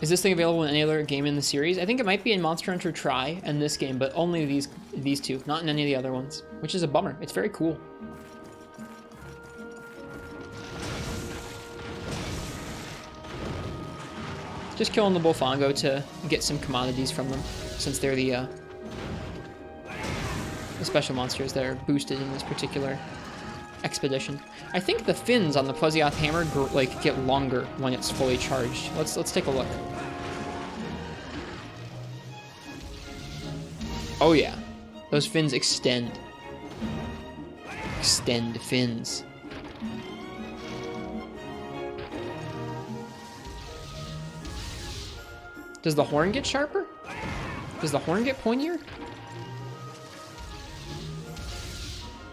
Is this thing available in any other game in the series? I think it might be in Monster Hunter Tri and this game, but only these two, not in any of the other ones, which is a bummer. It's very cool. Just killing the Bullfongo to get some commodities from them, since they're the special monsters that are boosted in this particular expedition. I think the fins on the Plesioth hammer get longer when it's fully charged. Let's take a look. Oh yeah, those fins extend. Extend fins. Does the horn get sharper? Does the horn get pointier?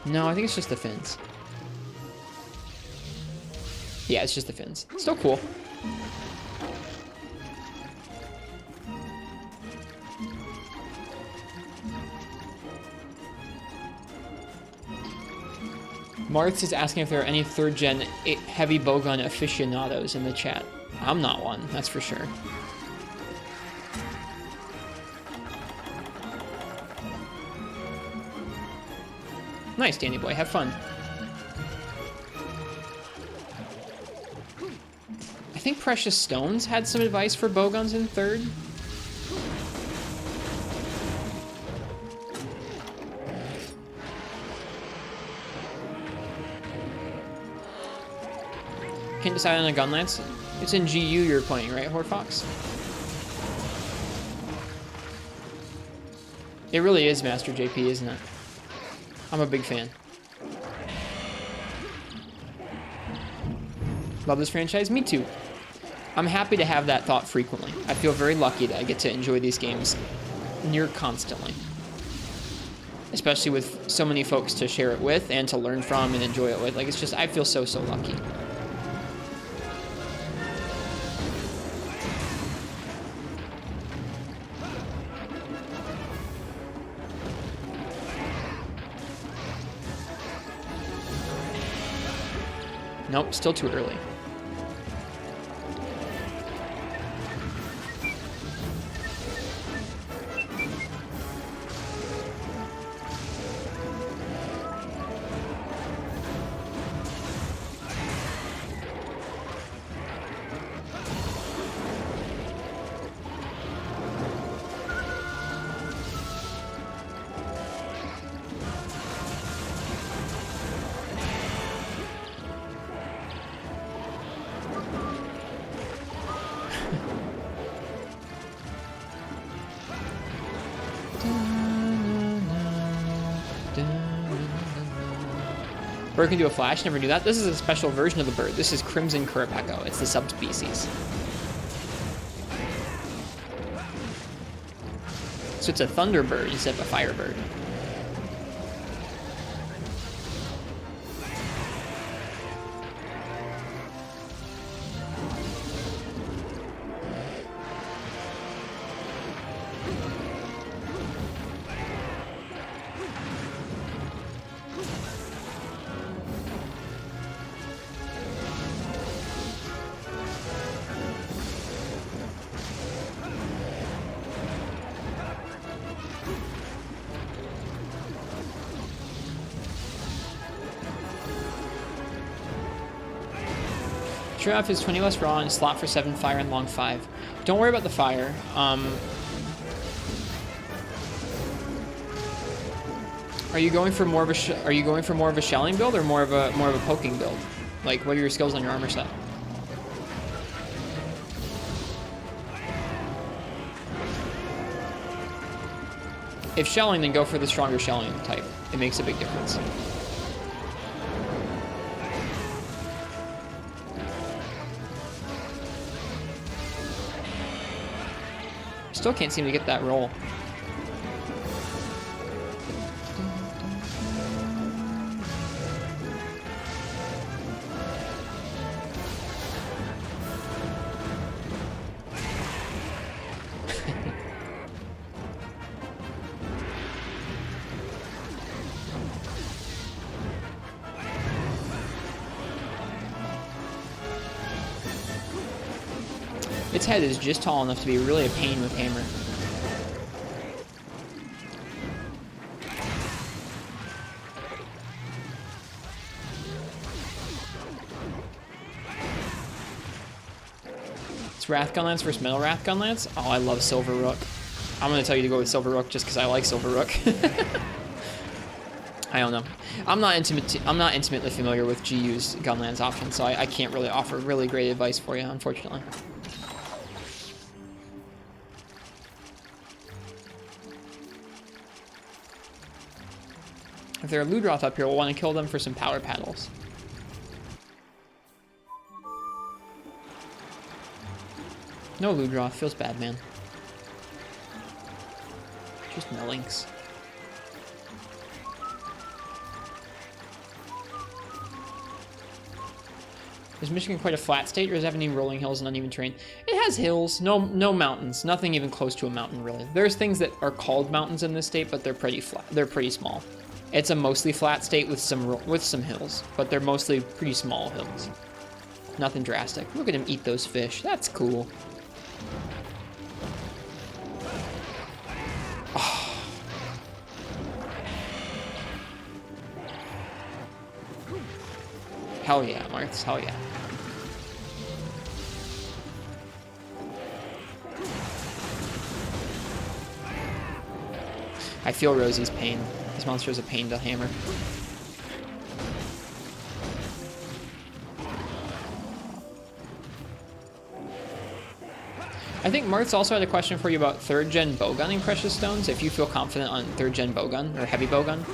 No, I think it's just the fins. Yeah, it's just the fins. Still cool. Marth is asking if there are any 3rd gen heavy bowgun aficionados in the chat. I'm not one, that's for sure. Nice, Danny boy, have fun. I think Precious Stones had some advice for bowguns in 3rd. Can't decide on a gun lance. It's in GU you're playing, right, Horde Fox? It really is Master JP, isn't it? I'm a big fan. Love this franchise? Me too. I'm happy to have that thought frequently. I feel very lucky that I get to enjoy these games near constantly. Especially with so many folks to share it with and to learn from and enjoy it with. Like, it's just, I feel so lucky. Nope, still too early. Bird can do a flash, never knew that. This is a special version of the bird. This is Crimson Qurupeco. It's the subspecies. So it's a thunderbird instead of a firebird. Trade off is 20 less raw and slot for 7 fire and long 5. Don't worry about the fire. Are you going for more of a shelling build or more of a poking build? Like, what are your skills on your armor set? If shelling, then go for the stronger shelling type. It makes a big difference. Still can't seem to get that roll. Its head is just tall enough to be really a pain with hammer. It's Wrathgun Lance versus Metal Wrathgun Lance. Oh, I love Silver Rook. I'm gonna tell you to go with Silver Rook just because I like Silver Rook. I don't know. I'm not intimately familiar with GU's Gunlance options, so I can't really offer really great advice for you, unfortunately. If there are Ludroth up here, we'll want to kill them for some power paddles. No Ludroth. Feels bad, man. Just Melinks. Is Michigan quite a flat state, or does it have any rolling hills and uneven terrain? It has hills, no mountains, nothing even close to a mountain, really. There's things that are called mountains in this state, but they're pretty flat. They're pretty small. It's a mostly flat state with some hills, but they're mostly pretty small hills. Nothing drastic. Look at him eat those fish. That's cool. Oh. Hell yeah, Marths. Hell yeah. I feel Rosie's pain. This monster is a pain to hammer. I think Marth's also had a question for you about 3rd gen bowgunning precious stones, if you feel confident on 3rd gen bowgun or heavy bowgun.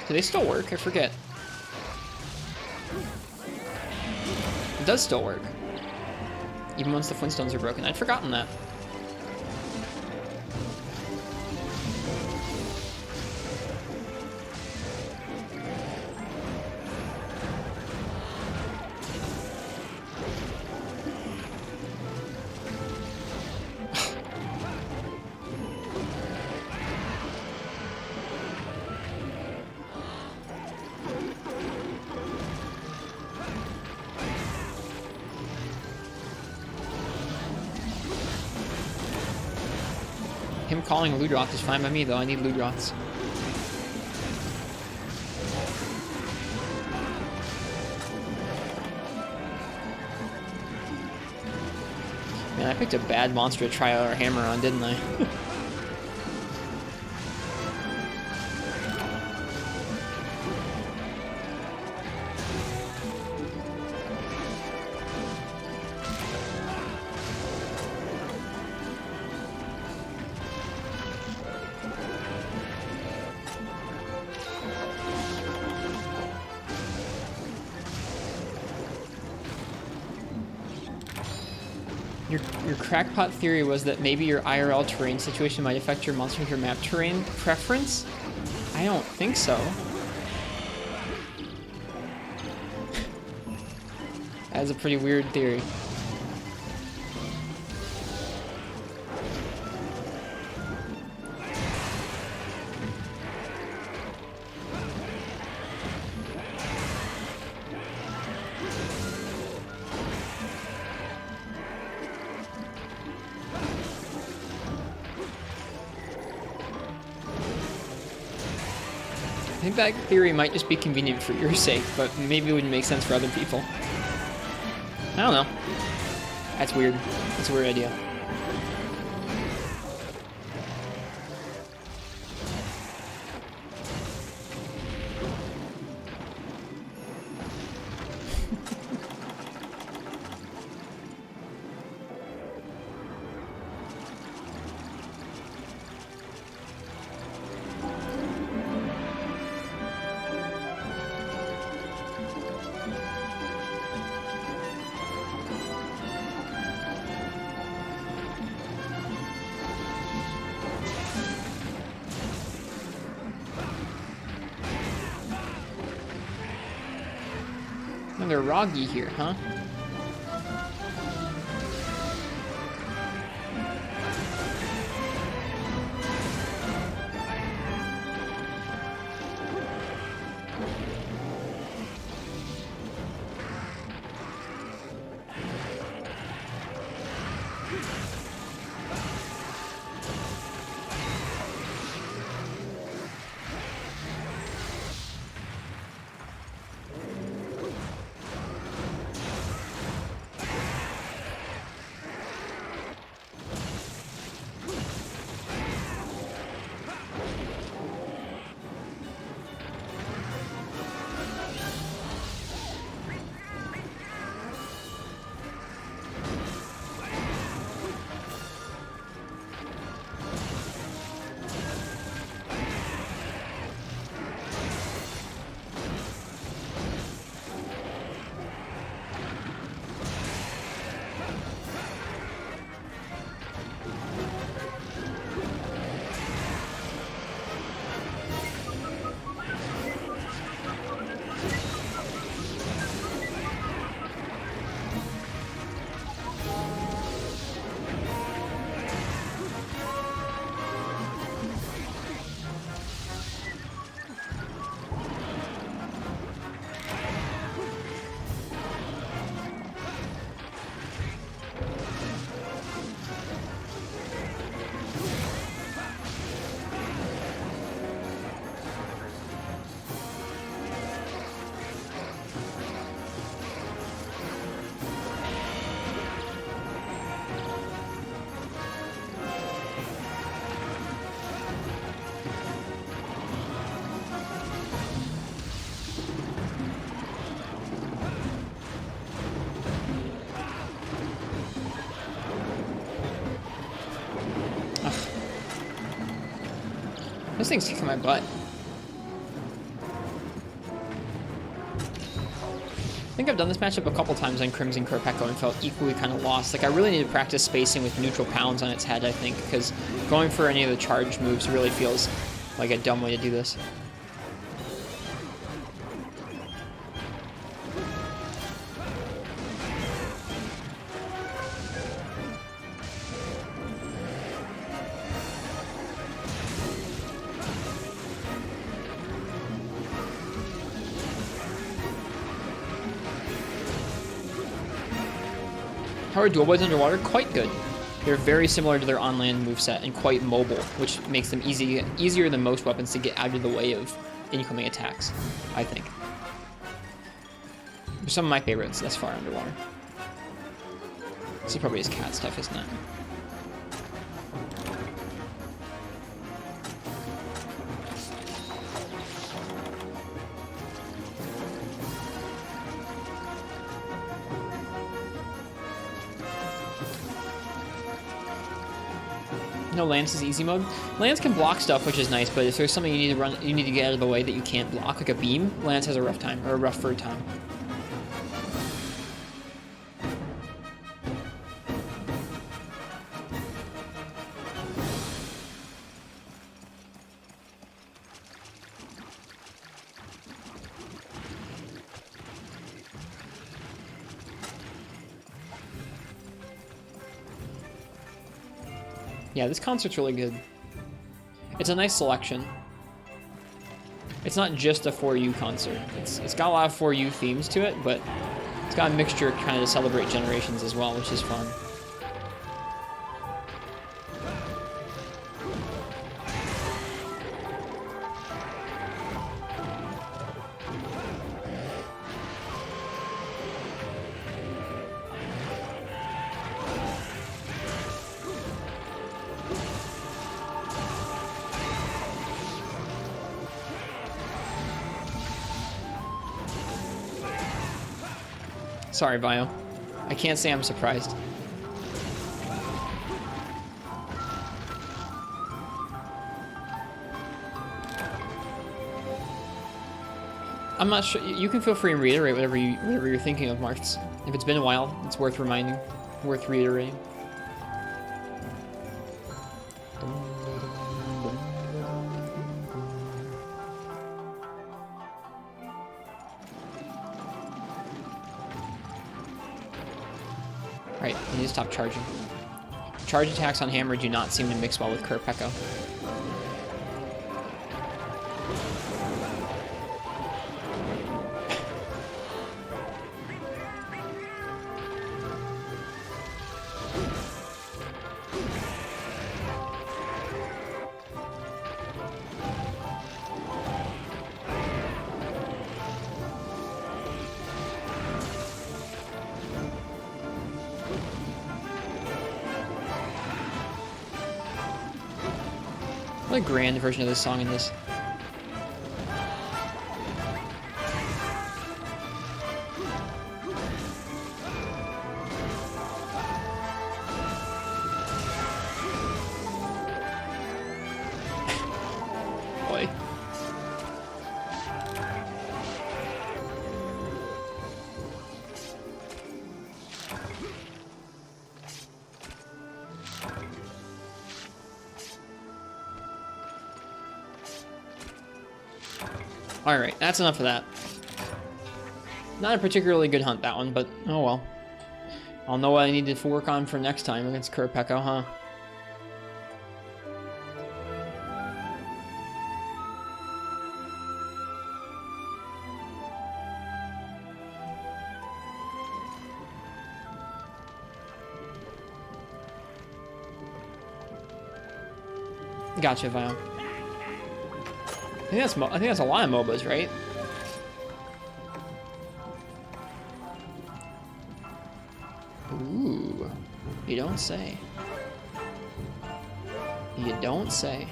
Do they still work? I forget. It does still work. Even once the Flintstones are broken. I'd forgotten that. calling a Ludroth is fine by me, though. I need Ludroths. Man, I picked a bad monster to try our hammer on, didn't I? Your crackpot theory was that maybe your IRL terrain situation might affect your Monster Hunter map terrain preference? I don't think so. That's a pretty weird theory. I think that theory might just be convenient for your sake, but maybe it wouldn't make sense for other people. I don't know. That's weird. That's a weird idea. Another Roggy here, huh? Those things kick my butt. I think I've done this matchup a couple times on Crimson Qurupeco and felt equally kind of lost. Like, I really need to practice spacing with neutral pounds on its head, I think, because going for any of the charge moves really feels like a dumb way to do this. How are dual blades underwater? Quite good. They're very similar to their on-land moveset and quite mobile, which makes them easier than most weapons to get out of the way of incoming attacks, I think. They're some of my favorites thus far underwater. This is probably his cat stuff, isn't it? No, Lance is easy mode. Lance can block stuff, which is nice, but if there's something you need to get out of the way that you can't block, like a beam, Lance has a rough time, or a rougher time. Yeah, this concert's really good. It's a nice selection. It's not just a 4U concert. It's got a lot of 4U themes to it, but it's got a mixture kind of to celebrate generations as well, which is fun. Sorry, Vio. I can't say I'm surprised. I'm not sure. You can feel free and reiterate whatever you're thinking of, Marths. If it's been a while, it's worth reminding, worth reiterating. Right, you need to stop charging. Charge attacks on hammer do not seem to mix well with Qurupeco. What a grand version of this song in this. Boy. Alright, that's enough of that. Not a particularly good hunt, that one, but oh well. I'll know what I need to work on for next time against Qurupeco, huh? Gotcha, Vio. I think that's a lot of MOBAs, right? Ooh, you don't say. You don't say.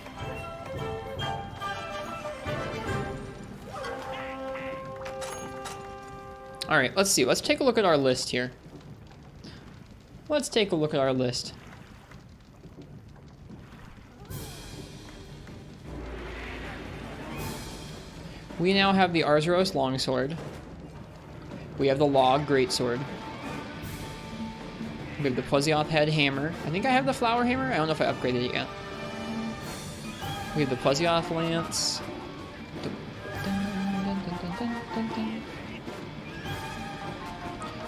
All right, let's see. Let's take a look at our list here. Let's take a look at our list. We now have the Arzuros Longsword. We have the Log Greatsword. We have the Plesioth Head Hammer. I think I have the Flower Hammer. I don't know if I upgraded it yet. We have the Plesioth Lance.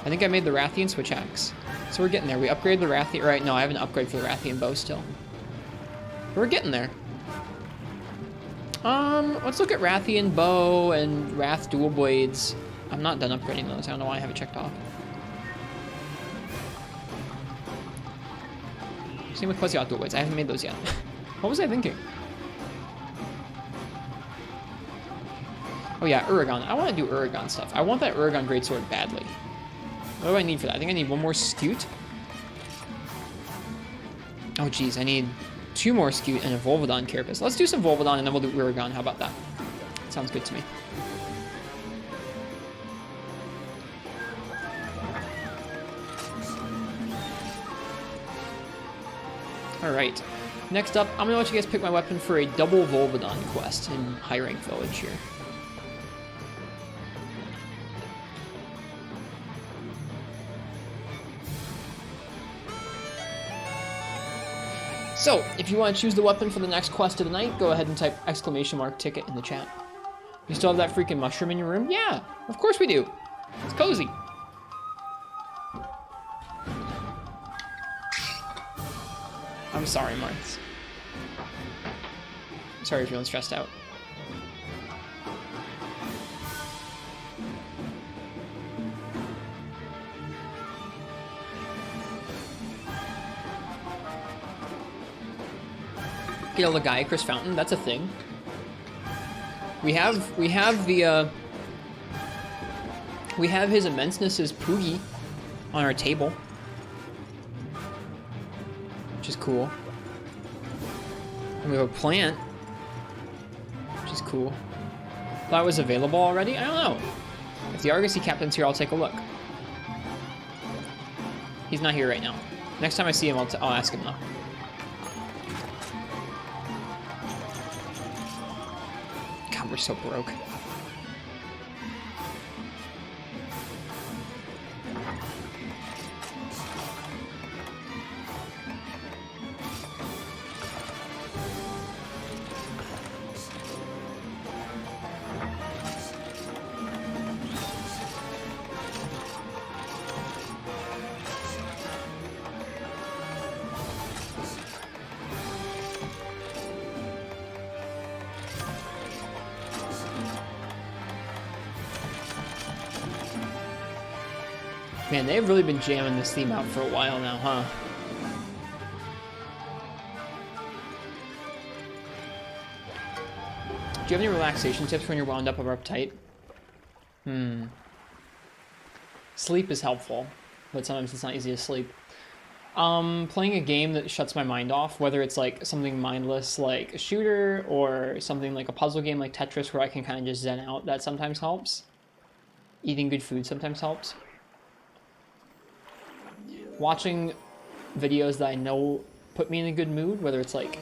I think I made the Rathian Switch Axe. So we're getting there. We upgraded the Rathian. Right, no, I have an upgrade for the Rathian Bow still. We're getting there. Let's look at Rathian Bow and Wrath Dual Blades. I'm not done upgrading those. I don't know why I have it checked off. Same with Plesioth Dual-Blades. I haven't made those yet. What was I thinking? Oh yeah, Uragaan. I want to do Uragaan stuff. I want that Uragaan Greatsword badly. What do I need for that? I think I need one more Scute. Oh geez, I need 2 more Scute and a Volvidon Carapace. Let's do some Volvidon and then we'll do Uragaan. How about that? Sounds good to me. Alright. Next up, I'm going to let you guys pick my weapon for a double Volvidon quest in High Rank Village here. So, if you want to choose the weapon for the next quest of the night, go ahead and type !ticket in the chat. You still have that freaking mushroom in your room? Yeah, of course we do. It's cozy. I'm sorry, Martz. Sorry if you're feeling stressed out. Get a Legiacris fountain. That's a thing. We have his immenseness's Poogie on our table, which is cool. And we have a plant, which is cool. Thought it was available already? I don't know. If the Argosy captain's here, I'll take a look. He's not here right now. Next time I see him, I'll ask him though. God, we're so broke. Man, they've really been jamming this theme out for a while now, huh? Do you have any relaxation tips when you're wound up or uptight? Sleep is helpful, but sometimes it's not easy to sleep. Playing a game that shuts my mind off, whether it's like something mindless like a shooter or something like a puzzle game like Tetris where I can kind of just zen out, that sometimes helps. Eating good food sometimes helps. Watching videos that I know put me in a good mood, whether it's like,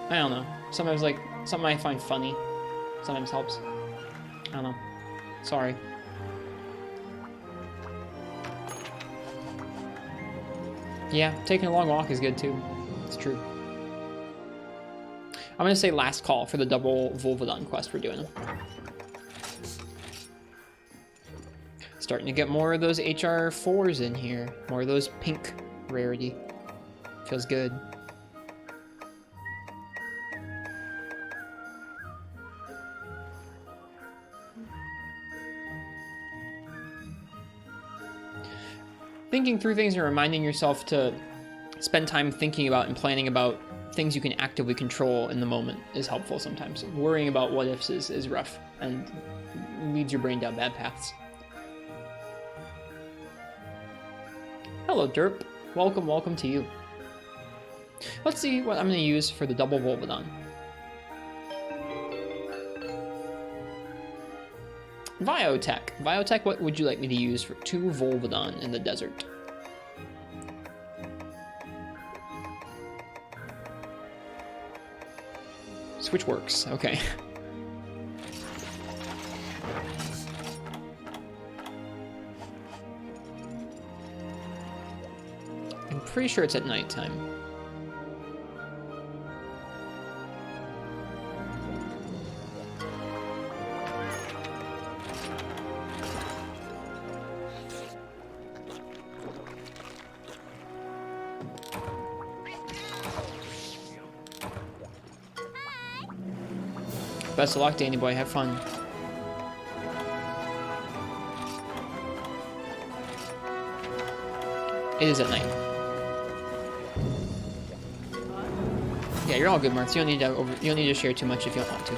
I don't know, sometimes like something I find funny sometimes helps. I don't know. Sorry. Yeah, taking a long walk is good too. It's true. I'm gonna say last call for the double Volvidon quest we're doing. Starting to get more of those HR4s in here. More of those pink rarity. Feels good. Thinking through things and reminding yourself to spend time thinking about and planning about things you can actively control in the moment is helpful sometimes. Worrying about what ifs is rough and leads your brain down bad paths. Hello, Derp. Welcome to you. Let's see what I'm going to use for the double Volvidon. Biotech. Biotech, what would you like me to use for 2 Volvidon in the desert? Switch works. Okay. I'm pretty sure it's at nighttime. Best of luck, Danny boy. Have fun. It is at night. Yeah, you're all good, Martz. You don't need to share too much if you don't want to.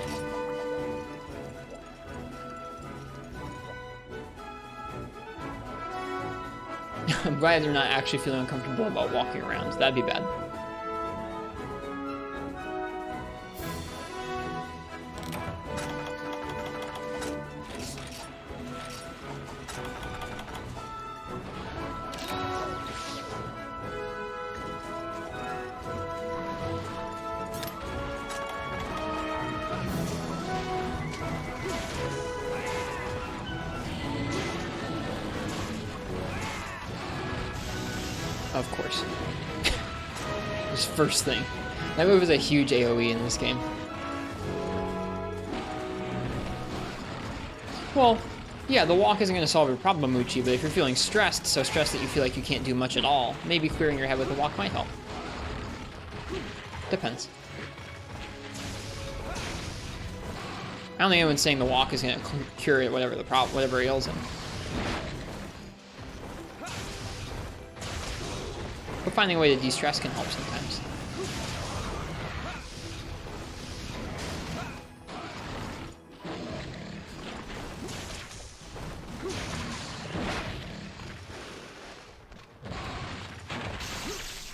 I'm glad they're not actually feeling uncomfortable about walking around. That'd be bad. Of course. Just first thing. That move is a huge AoE in this game. Well, yeah, the walk isn't going to solve your problem, Moochie, but if you're feeling stressed, so stressed that you feel like you can't do much at all, maybe clearing your head with the walk might help. Depends. I don't think anyone's saying the walk is going to cure whatever the problem, whatever ails him. But finding a way to de-stress can help sometimes.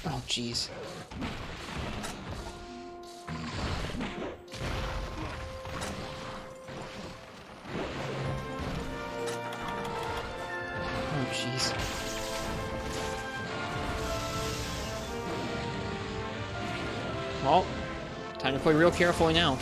Oh, jeez. Oh, jeez. Well, time to play real carefully now.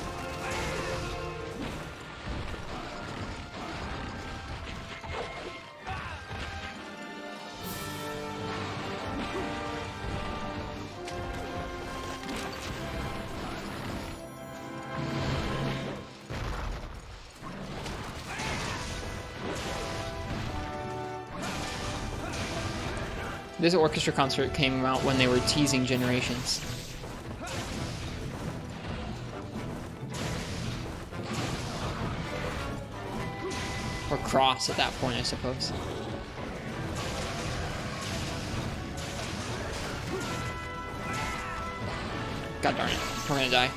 This orchestra concert came out when they were teasing Generations. Or Cross at that point, I suppose. God darn it. We're gonna die.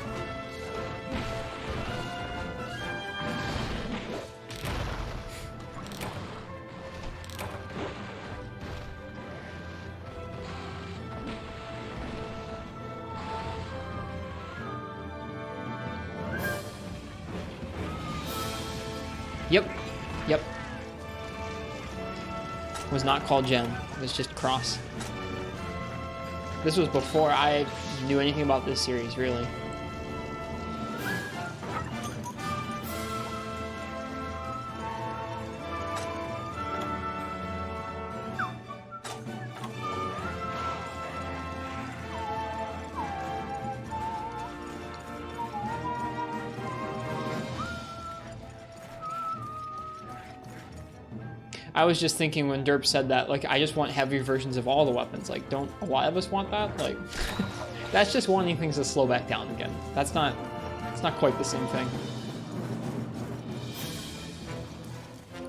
Yep. Yep. It was not called Gem. It was just Cross. This was before I knew anything about this series, really. I was just thinking when Derp said that, like, I just want heavy versions of all the weapons. Like, don't a lot of us want that? Like, that's just wanting things to slow back down again. It's not quite the same thing.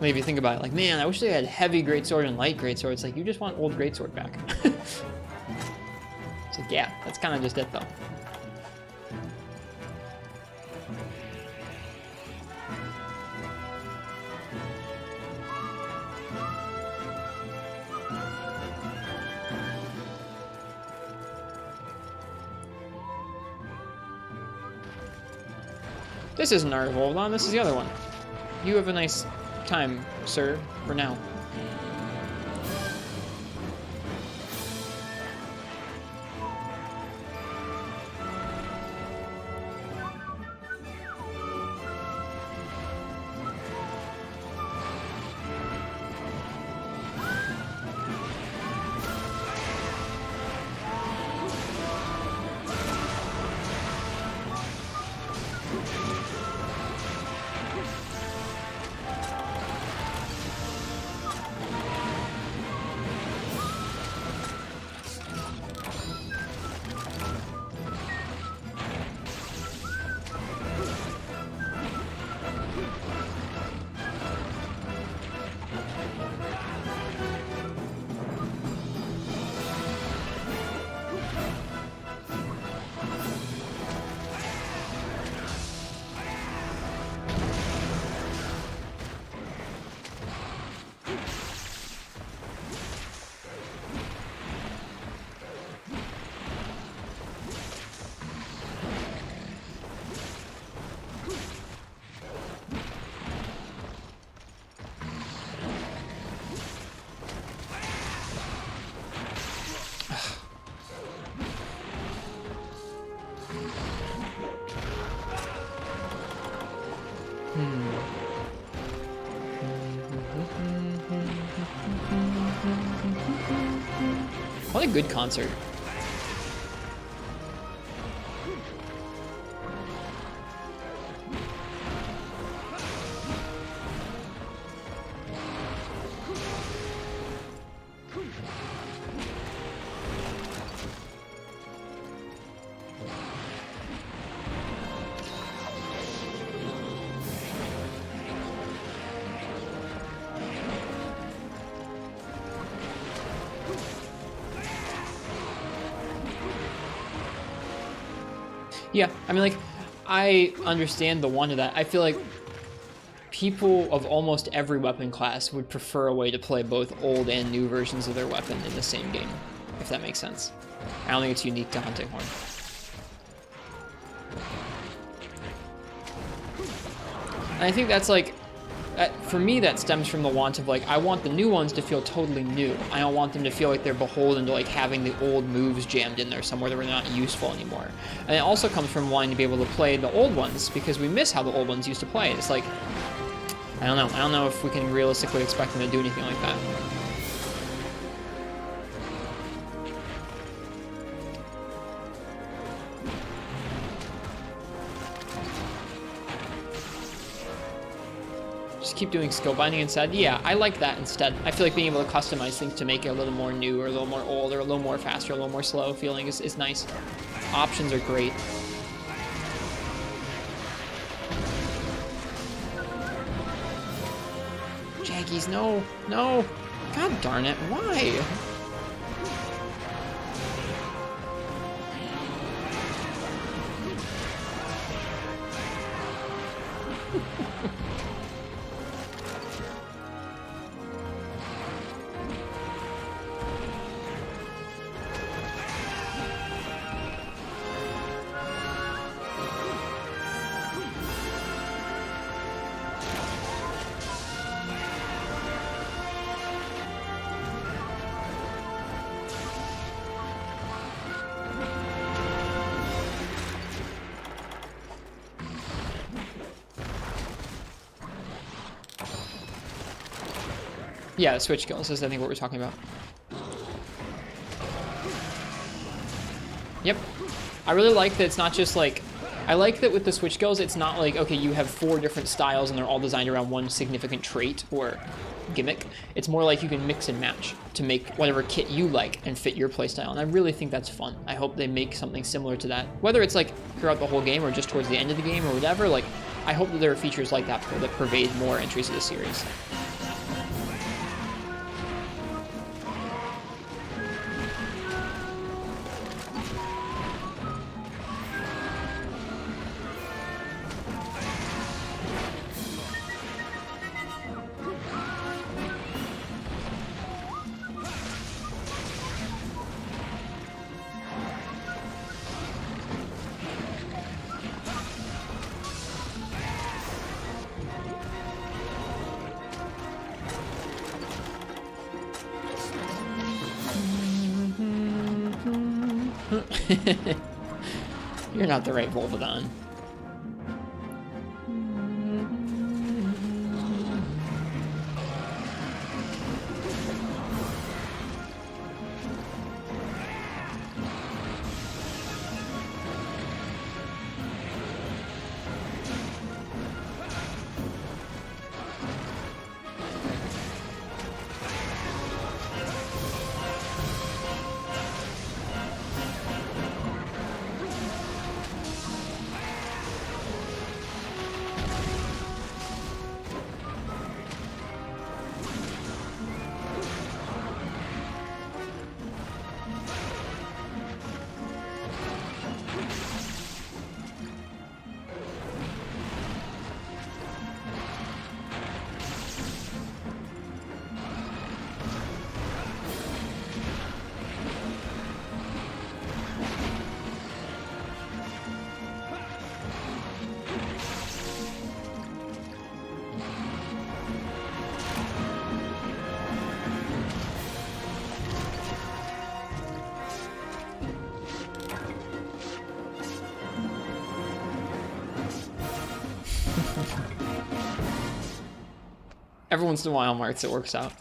Like, if you think about it, like, man, I wish they had heavy greatsword and light greatsword. It's like, you just want old greatsword back. It's like, yeah, that's kind of just it, though. This isn't our Volvidon, this is the other one. You have a nice time, sir, for now. What a good concert. Yeah, I mean, like, I understand the want of that. I feel like people of almost every weapon class would prefer a way to play both old and new versions of their weapon in the same game, if that makes sense. I don't think it's unique to Hunting Horn. And I think that's like, for me, that stems from the want of, like, I want the new ones to feel totally new. I don't want them to feel like they're beholden to, like, having the old moves jammed in there somewhere that were not useful anymore. And it also comes from wanting to be able to play the old ones because we miss how the old ones used to play. It's like, I don't know. I don't know if we can realistically expect them to do anything like that. Keep doing skill binding instead. Yeah, I like that instead. I feel like being able to customize things to make it a little more new or a little more old or a little more faster, a little more slow feeling is nice. Options are great. Jaggies, no, no. God darn it, why? Yeah, the switch skills is, I think, what we're talking about. Yep. I really like that it's not just like, I like that with the switch skills, it's not like, okay, you have 4 different styles and they're all designed around one significant trait or gimmick. It's more like you can mix and match to make whatever kit you like and fit your playstyle. And I really think that's fun. I hope they make something similar to that. Whether it's like throughout the whole game or just towards the end of the game or whatever, like, I hope that there are features like that that pervade more entries of the series. You're not the right Volvidon. Every once in a while, Marks, it works out.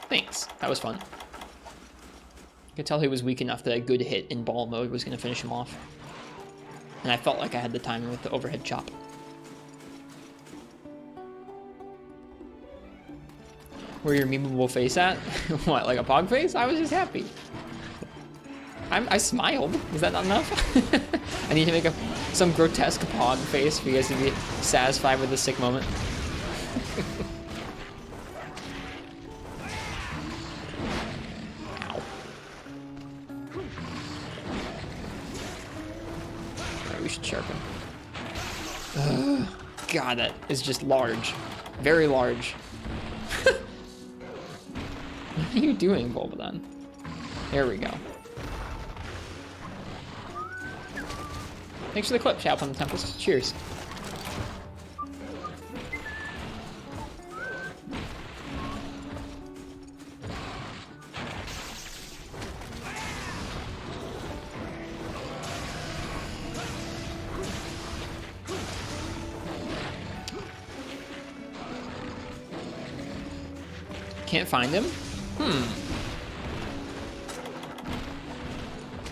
Thanks. That was fun. I could tell he was weak enough that a good hit in ball mode was going to finish him off. And I felt like I had the timing with the overhead chop. Where your memeable face at? What, like a pog face? I was just happy. I smiled. Is that not enough? I need to make some grotesque pog face for you guys to be satisfied with the sick moment. Ow. Alright, we should sharpen. God, that is just large. Very large. What are you doing, Volvidon? There we go. Thanks for the clip, Shout from the Tempest. Cheers. Can't find him?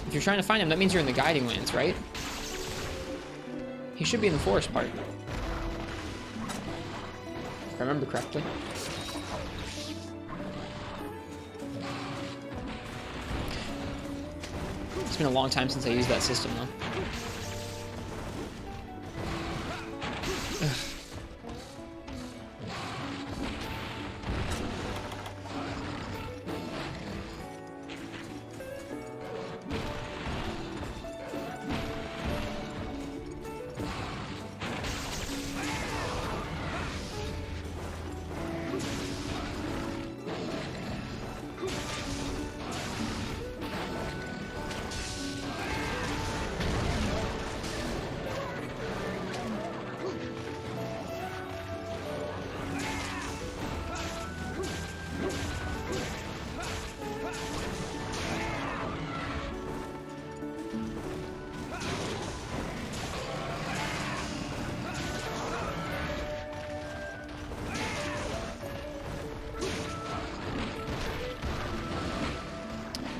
If you're trying to find him, that means you're in the guiding lands, right? He should be in the forest part. If I remember correctly. It's been a long time since I used that system, though. Ugh.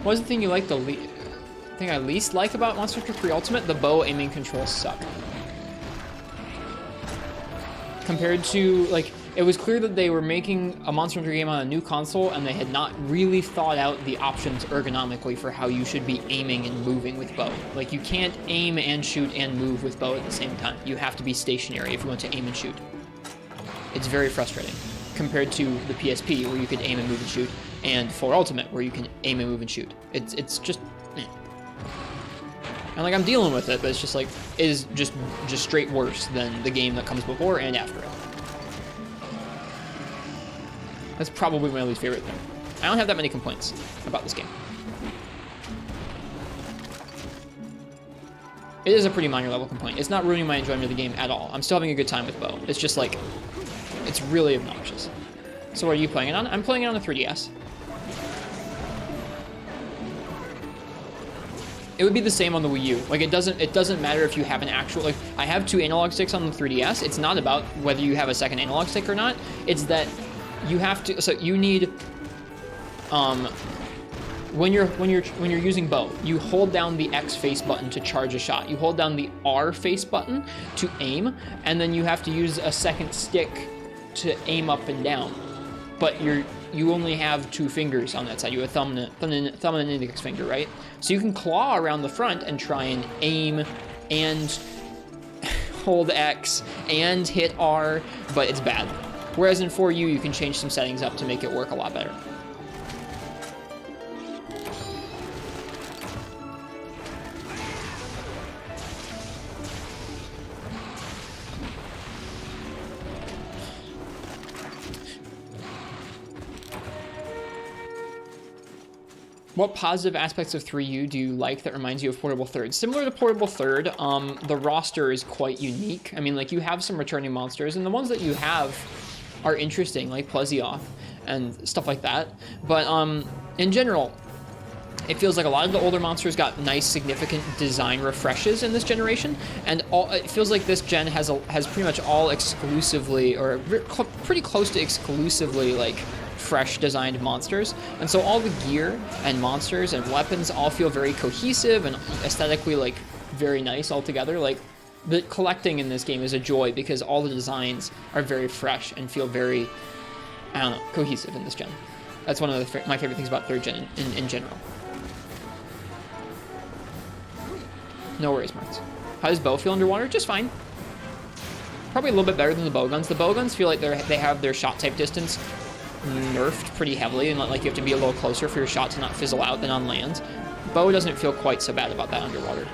What was the thing you like the thing I least like about Monster Hunter 3 Ultimate? The bow aiming controls suck. Compared to, like, it was clear that they were making a Monster Hunter game on a new console and they had not really thought out the options ergonomically for how you should be aiming and moving with bow. Like, you can't aim and shoot and move with bow at the same time. You have to be stationary if you want to aim and shoot. It's very frustrating compared to the PSP where you could aim and move and shoot, and for Ultimate where you can aim and move and shoot. It's just eh. And like, I'm dealing with it, but it's just like, it is just straight worse than the game that comes before and after it. That's probably my least favorite thing. I don't have that many complaints about this game. It is a pretty minor level complaint. It's not ruining my enjoyment of the game at all. I'm still having a good time with bow. It's just like, it's really obnoxious. So what are you playing it on? I'm playing it on the 3DS. It would be the same on the Wii U. Like, it doesn't matter if you have an actual, like, I have 2 analog sticks on the 3DS. It's not about whether you have a second analog stick or not. It's that you have to, so you need, when you're using bow, you hold down the X face button to charge a shot. You hold down the R face button to aim, and then you have to use a second stick to aim up and down. But you only have 2 fingers on that side. You have a thumb and an index finger, right? So you can claw around the front and try and aim and hold X and hit R, but it's bad. Whereas in 4U, you can change some settings up to make it work a lot better. What positive aspects of 3U do you like that reminds you of Portable Third? Similar to Portable Third, the roster is quite unique. I mean, like, you have some returning monsters, and the ones that you have are interesting, like Plesioth and stuff like that. But in general, It feels like a lot of the older monsters got nice, significant design refreshes in this generation, and it feels like this gen has pretty much all exclusively, or pretty close to exclusively, like, fresh designed monsters. And so all the gear and monsters and weapons all feel very cohesive and aesthetically, like, very nice altogether. Like, the collecting in this game is a joy because all the designs are very fresh and feel very, I don't know, cohesive in this gen. That's one of my favorite things about 3rd gen in general. No worries, Marks. How does Bow feel underwater? Just fine. Probably a little bit better than the Bowguns. The Bowguns feel like they have their shot type distance nerfed pretty heavily, and like you have to be a little closer for your shot to not fizzle out than on land. Bow doesn't feel quite so bad about that underwater.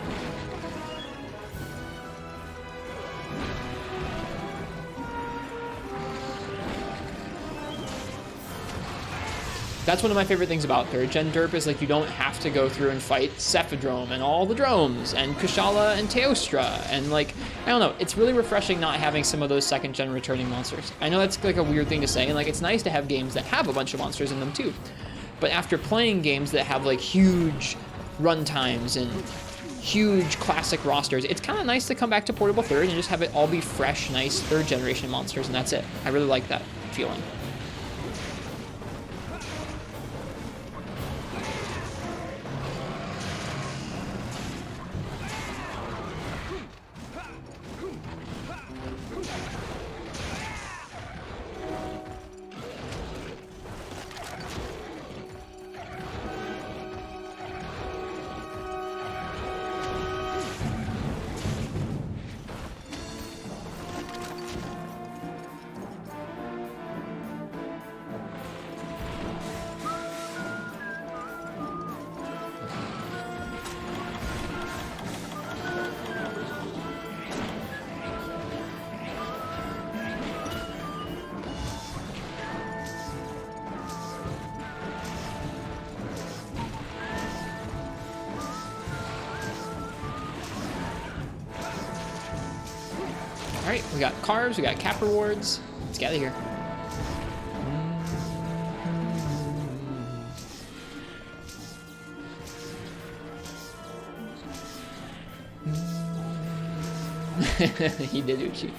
That's one of my favorite things about 3rd gen derp is like you don't have to go through and fight Cephadrome and all the drones and Kushala and Teostra and like, I don't know, it's really refreshing not having some of those 2nd gen returning monsters. I know that's like a weird thing to say, and like it's nice to have games that have a bunch of monsters in them too. But after playing games that have like huge run times and huge classic rosters, it's kind of nice to come back to Portable 3rd and just have it all be fresh, nice 3rd generation monsters, and that's it. I really like that feeling. Alright, we got carves, we got cap rewards. Let's get out of here. He did Uchi.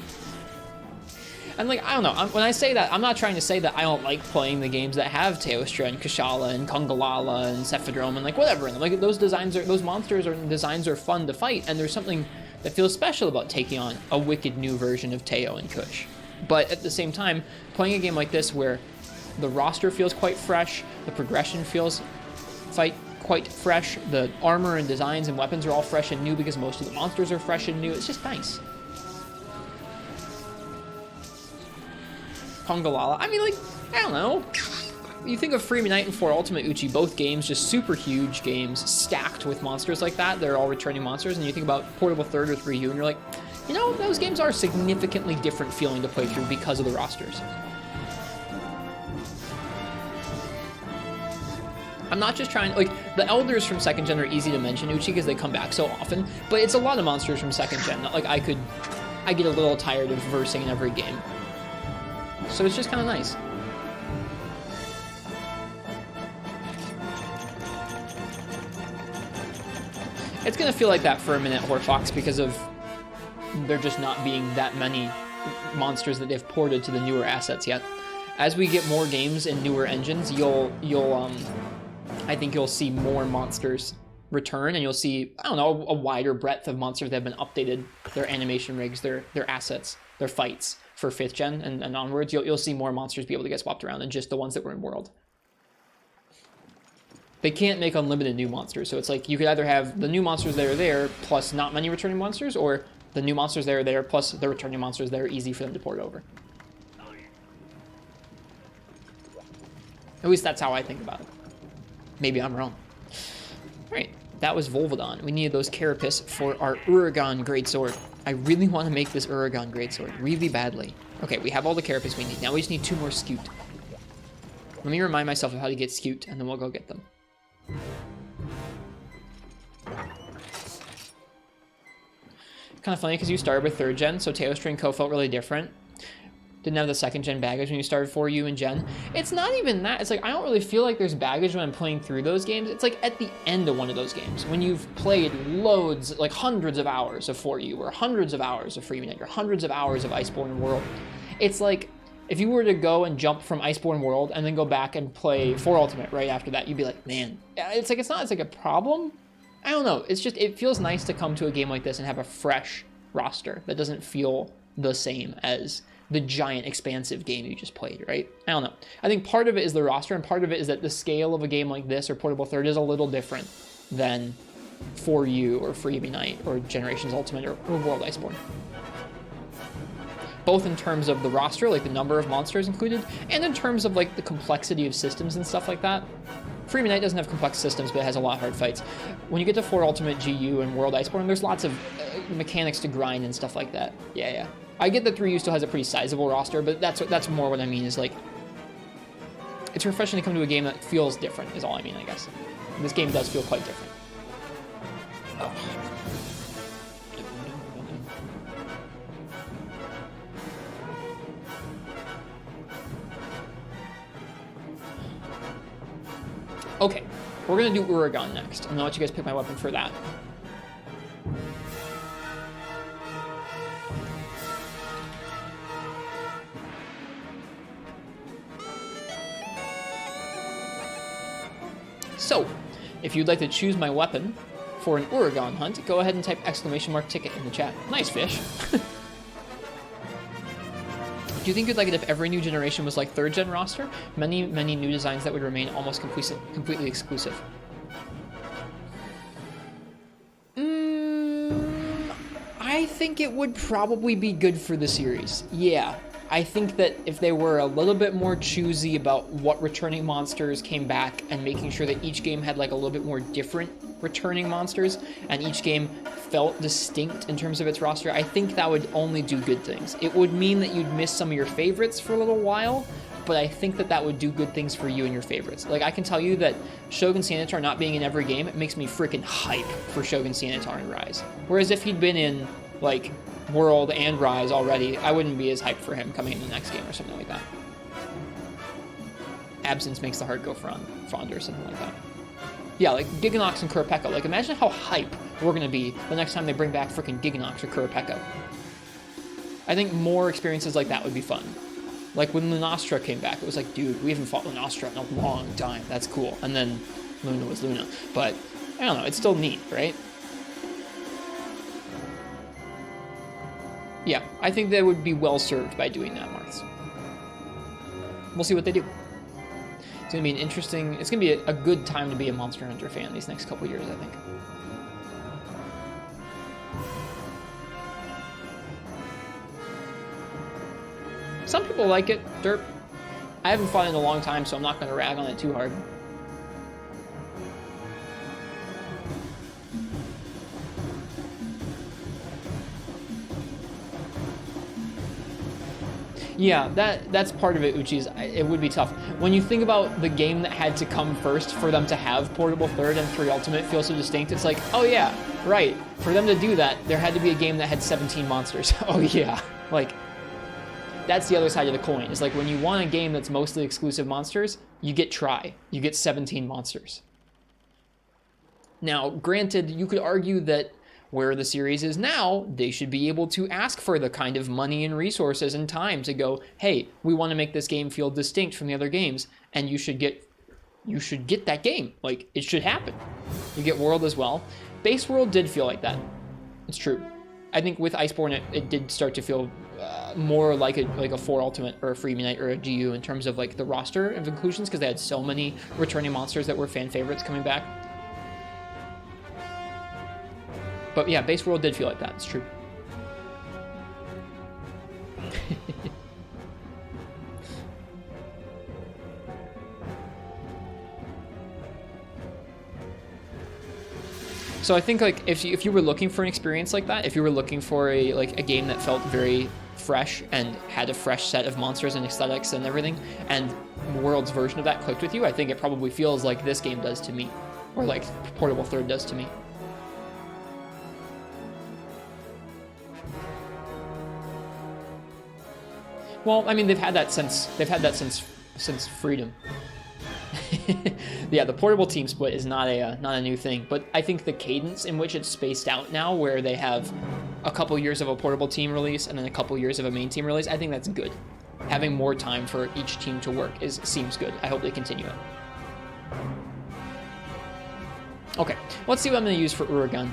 And like, I don't know, when I say that, I'm not trying to say that I don't like playing the games that have Teostra and Kushala and Kongalala and Cephadrome and like whatever. And like those monsters and designs are fun to fight, and there's something that feels special about taking on a wicked new version of Teo and Kush. But at the same time, playing a game like this where the roster feels quite fresh, the progression feels quite fresh, the armor and designs and weapons are all fresh and new because most of the monsters are fresh and new, it's just nice. Kongalala, I mean, like, I don't know. You think of Freeman Knight and 4 Ultimate Uchi, both games just super huge games stacked with monsters like that. They're all returning monsters, and you think about Portable 3rd or 3U, and you're like, you know, those games are significantly different feeling to play through because of the rosters. I'm not just trying, like, the Elders from 2nd Gen are easy to mention, Uchi, because they come back so often, but it's a lot of monsters from 2nd Gen. Like, I get a little tired of versing in every game. So it's just kind of nice. It's going to feel like that for a minute, Horfox, because of there just not being that many monsters that they've ported to the newer assets yet. As we get more games and newer engines, I think you'll see more monsters return, and you'll see, I don't know, a wider breadth of monsters that have been updated, their animation rigs, their assets, their fights for 5th Gen and onwards. You'll see more monsters be able to get swapped around than just the ones that were in World. They can't make unlimited new monsters, so it's like you could either have the new monsters that are there plus not many returning monsters, or the new monsters that are there plus the returning monsters that are easy for them to port over. At least that's how I think about it. Maybe I'm wrong. Alright, that was Volvidon. We needed those Carapace for our Uragaan Greatsword. I really want to make this Uragaan Greatsword, really badly. Okay, we have all the Carapace we need. Now we just need 2 more Scute. Let me remind myself of how to get Scute, and then we'll go get them. Kind of funny because you started with 3rd Gen, so Teostra and Co felt really different. didn't have the second gen baggage when you started 4U and Gen. It's not even that. It's like, I don't really feel like there's baggage when I'm playing through those games. It's like at the end of one of those games, when you've played loads, like hundreds of hours of 4U, or hundreds of hours of Free Unite, or hundreds of hours of Iceborne World. It's like, if you were to go and jump from Iceborne World and then go back and play 4 Ultimate right after that, you'd be like, man, it's like, it's like a problem. I don't know. It's just, it feels nice to come to a game like this and have a fresh roster that doesn't feel the same as the giant expansive game you just played, right? I don't know. I think part of it is the roster, and part of it is that the scale of a game like this or Portable Third is a little different than 4U or Free Unite or Generations Ultimate or World Iceborne. Both in terms of the roster, like the number of monsters included, and in terms of like the complexity of systems and stuff like that. Free Unite doesn't have complex systems, but it has a lot of hard fights. When you get to 4 Ultimate, GU, and World Iceborne, there's lots of mechanics to grind and stuff like that. Yeah. I get that 3U still has a pretty sizable roster, but that's more what I mean, is like, it's refreshing to come to a game that feels different, is all I mean, I guess. This game does feel quite different. Oh. Okay, we're gonna do Uragaan next. I'm gonna let you guys pick my weapon for that. So, if you'd like to choose my weapon for an Uragaan hunt, go ahead and type !ticket in the chat. Nice fish. Do you think you'd like it if every new generation was like 3rd gen roster? Many new designs that would remain almost completely exclusive. I think it would probably be good for the series. Yeah, I think that if they were a little bit more choosy about what returning monsters came back and making sure that each game had like a little bit more different returning monsters and each game felt distinct in terms of its roster, I think that would only do good things. It would mean that you'd miss some of your favorites for a little while, but I think that that would do good things for you and your favorites. Like, I can tell you that Shogun Sanitar not being in every game, it makes me freaking hype for Shogun Sanitar and Rise. Whereas if he'd been in, like, World and Rise already, I wouldn't be as hyped for him coming in the next game or something like that. Absence makes the heart go fonder or something like that. Yeah, like Gigginox and Qurupeco. Like, imagine how hype we're gonna be the next time they bring back freaking Gigginox or Qurupeco. I think more experiences like that would be fun. Like when Lunastra came back, it was like, dude, we haven't fought Lunastra in a long time. That's cool. And then Luna was Luna. But, I don't know, it's still neat, right? Yeah, I think they would be well served by doing that, Marths. We'll see what they do. It's gonna be an interesting, it's gonna be a good time to be a Monster Hunter fan these next couple years, I think. Some people like it, derp. I haven't fought in a long time, so I'm not gonna rag on it too hard. Yeah, that's part of it, Uchis. It would be tough. When you think about the game that had to come first for them to have Portable Third and 3 Ultimate feel so distinct, it's like, oh yeah, right. For them to do that, there had to be a game that had 17 monsters. Oh yeah. Like, that's the other side of the coin. It's like, when you want a game that's mostly exclusive monsters, you get Try. You get 17 monsters. Now, granted, you could argue that where the series is now, they should be able to ask for the kind of money and resources and time to go, hey, we want to make this game feel distinct from the other games, and you should get that game. Like, it should happen. You get World as well. Base World did feel like that. It's true. I think with Iceborne, it did start to feel more like a 4 Ultimate or a Free Unite or a GU in terms of like the roster of inclusions, because they had so many returning monsters that were fan favorites coming back. But yeah, Base World did feel like that. It's true. So I think like if you were looking for an experience like that, if you were looking for a game that felt very fresh and had a fresh set of monsters and aesthetics and everything, and World's version of that clicked with you, I think it probably feels like this game does to me, or like Portable Third does to me. Well, I mean, they've had that since freedom. Yeah, the portable team split is not a new thing, but I think the cadence in which it's spaced out now, where they have a couple years of a portable team release and then a couple years of a main team release, I think that's good. Having more time for each team to work seems good. I hope they continue it. Okay, let's see what I'm going to use for Uragaan.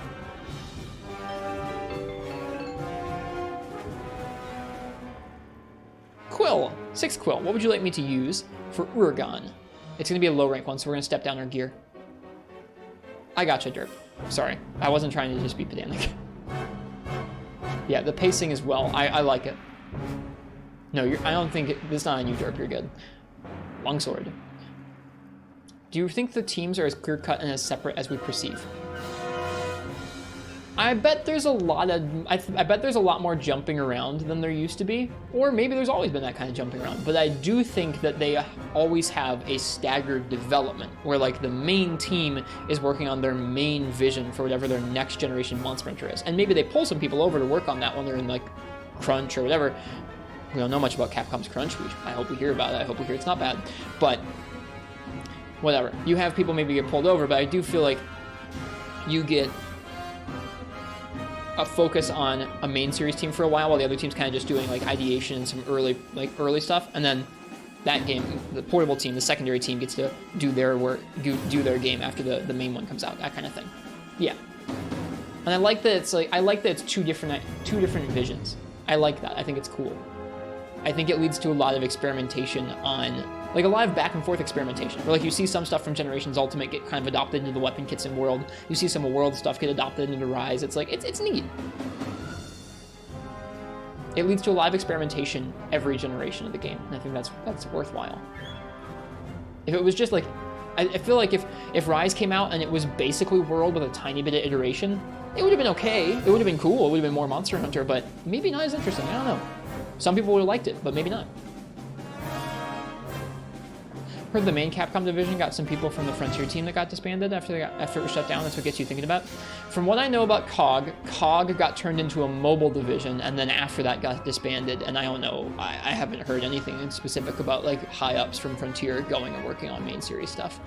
Quill, 6 Quill. What would you like me to use for Uragaan? It's going to be a low rank one, so we're going to step down our gear. I gotcha, Derp. Sorry, I wasn't trying to just be pedantic. Yeah, the pacing as well. I like it. No, I don't think it's not on you, Derp. You're good. Longsword. Do you think the teams are as clear-cut and as separate as we perceive? I bet there's a lot of I bet there's a lot more jumping around than there used to be, or maybe there's always been that kind of jumping around. But I do think that they always have a staggered development, where like the main team is working on their main vision for whatever their next generation Monster Hunter is, and maybe they pull some people over to work on that when they're in like Crunch or whatever. We don't know much about Capcom's Crunch. I hope we hear about it. I hope we hear it's not bad, but whatever. You have people maybe get pulled over, but I do feel like you get a focus on a main series team for a while the other team's kind of just doing like ideation and some early stuff, and then that game, the portable team, the secondary team, gets to do their work, do their game after the main one comes out, that kind of thing. Yeah, and I like that it's two different visions. I like that. I think it's cool. I think it leads to a lot of experimentation on, like a lot of back and forth experimentation, where like you see some stuff from Generations Ultimate get kind of adopted into the weapon kits in World. You see some World stuff get adopted into Rise. It's like, it's neat. It leads to a lot of experimentation every generation of the game, and I think that's worthwhile. If it was just like, I feel like if Rise came out and it was basically World with a tiny bit of iteration, it would have been okay. It would have been cool. It would have been more Monster Hunter, but maybe not as interesting. I don't know. Some people would have liked it, but maybe not. Heard the main Capcom division got some people from the Frontier team that got disbanded after it was shut down. That's what gets you thinking about. From what I know about COG got turned into a mobile division, and then after that got disbanded. And I don't know. I haven't heard anything in specific about like high ups from Frontier going and working on main series stuff.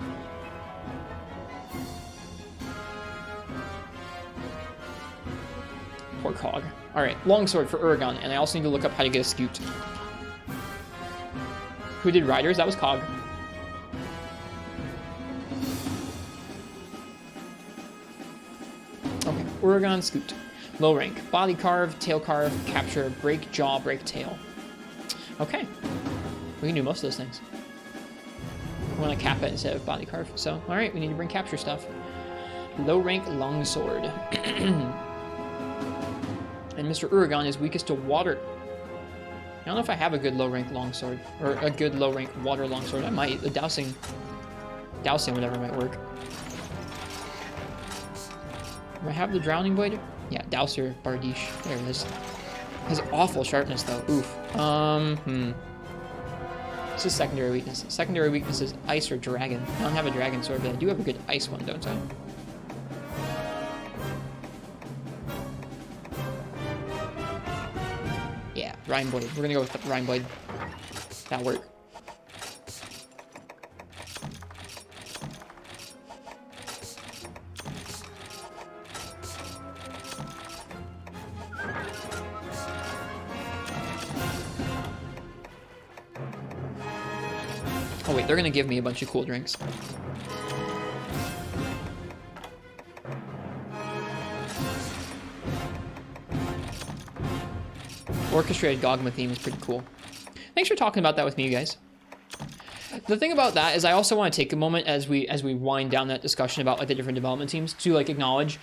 Poor COG. All right, Longsword for Uragaan, and I also need to look up how to get a Scoot. Who did Riders? That was COG. Okay, Uragaan Scoot. Low rank. Body carve, tail carve, capture, break jaw, break tail. Okay. We can do most of those things. I want to cap it instead of body carve. So, all right, we need to bring capture stuff. Low rank Longsword. And Mr. Uragaan is weakest to water. I don't know if I have a good low-rank longsword, or a good low-rank water longsword. I might. The dousing whatever might work. Do I have the drowning blade? Yeah, Dowser Bardiche. There it is. Has awful sharpness though. Oof. This is secondary weakness. Secondary weakness is ice or dragon. I don't have a dragon sword, but I do have a good ice one, don't I? Yeah, Rhine Blade. We're gonna go with the Rhine Blade. That'll work. Oh wait, they're gonna give me a bunch of cool drinks. Orchestrated Dogma theme is pretty cool. Thanks for talking about that with me, you guys. The thing about that is I also want to take a moment as we wind down that discussion about like the different development teams to like acknowledge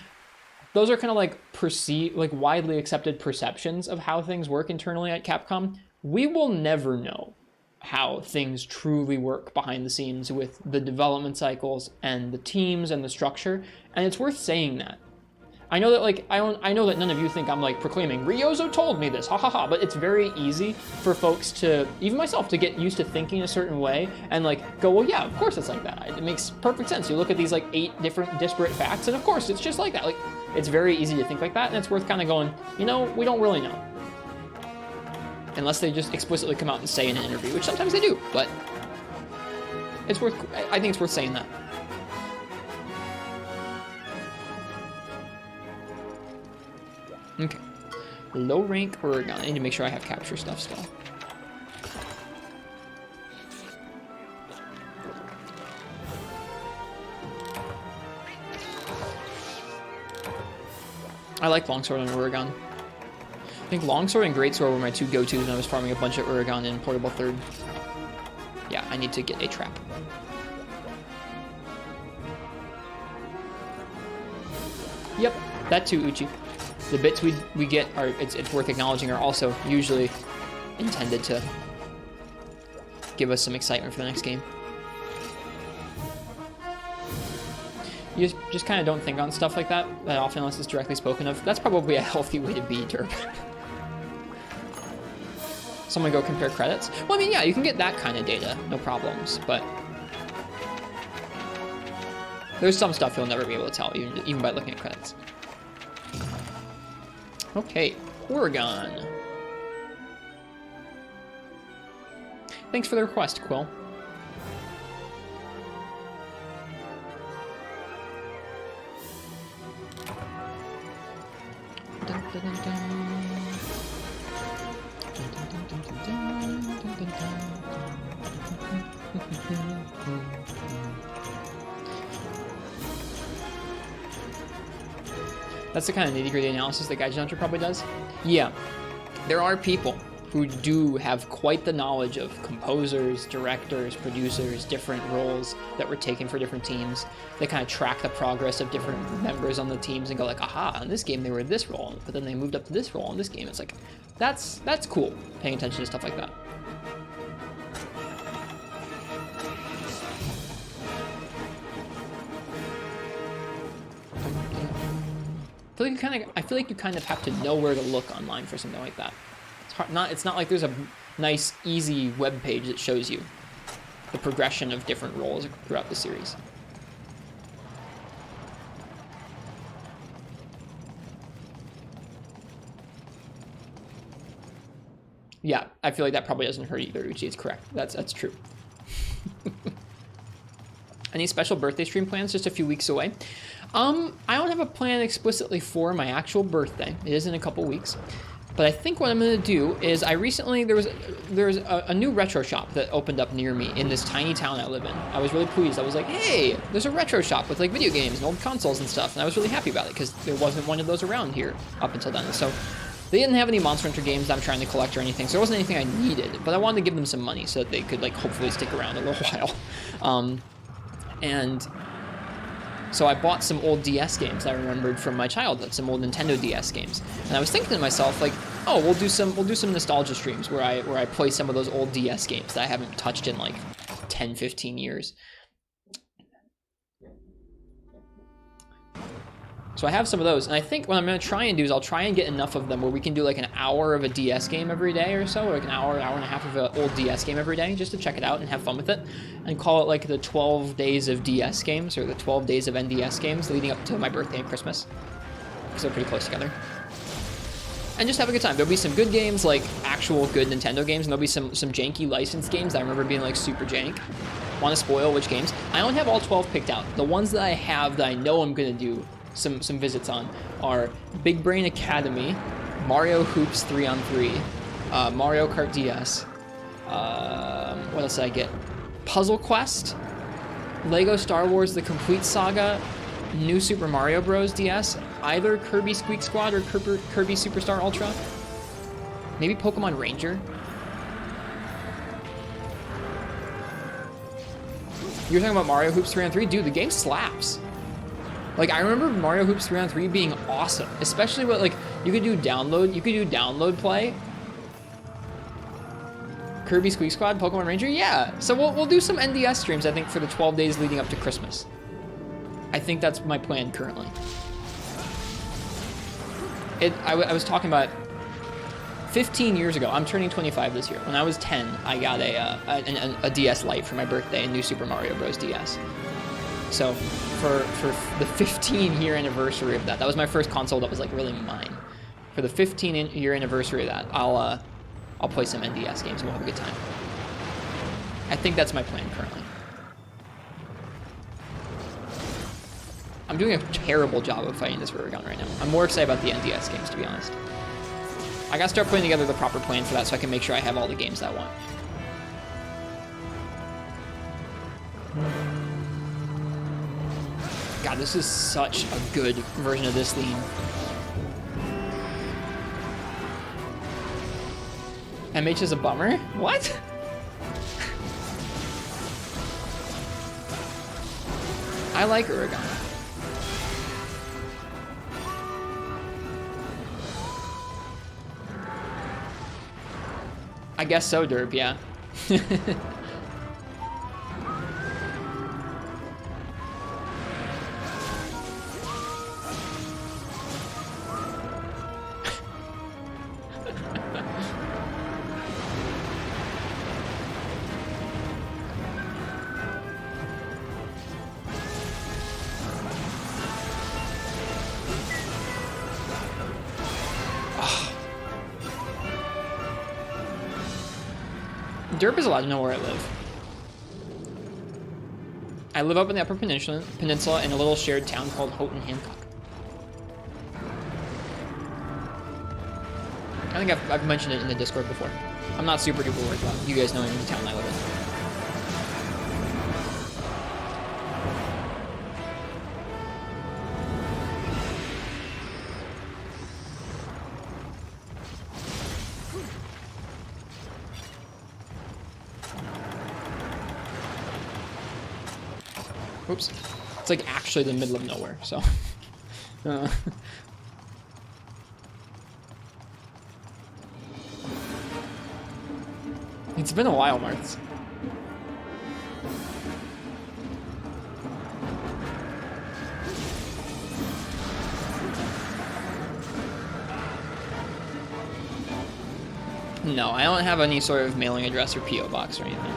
those are kind of like widely accepted perceptions of how things work internally at Capcom. We will never know how things truly work behind the scenes with the development cycles and the teams and the structure, and it's worth saying that. I know that like I know that none of you think I'm like proclaiming Ryozo told me this, ha ha ha, but it's very easy for folks to, even myself, to get used to thinking a certain way and like go, well yeah, of course it's like that. It makes perfect sense. You look at these like 8 different disparate facts and of course it's just like that. Like it's very easy to think like that, and it's worth kind of going, you know, we don't really know. unless they just explicitly come out and say in an interview, which sometimes they do, but it's worth, I think it's worth saying that. Okay. Low rank Uragaan. I need to make sure I have capture stuff still. I like Longsword and Uragaan. I think Longsword and Greatsword were my two go-tos when I was farming a bunch of Uragaan in Portable 3rd. Yeah, I need to get a trap. Yep, that too, Uchi. The bits we get are, it's worth acknowledging, are also usually intended to give us some excitement for the next game. You just kind of don't think on stuff like that often unless it's directly spoken of. That's probably a healthy way to be, Derp. Someone go compare credits? Well, I mean, yeah, you can get that kind of data, no problems, but there's some stuff you'll never be able to tell, even by looking at credits. Okay, Uragaan. Thanks for the request, Quill. That's the kind of nitty-gritty analysis that Gigginox probably does. Yeah, there are people who do have quite the knowledge of composers, directors, producers, different roles that were taken for different teams. They kind of track the progress of different members on the teams and go like, aha, in this game they were this role, but then they moved up to this role in this game. It's like, that's cool, paying attention to stuff like that. I feel like you kind of have to know where to look online for something like that. It's hard, it's not like there's a nice, easy web page that shows you the progression of different roles throughout the series. Yeah, I feel like that probably doesn't hurt either, Uchi. It's correct. That's true. Any special birthday stream plans just a few weeks away? I don't have a plan explicitly for my actual birthday. It is in a couple weeks. But I think what I'm going to do is there's a new retro shop that opened up near me in this tiny town I live in. I was really pleased. I was like, hey, there's a retro shop with like video games and old consoles and stuff. And I was really happy about it because there wasn't one of those around here up until then. So they didn't have any Monster Hunter games that I'm trying to collect or anything. So there wasn't anything I needed. But I wanted to give them some money so that they could like hopefully stick around a little while. And so I bought some old DS games I remembered from my childhood, some old Nintendo DS games. And I was thinking to myself, like, oh, we'll do some nostalgia streams where I play some of those old DS games that I haven't touched in like 10, 15 years. So I have some of those, and I think what I'm going to try and do is I'll try and get enough of them where we can do like an hour of a DS game every day or so, or like an hour and a half of an old DS game every day, just to check it out and have fun with it, and call it like the 12 days of DS games, or the 12 days of NDS games leading up to my birthday and Christmas, because they're pretty close together. And just have a good time. There'll be some good games, like actual good Nintendo games, and there'll be some janky licensed games that I remember being like super jank. Want to spoil which games? I don't have all 12 picked out. The ones that I have that I know I'm going to do some visits on are Big Brain Academy, Mario Hoops 3-on-3, Mario Kart DS, what else did I get? Puzzle Quest, Lego Star Wars The Complete Saga, New Super Mario Bros. DS, either Kirby Squeak Squad or Kirby Superstar Ultra, maybe Pokemon Ranger. You're talking about Mario Hoops 3-on-3? Dude, the game slaps. Like, I remember Mario Hoops 3-on-3 being awesome, especially what, like, you could do download play. Kirby Squeak Squad, Pokemon Ranger, yeah. So we'll do some NDS streams, I think, for the 12 days leading up to Christmas. I think that's my plan currently. I was talking about 15 years ago. I'm turning 25 this year. When I was 10, I got a DS Lite for my birthday, a New Super Mario Bros. DS. So for the 15-year anniversary of that was my first console that was like really mine. For the 15-year anniversary of that, I'll play some NDS games and we'll have a good time. I think that's my plan currently. I'm doing a terrible job of fighting this Uragaan right now. I'm more excited about the NDS games, to be honest. I gotta start putting together the proper plan for that so I can make sure I have all the games that I want. God, this is such a good version of this theme. MH is a bummer? What? I like Uragaan. I guess so, Derp, yeah. Derp is allowed to know where I live. I live up in the Upper Peninsula in a little shared town called Houghton Hancock. I think I've mentioned it in the Discord before. I'm not super duper worried about it. You guys know the town I live in. Oops. It's like actually the middle of nowhere, so. It's been a while, Martz. No, I don't have any sort of mailing address or P.O. box or anything.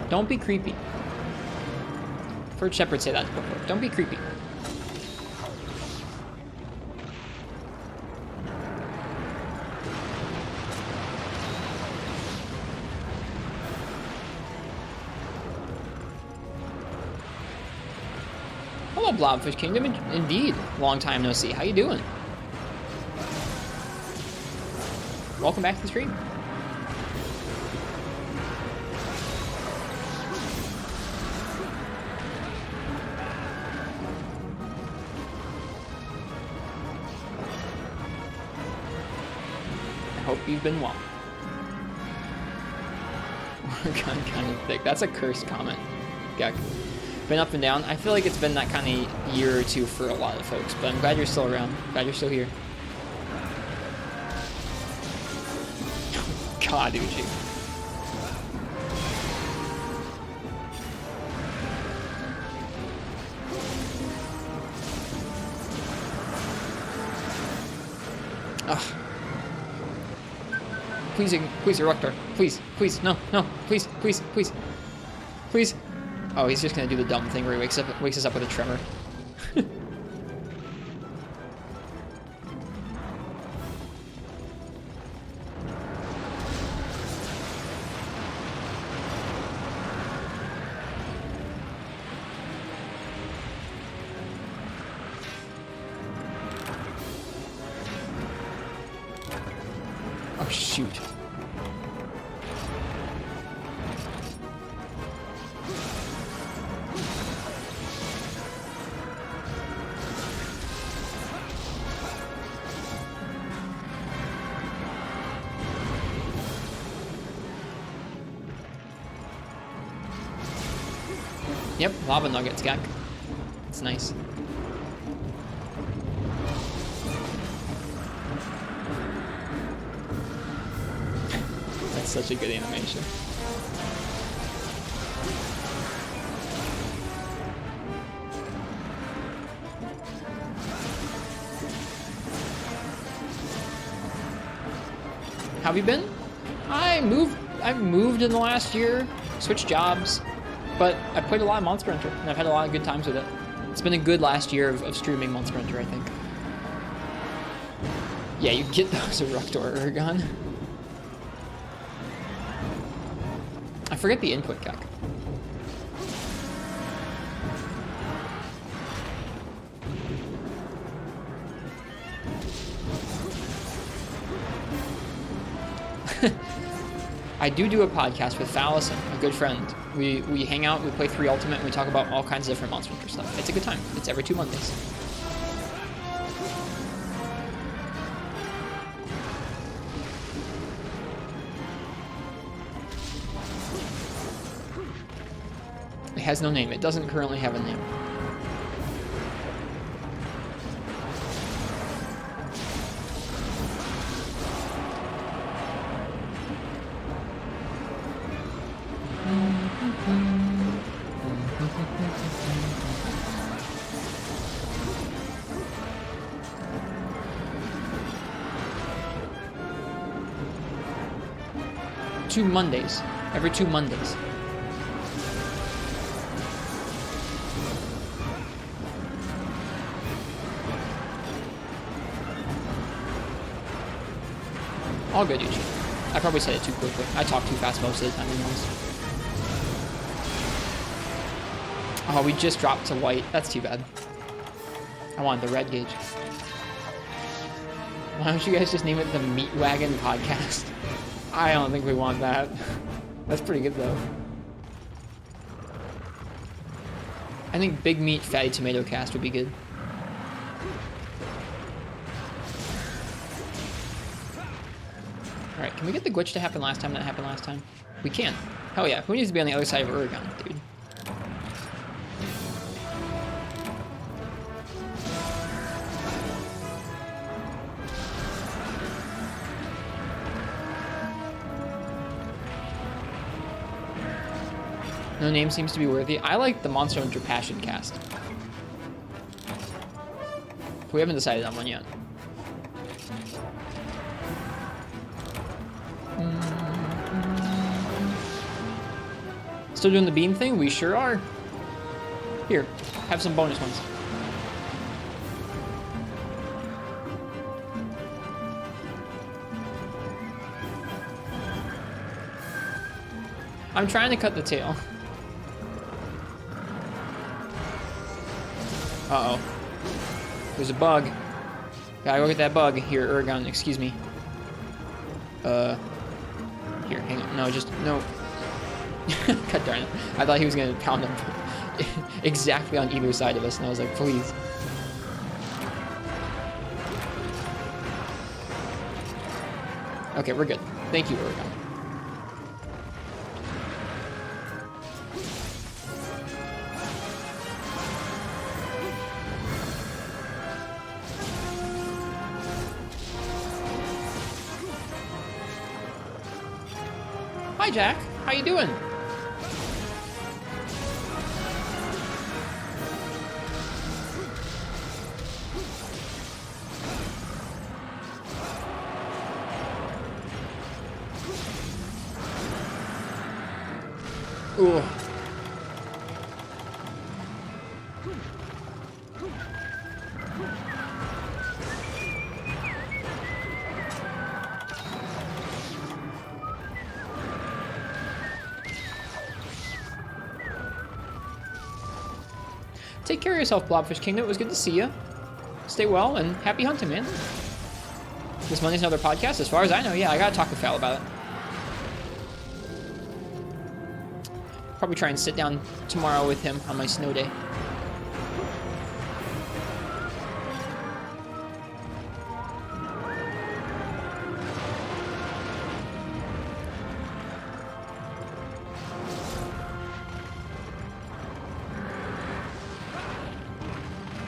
Don't be creepy. I've heard Shepard say that before. Don't be creepy. Hello, Blobfish Kingdom. Indeed. Long time no see. How you doing? Welcome back to the stream. You've been well. Uragaan kind of thick. That's a cursed comment. Yeah. Been up and down. I feel like it's been that kind of year or two for a lot of folks, but I'm glad you're still around. Glad you're still here. God, Uchi. Ugh. Please, Erector. Please, no, please. Please. Oh, he's just gonna do the dumb thing where he wakes us up with a tremor. Oh, shoot. Yep, lava nuggets, Gak. It's nice. That's such a good animation. How have you been? I've moved in the last year, switched jobs. But I played a lot of Monster Hunter, and I've had a lot of good times with it. It's been a good last year of streaming Monster Hunter, I think. Yeah, you get those Eructor Uragaan. I forget the input calc. I do a podcast with Fallison, a good friend. We hang out, we play 3 Ultimate, and we talk about all kinds of different Monster Hunter stuff. It's a good time. It's every 2 Mondays. It has no name. It doesn't currently have a name. Two Mondays. Every 2 Mondays. All good, Yuchi. I probably said it too quickly. I talk too fast most of the time anyways. Oh, we just dropped to white. That's too bad. I wanted the red gauge. Why don't you guys just name it the Meat Wagon Podcast? I don't think we want that. That's pretty good, though. I think Big Meat Fatty Tomato Cast would be good. Alright, can we get the glitch to happen last time that happened last time? We can. Hell yeah. Who needs to be on the other side of Uragaan, dude? No name seems to be worthy. I like the Monster Hunter Passion cast. We haven't decided on one yet. Still doing the beam thing? We sure are. Here, have some bonus ones. I'm trying to cut the tail. Uh-oh. There's a bug. Gotta go get that bug. Here, Uragaan, excuse me. Here, hang on. No, just, no. God darn it. I thought he was gonna pound him exactly on either side of us, and I was like, please. Okay, we're good. Thank you, Uragaan. Hi, Jack. How you doing? Ooh. Take care of yourself, Blobfish Kingdom. It was good to see you. Stay well, and happy hunting, man. This Monday's another podcast? As far as I know, yeah, I gotta talk to Fal about it. Probably try and sit down tomorrow with him on my snow day.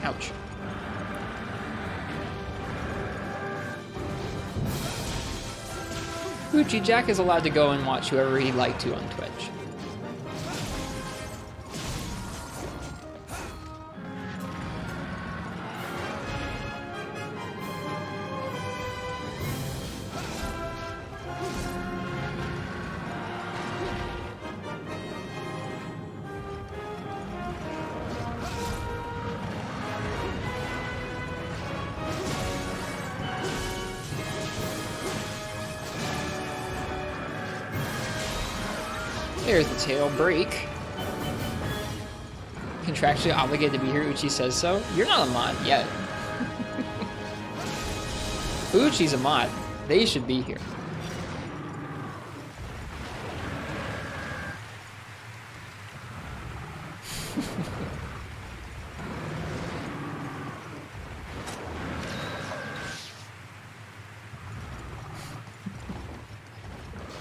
Ouch. Gucci Jack is allowed to go and watch whoever he'd like to on Twitch. There's the tail break. Contractually obligated to be here, Uchi says so. You're not a mod yet. Uchi's a mod. They should be here.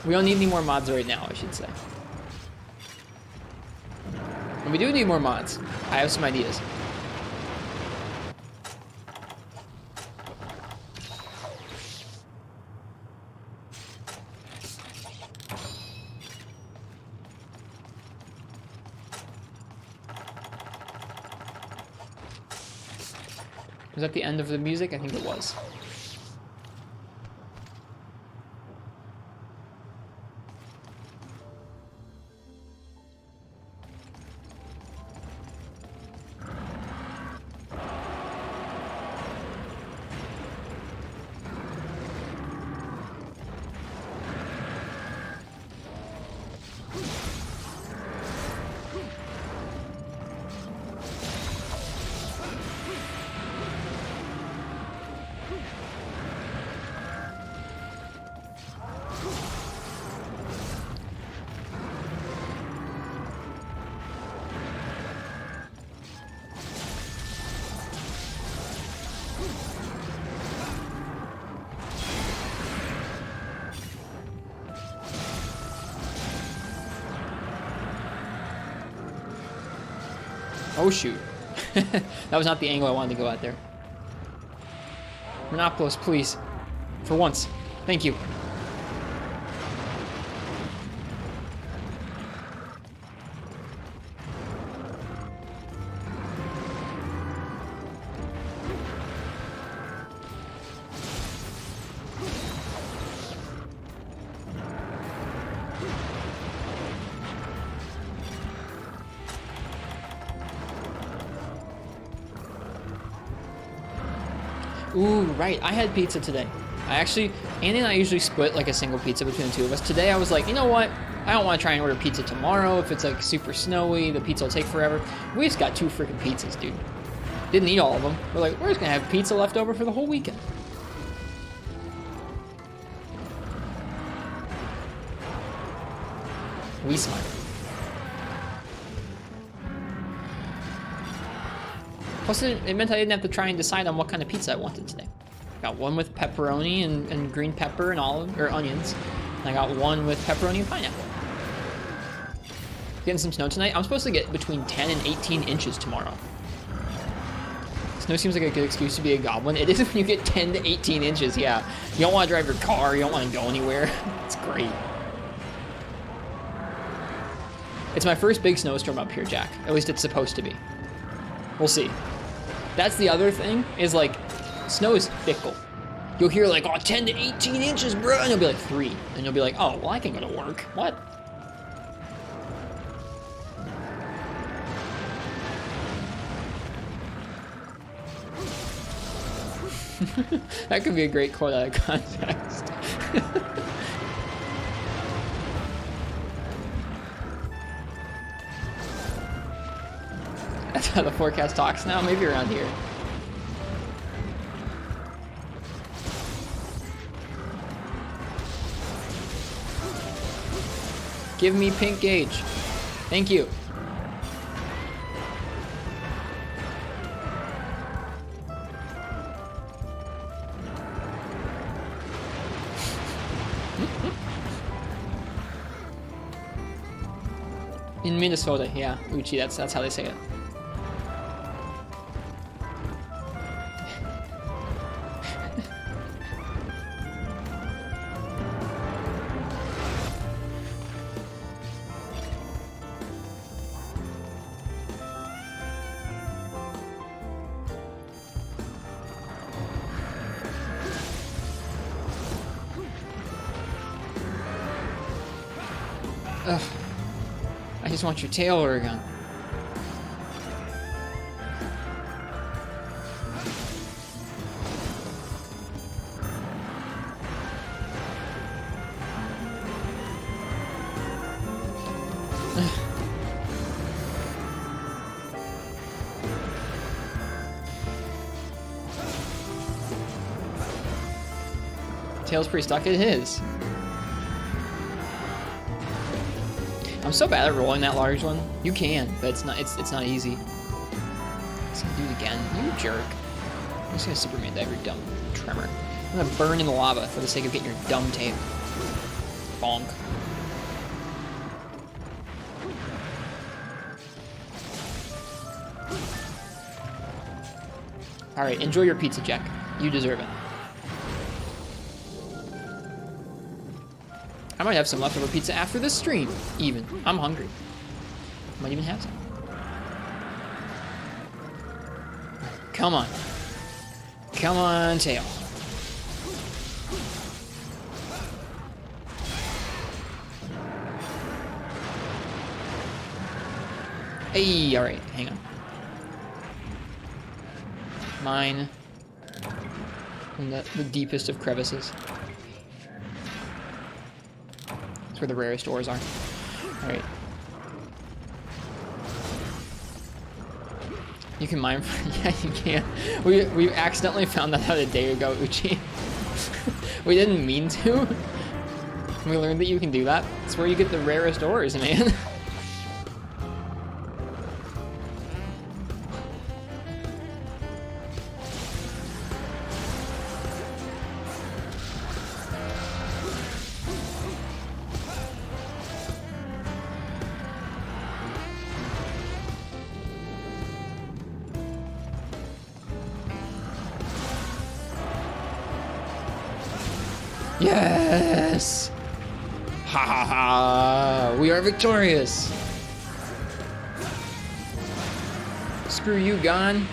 We don't need any more mods right now, I should say. And we do need more mods. I have some ideas. Was that the end of the music? I think it was. Oh shoot. That was not the angle I wanted to go at there. Monopolis, please. For once. Thank you. Ooh, right. I had pizza today. Andy and I usually split like a single pizza between the two of us. Today I was like, you know what? I don't want to try and order pizza tomorrow. If it's like super snowy, the pizza will take forever. We just got 2 freaking pizzas, dude. Didn't eat all of them. We're like, we're just going to have pizza left over for the whole weekend. We smile. Plus, it meant I didn't have to try and decide on what kind of pizza I wanted today. Got one with pepperoni and green pepper and onions. And I got one with pepperoni and pineapple. Getting some snow tonight. I'm supposed to get between 10 and 18 inches tomorrow. Snow seems like a good excuse to be a goblin. It is when you get 10 to 18 inches, yeah. You don't want to drive your car. You don't want to go anywhere. It's great. It's my first big snowstorm up here, Jack. At least it's supposed to be. We'll see. That's the other thing, is like, snow is fickle. You'll hear like, oh, 10 to 18 inches, bro, and you'll be like 3. And you'll be like, oh, well, I can go to work. What? That could be a great quote out of context. That's how the forecast talks now, maybe around here. Give me pink gauge. Thank you. In Minnesota, yeah, Uchi, that's how they say it. Ugh. I just want your tail, Uragaan. Tail's pretty stuck. It is. I'm so bad at rolling that large one. You can, but it's not easy. Let's do it again. You jerk. I'm just gonna Superman dive your dumb tremor. I'm gonna burn in the lava for the sake of getting your dumb tail. Bonk. Alright, enjoy your pizza, Jack. You deserve it. I might have some leftover pizza after this stream, even. I'm hungry. Might even have some. Come on. Come on, tail. Hey, alright, hang on. Mine. In the deepest of crevices. That's where the rarest ores are. Alright. You can mine for, yeah, you can. We accidentally found that out a day ago, Uchi. We didn't mean to. We learned that you can do that. It's where you get the rarest ores, man. Yes! Ha ha ha! We are victorious! Screw you, Gon.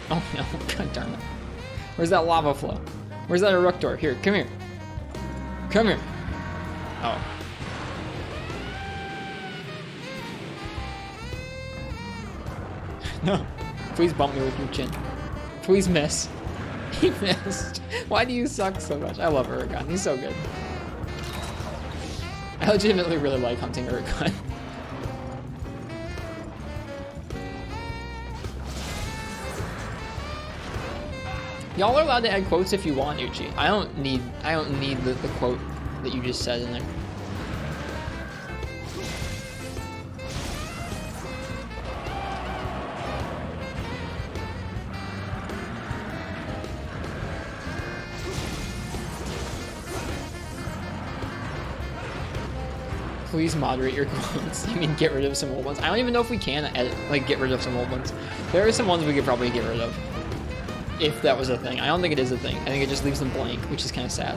Oh no, god darn it. Where's that lava flow? Where's that Eructor? Here, come here. Come here. Oh. No. Please bump me with your chin. Please miss. He missed. Why do you suck so much? I love Uragaan. He's so good. I legitimately really like hunting Uragaan. Y'all are allowed to add quotes if you want, Uchi. I don't need the quote that you just said in there. Please moderate your quotes. You mean get rid of some old ones? I don't even know if we can get rid of some old ones. There are some ones we could probably get rid of. If that was a thing. I don't think it is a thing. I think it just leaves them blank, which is kind of sad.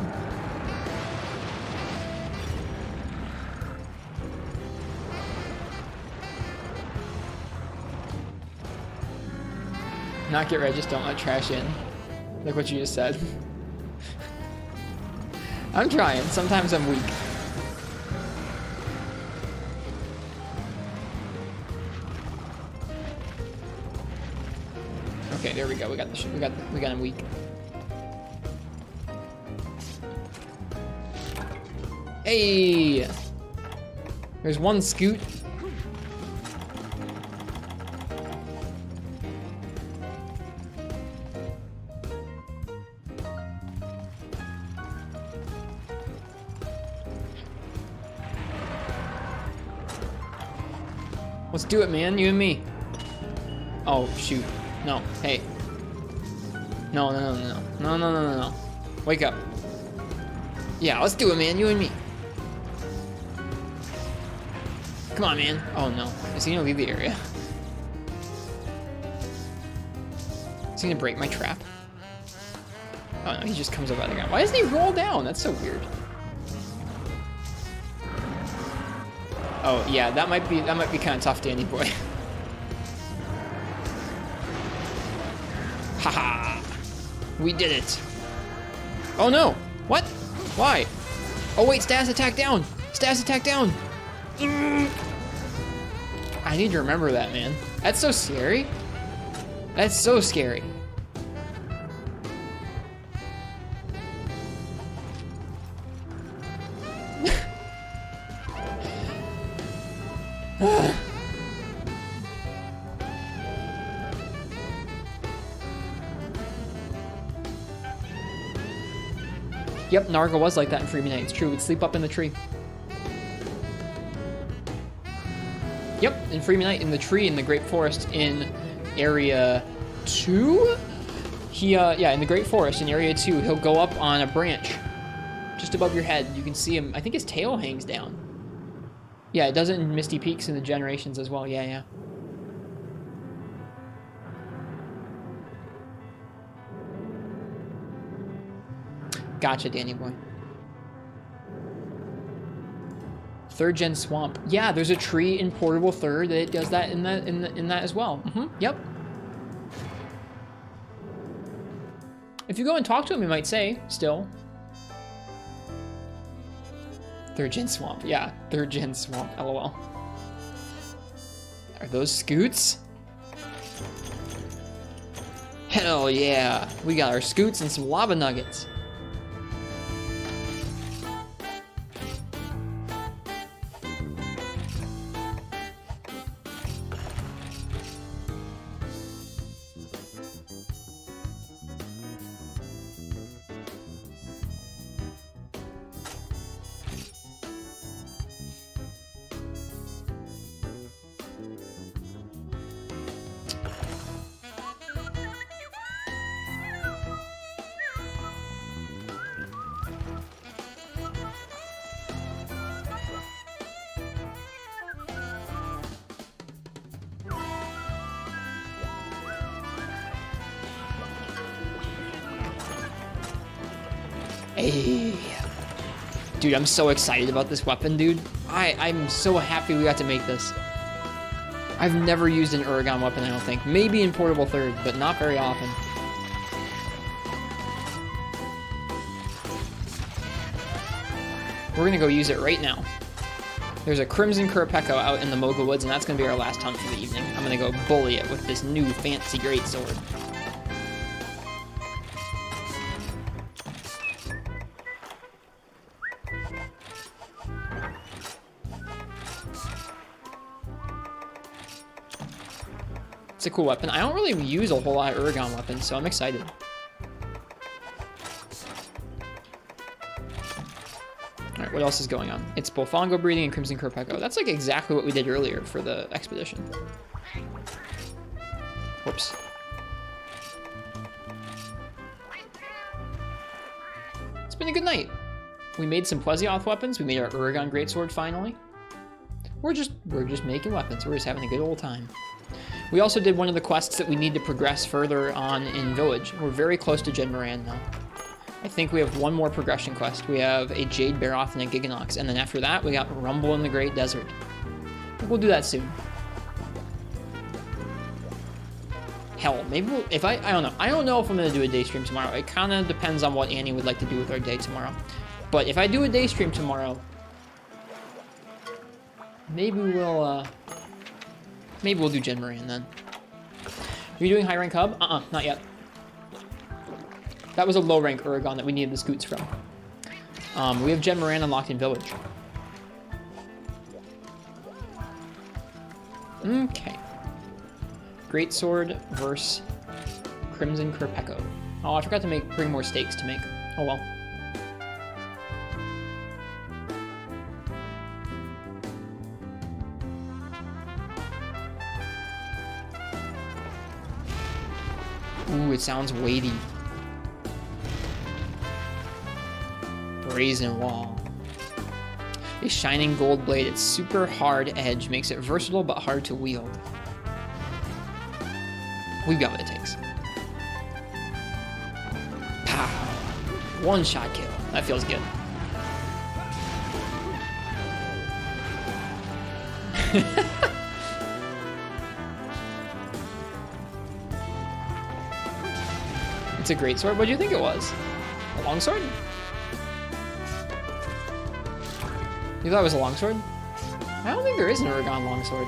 Not get rid, just don't let trash in. Like what you just said. I'm trying. Sometimes I'm weak. Okay, there we go. We got him weak. Hey, there's one scoot. Let's do it, man. You and me. Oh shoot. No, hey. No. Wake up. Yeah, let's do it, man. You and me. Come on, man. Oh, no. Is he gonna leave the area? Is he gonna break my trap? Oh, no, he just comes up out of the ground. Why doesn't he roll down? That's so weird. Oh, yeah, that might be kind of tough, Danny boy. Haha! We did it! Oh no! What? Why? Oh wait, status attack down! Status attack down! I need to remember that, man. That's so scary. That's so scary. Yep, Narga was like that in Freebie Night. It's true. We'd sleep up in the tree. Yep, in Freebie Night, in the tree in the Great Forest in Area 2? Yeah, in the Great Forest in Area 2, he'll go up on a branch just above your head. You can see him. I think his tail hangs down. Yeah, it does it in Misty Peaks in the Generations as well. Yeah. Gotcha, Danny boy. 3rd gen swamp. Yeah, there's a tree in Portable 3rd that does that in that as well. Yep. If you go and talk to him, he might say, still. 3rd gen swamp. Yeah, 3rd gen swamp. LOL. Are those scoots? Hell yeah. We got our scoots and some lava nuggets. Hey. Dude, I'm so excited about this weapon, dude. I'm so happy we got to make this. I've never used an Uragaan weapon, I don't think. Maybe in Portable 3rd, but not very often. We're gonna go use it right now. There's a Crimson Qurupeco out in the Mogul Woods, and that's gonna be our last hunt for the evening. I'm gonna go bully it with this new fancy greatsword. It's a cool weapon. I don't really use a whole lot of Uragaan weapons, so I'm excited. Alright, what else is going on? It's Bolfongo breeding and Crimson Qurupeco. That's like exactly what we did earlier for the expedition. Whoops. It's been a good night. We made some Plesioth weapons. We made our Uragaan greatsword finally. We're just making weapons. We're just having a good old time. We also did one of the quests that we need to progress further on in Village. We're very close to Jed Moran now. I think we have one more progression quest. We have a Jade Baroth and a Gigginox, and then after that, we got Rumble in the Great Desert. We'll do that soon. Hell, maybe we'll, if I don't know. I don't know if I'm gonna do a day stream tomorrow. It kind of depends on what Annie would like to do with our day tomorrow. But if I do a day stream tomorrow, maybe we'll do Jed Moran then. Are you doing high rank hub? Not yet. That was a low rank Uragaan that we needed the scoots from. We have Jed Moran unlocked in Village. Okay. Greatsword versus Crimson Qurupeco. Oh, I forgot to bring more stakes to make. Oh well. Ooh, it sounds weighty. Brazen Wall. A shining gold blade. Its super hard edge makes it versatile but hard to wield. We've got what it takes. Pow! One-shot kill. That feels good. It's a great sword. What do you think it was? A longsword? You thought it was a longsword? I don't think there is an Uragaan longsword.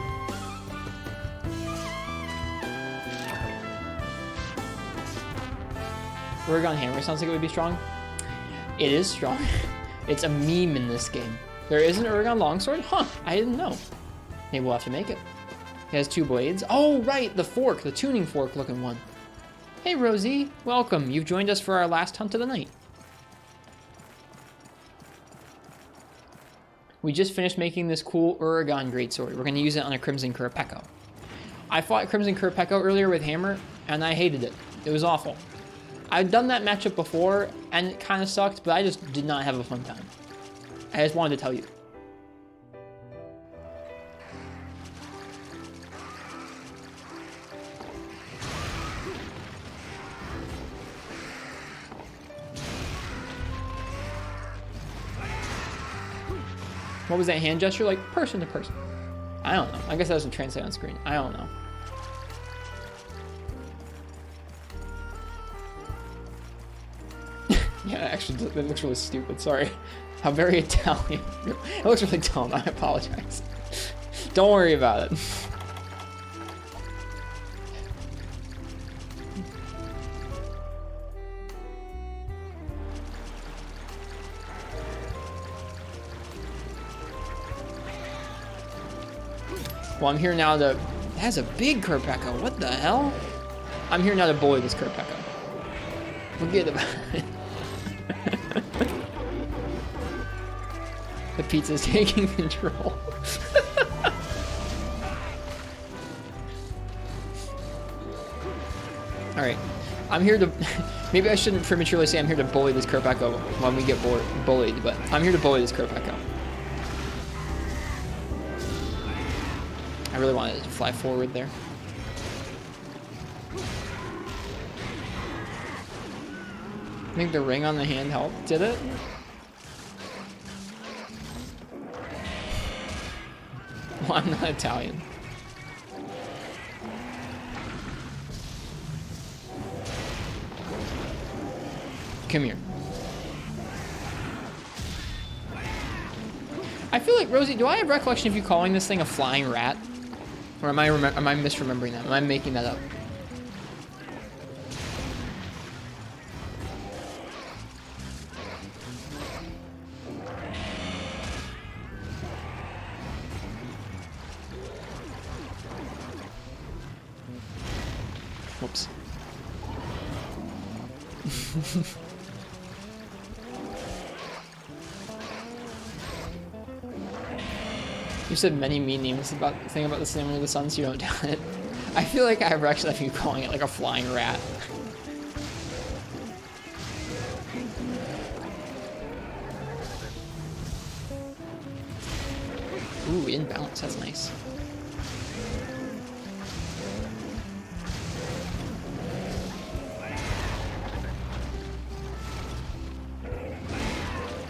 Uragaan hammer sounds like it would be strong. It is strong. It's a meme in this game. There is an Uragaan longsword? Huh, I didn't know. Maybe we'll have to make it. It has two blades. Oh, right, the fork, the tuning fork looking one. Hey, Rosie, welcome. You've joined us for our last hunt of the night. We just finished making this cool Uragaan greatsword. We're going to use it on a Crimson Qurupeco. I fought Crimson Qurupeco earlier with Hammer, and I hated it. It was awful. I'd done that matchup before, and it kind of sucked, but I just did not have a fun time. I just wanted to tell you. What was that hand gesture? Like, person to person. I don't know. I guess that doesn't translate on screen. I don't know. Yeah, actually, that looks really stupid. Sorry. How very Italian. It looks really dumb. I apologize. Don't worry about it. Well, I'm here now to... It has a big Qurupeco. What the hell? I'm here now to bully this Qurupeco. Forget about it. The pizza's taking control. Alright. I'm here to... Maybe I shouldn't prematurely say I'm here to bully this Qurupeco when we get bullied, but I'm here to bully this Qurupeco. I really wanted it to fly forward there. I think the ring on the hand helped. Did it? Well, I'm not Italian. Come here. I feel like, Rosie, do I have recollection of you calling this thing a flying rat? Or am I misremembering that? Am I making that up? Whoops. You said many mean names about the thing about the Slam of the Sun, so you don't doubt it. I feel like I have recollection of you calling it like a flying rat. Ooh, inbounce, that's nice.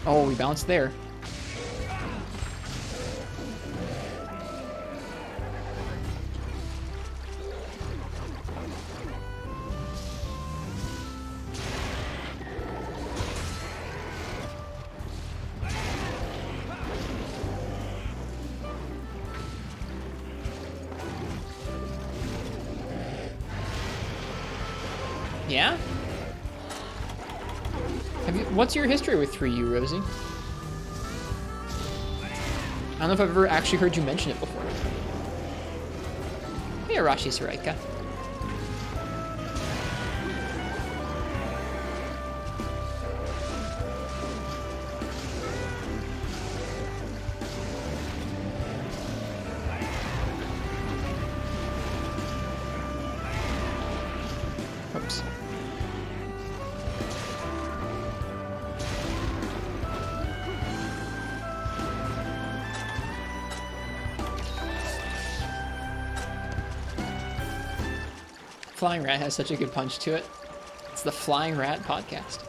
Oh, we bounced there. Yeah? What's your history with 3U, Rosie? I don't know if I've ever actually heard you mention it before. Hey, Arashi Saraika. Oops. Flying Rat has such a good punch to it. It's the Flying Rat podcast.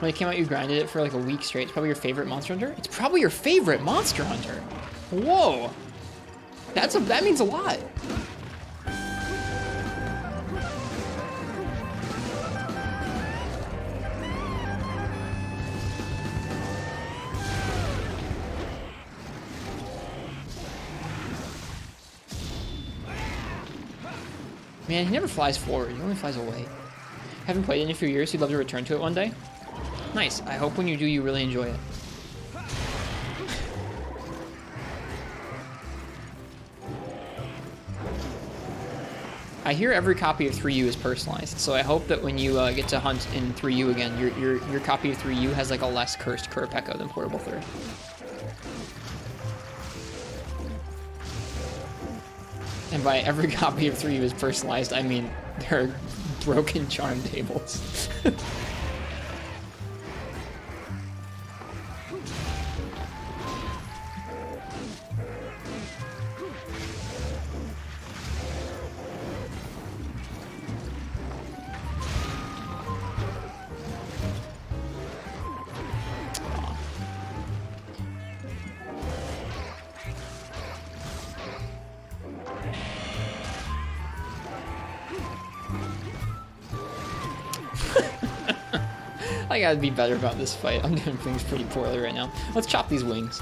When it came out, you grinded it for like a week straight. It's probably your favorite Monster Hunter? It's probably your favorite Monster Hunter! Whoa! That means a lot! Man, he never flies forward, he only flies away. Haven't played it in a few years, you'd love to return to it one day? Nice, I hope when you do, you really enjoy it. I hear every copy of 3U is personalized, so I hope that when you get to hunt in 3U again, your copy of 3U has like a less cursed Qurupeco than Portable Third. And by every copy of 3U is personalized, I mean there are broken charm tables. I gotta be better about this fight. I'm doing things pretty poorly right now. Let's chop these wings.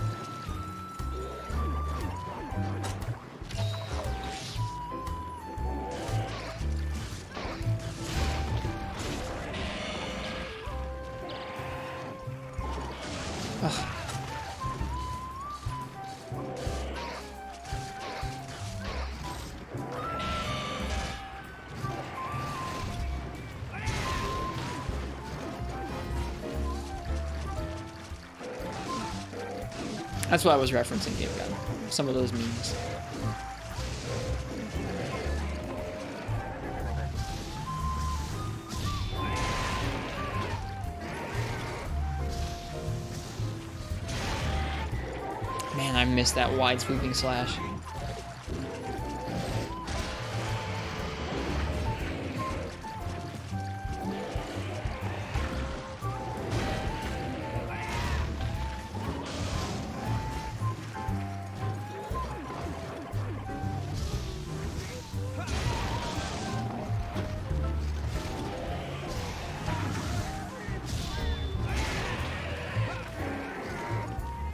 Ugh. That's what I was referencing, Game God. Some of those memes. Man, I missed that wide sweeping slash.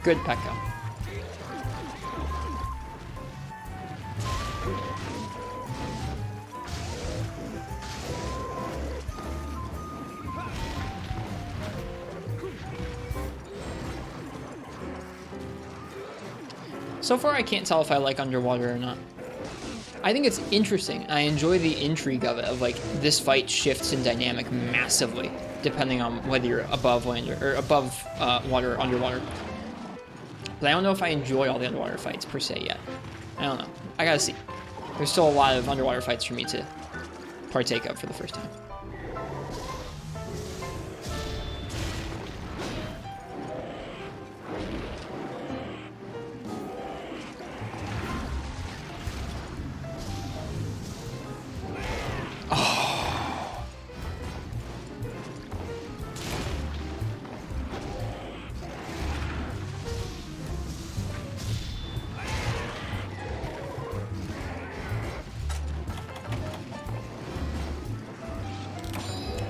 Good Pekka. So far, I can't tell if I like underwater or not. I think it's interesting. I enjoy the intrigue of it, of like this fight shifts in dynamic massively, depending on whether you're above land or above water or underwater. But I don't know if I enjoy all the underwater fights per se yet. I don't know. I gotta see. There's still a lot of underwater fights for me to partake of for the first time.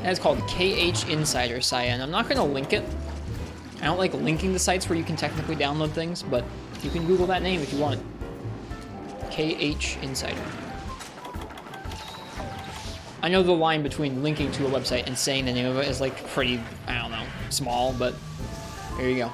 That's called KH Insider, Cyan. I'm not going to link it. I don't like linking the sites where you can technically download things, but you can Google that name if you want. KH Insider. I know the line between linking to a website and saying the name of it is like pretty, I don't know, small, but there you go.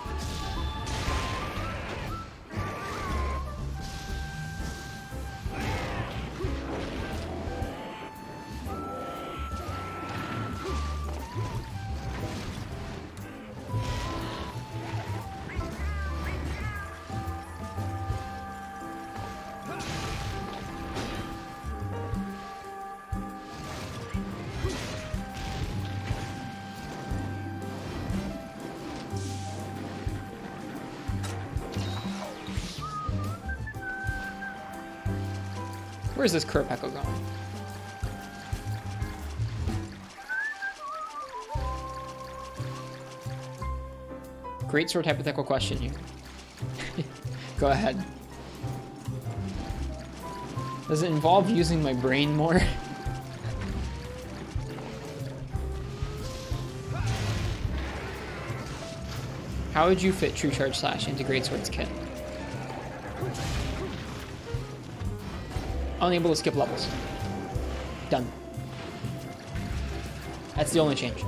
Where's this Qurupeco going? Great sort of hypothetical question here. Go ahead. Does it involve using my brain more? How would you fit True Charge Slash into Great Sword's kit? Unable to skip levels. Done. That's the only change.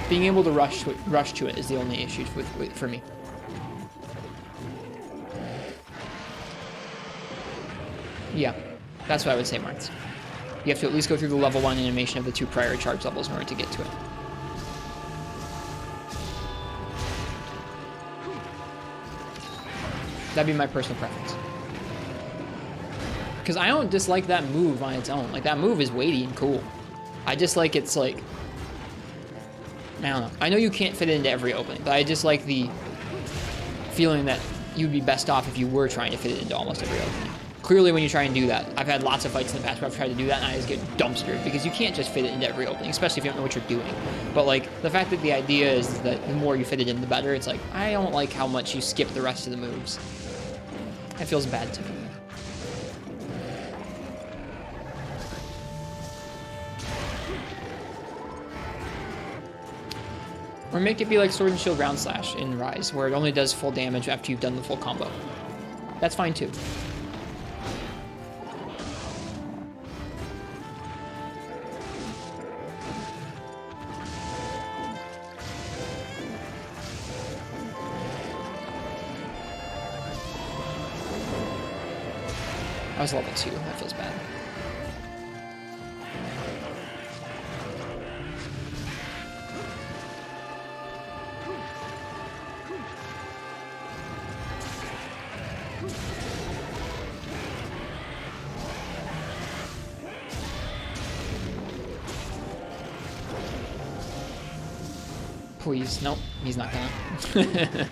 Being able to rush to it is the only issue for me. Yeah, that's what I would say, Martz. You have to at least go through the level 1 animation of the 2 prior charge levels in order to get to it. That'd be my personal preference. Because I don't dislike that move on its own. Like, that move is weighty and cool. I just like it's like... I don't know. I know you can't fit it into every opening, but I just like the feeling that you'd be best off if you were trying to fit it into almost every opening. Clearly, when you try and do that, I've had lots of fights in the past where I've tried to do that and I just get dumpstered because you can't just fit it into every opening, especially if you don't know what you're doing. But like, the fact that the idea is that the more you fit it in, the better, it's like, I don't like how much you skip the rest of the moves. That feels bad to me. Or make it be like Sword and Shield Ground Slash in Rise, where it only does full damage after you've done the full combo. That's fine too. I was level 2, that feels bad. Please, nope, he's not gonna.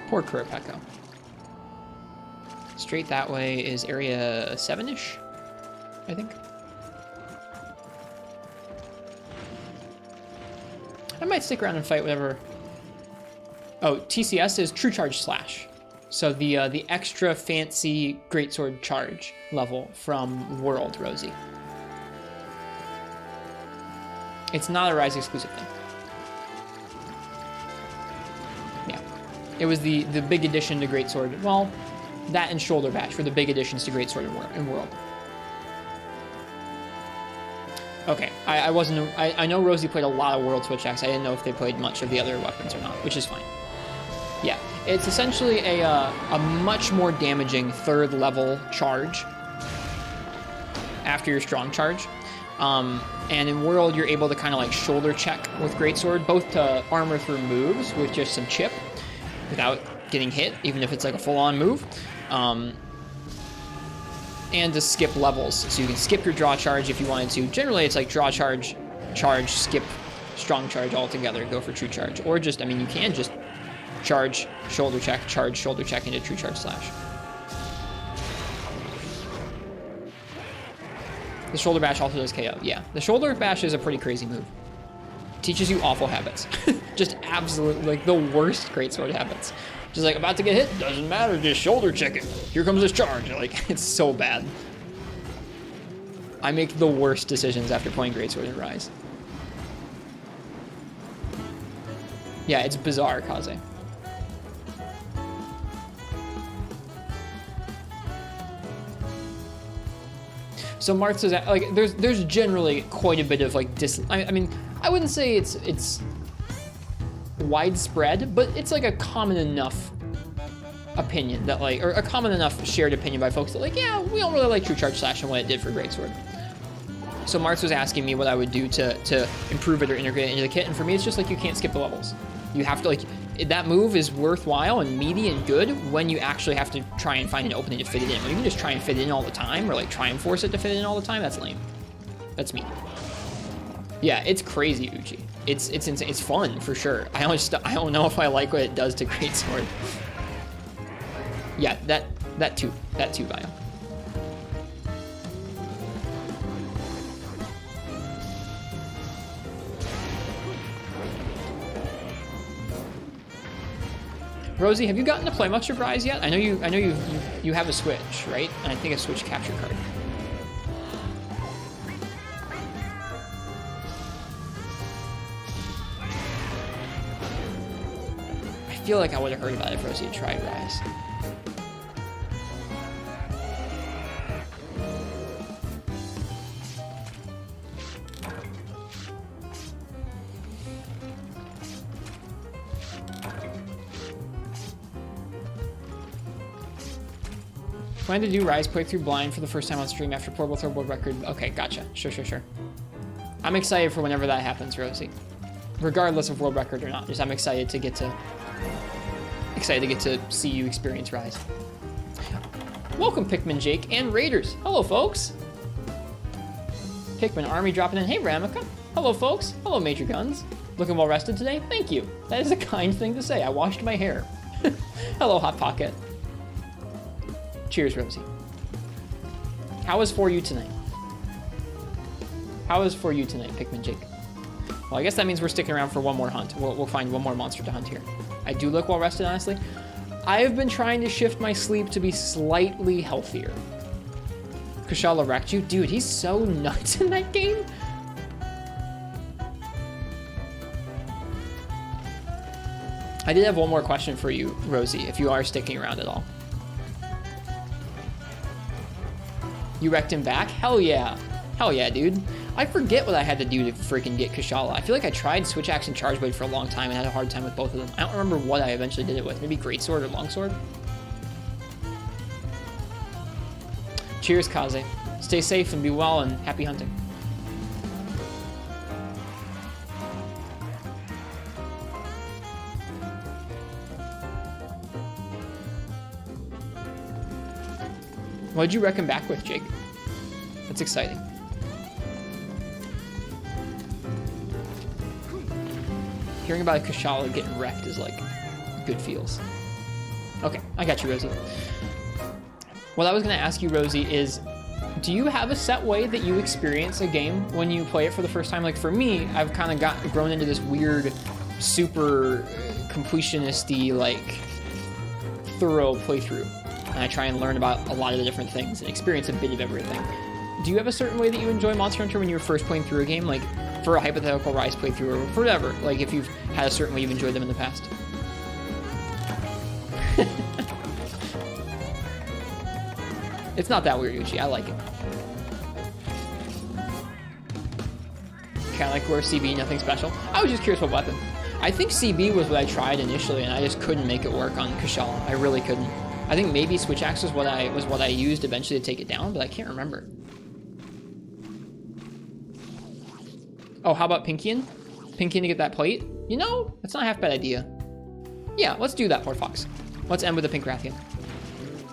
Poor Qurupeco. Straight that way is area 7-ish, I think. I might stick around and fight whatever. Oh, TCS is True Charge Slash. So the extra fancy Greatsword charge level from World, Rosie. It's not a Rise exclusive thing. It was the big addition to Greatsword. Well, that and Shoulder Bash were the big additions to Greatsword in World. Okay, I know Rosie played a lot of World Switch Axe. I didn't know if they played much of the other weapons or not, which is fine. Yeah, it's essentially a much more damaging 3rd level charge after your strong charge. And in World, you're able to kind of like shoulder check with Greatsword, both to armor through moves with just some chip, without getting hit, even if it's like a full-on move, and to skip levels. So you can skip your draw charge if you wanted to. Generally, it's like draw charge, charge, skip strong charge altogether, go for true charge. Or just, I mean, you can just charge, shoulder check, charge, shoulder check into true charge slash. The shoulder bash also does KO. Yeah, the shoulder bash is a pretty crazy move. Teaches you awful habits. Just absolute, like, the worst Greatsword habits. Just like, about to get hit, doesn't matter, just shoulder check it. Here comes this charge. Like, it's so bad. I make the worst decisions after playing Greatsword in Rise. Yeah, it's bizarre, Kaze. So Marth says, like, there's generally quite a bit of, like, I mean, I wouldn't say it's widespread, but it's like a common enough opinion that, like, or a common enough shared opinion by folks that, like, yeah, we don't really like True Charge Slash and what it did for Greatsword. So Marth was asking me what I would do to improve it or integrate it into the kit, and for me, it's just like you can't skip the levels. You have to, like, that move is worthwhile and meaty and good when you actually have to try and find an opening to fit it in. When you can just try and fit it in all the time, or like try and force it to fit it in all the time, that's lame. That's me. Yeah, it's crazy, Uchi. It's insane. It's fun for sure. I don't know if I like what it does to Greatsword. Yeah, that too, Bio. Rosie, have you gotten to play much of Rise yet? I know you have a Switch, right? And I think a Switch capture card. I feel like I would have heard about it if Rosie had tried Rise. Plan to do Rise playthrough blind for the first time on stream after portable third world record. Okay, gotcha. Sure. I'm excited for whenever that happens, Rosie. Regardless of world record or not, just I'm excited to get to see you experience Rise. Welcome, Pikmin Jake and Raiders. Hello, folks. Pikmin Army dropping in. Hey, Ramika. Hello, folks. Hello, Major Guns. Looking well rested today? Thank you. That is a kind thing to say. I washed my hair. Hello, Hot Pocket. Cheers, Rosie. How is for you tonight? How is for you tonight, Pikmin Jake? Well, I guess that means we're sticking around for one more hunt. We'll find one more monster to hunt here. I do look well rested, honestly. I have been trying to shift my sleep to be slightly healthier. Kushala wrecked you? Dude, he's so nuts in that game. I did have one more question for you, Rosie, if you are sticking around at all. You wrecked him back? Hell yeah. Hell yeah, dude. I forget what I had to do to freaking get Kushala. I feel like I tried Switch Axe and Charge Blade for a long time and had a hard time with both of them. I don't remember what I eventually did it with. Maybe Greatsword or Longsword? Cheers, Kaze. Stay safe and be well and happy hunting. What'd you wreck him back with, Jake? That's exciting. Hearing about a Kushala getting wrecked is like good feels. Okay, I got you, Rosie. What I was gonna ask you, Rosie, is do you have a set way that you experience a game when you play it for the first time? Like for me, I've kind of grown into this weird, super completionist-y, like thorough playthrough. And I try and learn about a lot of the different things and experience a bit of everything. Do you have a certain way that you enjoy Monster Hunter when you're first playing through a game? Like for a hypothetical Rise playthrough or for whatever, like if you've had a certain way you've enjoyed them in the past. It's not that weird, Uchi. I like it. Kind of like where CB, nothing special. I was just curious what weapon. I think CB was what I tried initially, and I just couldn't make it work on Kushala. I really couldn't. I think maybe Switch Axe was what I used eventually to take it down, but I can't remember. Oh, how about Pinkian? Pinkian to get that plate? You know, that's not a half bad idea. Yeah, let's do that, Port Fox. Let's end with a pink Rathian.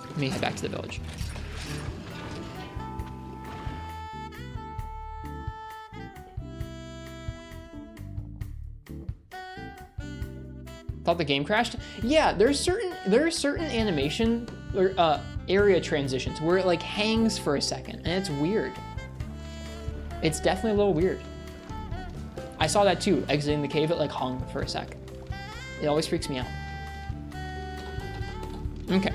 Let me head back to the village. Thought the game crashed? Yeah, there are certain animation or area transitions where it like hangs for a second, and it's weird. It's definitely a little weird. I saw that too. Exiting the cave, it like hung for a sec. It always freaks me out. Okay,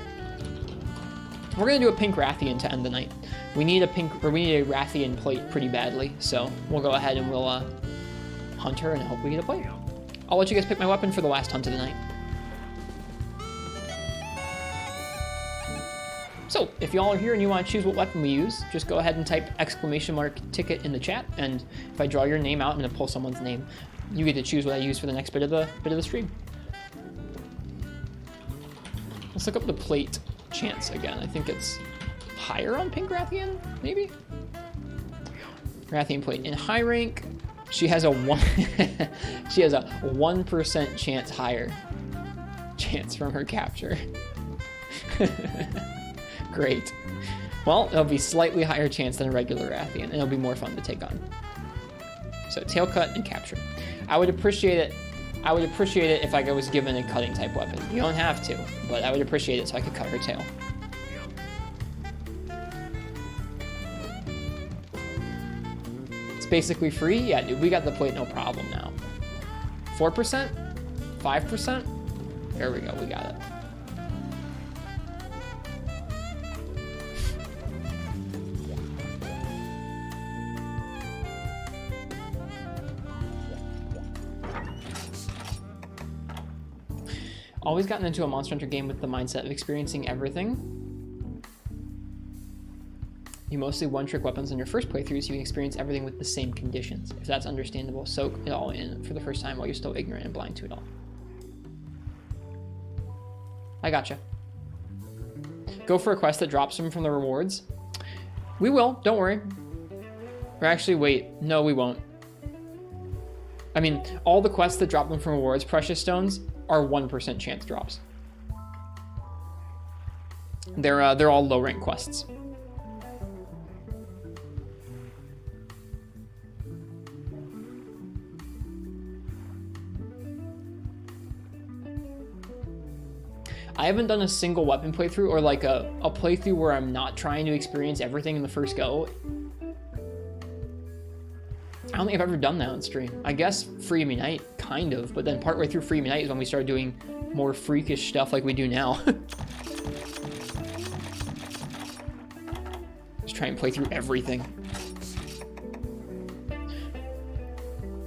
we're gonna do a pink Rathian to end the night. We need a Rathian plate pretty badly, so we'll go ahead and we'll hunt her and hope we get a plate. I'll let you guys pick my weapon for the last hunt of the night. So, if y'all are here and you want to choose what weapon we use, just go ahead and type !ticket in the chat, and if I draw your name out, I'm going to pull someone's name. You get to choose what I use for the next bit of the stream. Let's look up the plate chance again. I think it's higher on pink Rathian, maybe? Rathian plate in high rank. She has a 1% chance higher chance from her capture. Great. Well, it'll be slightly higher chance than a regular Rathian, and it'll be more fun to take on. So tail cut and capture. I would appreciate it if I was given a cutting type weapon. You don't have to, but I would appreciate it so I could cut her tail. Basically free? Yeah, dude, we got the plate no problem now. 4%? 5%? There we go, we got it. Always gotten into a Monster Hunter game with the mindset of experiencing everything. You mostly one-trick weapons on your first playthrough, so you can experience everything with the same conditions. If that's understandable, soak it all in for the first time while you're still ignorant and blind to it all. I gotcha. Go for a quest that drops them from the rewards. We will, don't worry. Or actually, wait, no, we won't. I mean, all the quests that drop them from rewards, precious stones, are 1% chance drops. They're all low rank quests. I haven't done a single weapon playthrough or like a playthrough where I'm not trying to experience everything in the first go. I don't think I've ever done that on stream. I guess Free Me Night, kind of, but then partway through Free Me Night is when we started doing more freakish stuff like we do now. Just try and play through everything.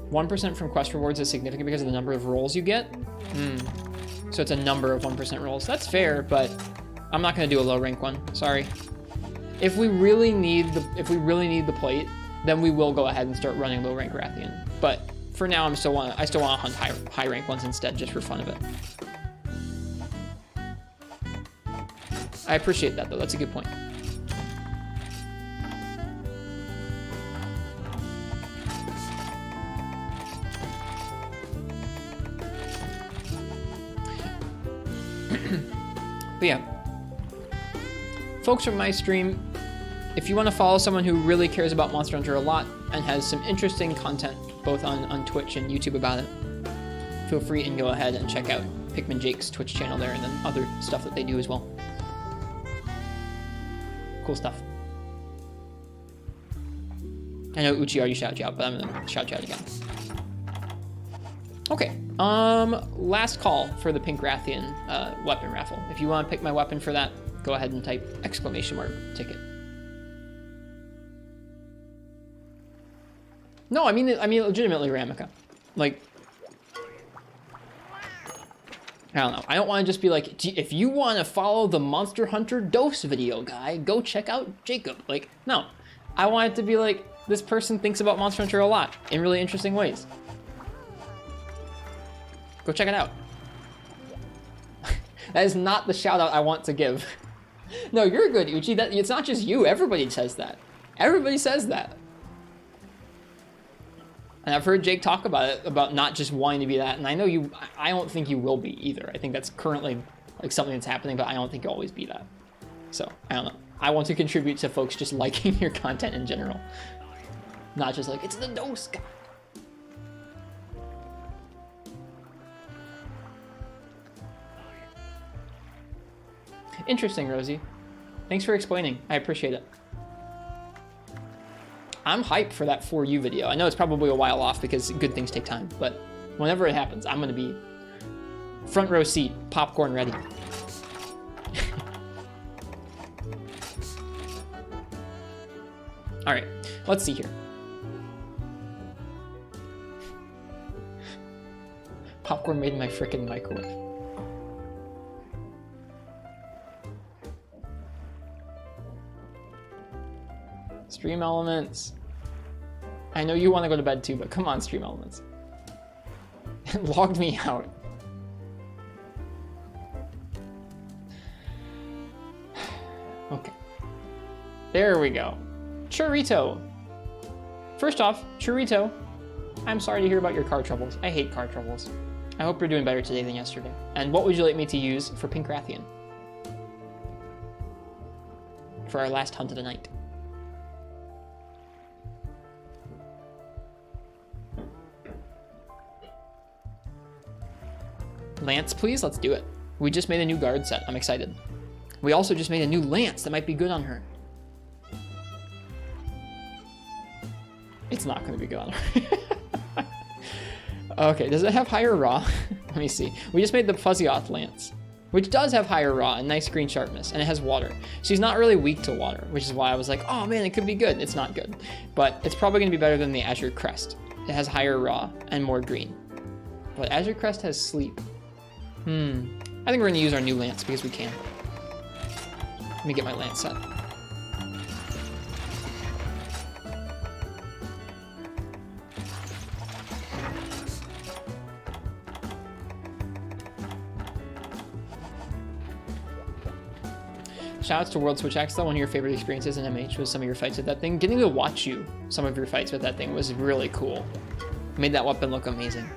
1% from quest rewards is significant because of the number of rolls you get. So it's a number of 1% rolls. That's fair, but I'm not gonna do a low rank one. Sorry. If we really need the plate, then we will go ahead and start running low rank Rathian. But for now, I still want to hunt high rank ones instead, just for fun of it. I appreciate that though. That's a good point. But yeah, folks from my stream, if you want to follow someone who really cares about Monster Hunter a lot and has some interesting content both on Twitch and YouTube about it, feel free and go ahead and check out Pikmin Jake's Twitch channel there and then other stuff that they do as well. Cool stuff. I know Uchi already shouted you out, but I'm gonna shout you out again. Okay, last call for the Pink Rathian weapon raffle. If you want to pick my weapon for that, go ahead and type !ticket. No, I mean legitimately, Ramika. Like, I don't know. I don't want to just be like, if you want to follow the Monster Hunter dose video guy, go check out Jacob. Like, no. I want it to be like, this person thinks about Monster Hunter a lot in really interesting ways. Go check it out. That is not the shout out I want to give. No, you're good, Uchi. It's not just you. Everybody says that. Everybody says that. And I've heard Jake talk about it, about not just wanting to be that. And I know you, I don't think you will be either. I think that's currently like something that's happening, but I don't think you'll always be that. So, I don't know. I want to contribute to folks just liking your content in general. Not just like, it's the dose guy. Interesting, Rosie. Thanks for explaining. I appreciate it. I'm hyped for that For You video. I know it's probably a while off because good things take time, but whenever it happens, I'm going to be front row seat, popcorn ready. All right, let's see here. Popcorn made in my frickin' microwave. Stream Elements. I know you want to go to bed too, but come on, Stream Elements. It logged me out. Okay. There we go. Churrito. First off, Churrito, I'm sorry to hear about your car troubles. I hate car troubles. I hope you're doing better today than yesterday. And what would you like me to use for Pink Rathian? For our last hunt of the night. Lance, please? Let's do it. We just made a new guard set. I'm excited. We also just made a new lance that might be good on her. It's not going to be good on her. Okay, does it have higher raw? Let me see. We just made the Plesioth Lance, which does have higher raw and nice green sharpness, and it has water. She's not really weak to water, which is why I was like, oh man, it could be good. It's not good, but it's probably going to be better than the Azure Crest. It has higher raw and more green, but Azure Crest has sleep. I think we're going to use our new lance because we can. Let me get my lance set. Shoutouts to World Switch X, though. One of your favorite experiences in MH was some of your fights with that thing. Getting to watch you, some of your fights with that thing was really cool. Made that weapon look amazing.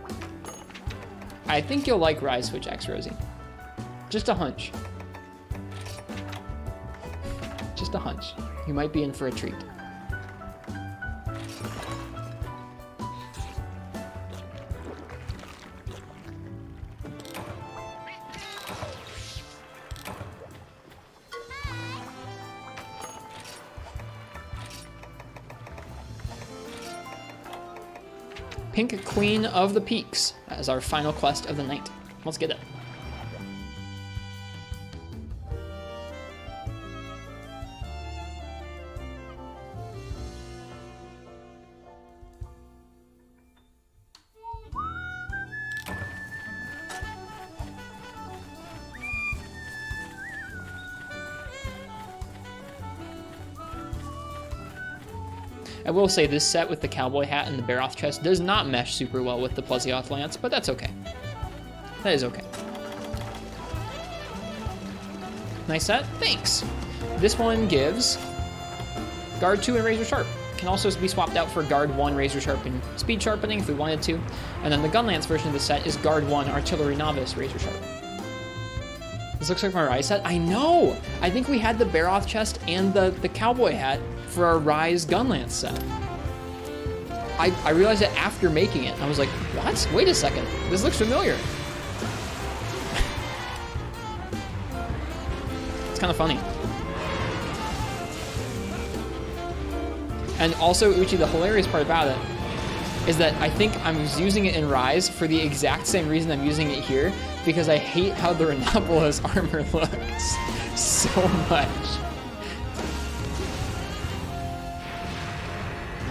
I think you'll like Rise Switch X, Rosie. Just a hunch. Just a hunch. You might be in for a treat. Pink Queen of the Peaks as our final quest of the night. Let's get it. I will say this set with the cowboy hat and the Baroth chest does not mesh super well with the Plesioth Lance, but that's okay. That is okay. Nice set, thanks. This one gives Guard 2 and Razor Sharp. Can also be swapped out for Guard 1 Razor Sharp and Speed Sharpening if we wanted to. And then the Gun Lance version of the set is Guard 1 Artillery Novice Razor Sharp. This looks like my Rise set. I know! I think we had the Baroth chest and the cowboy hat for our Rise Gun Lance set. I realized it after making it. I was like, what? Wait a second. This looks familiar. It's kind of funny. And also, Uchi, the hilarious part about it is that I think I'm using it in Rise for the exact same reason I'm using it here, because I hate how the Renobula's armor looks so much.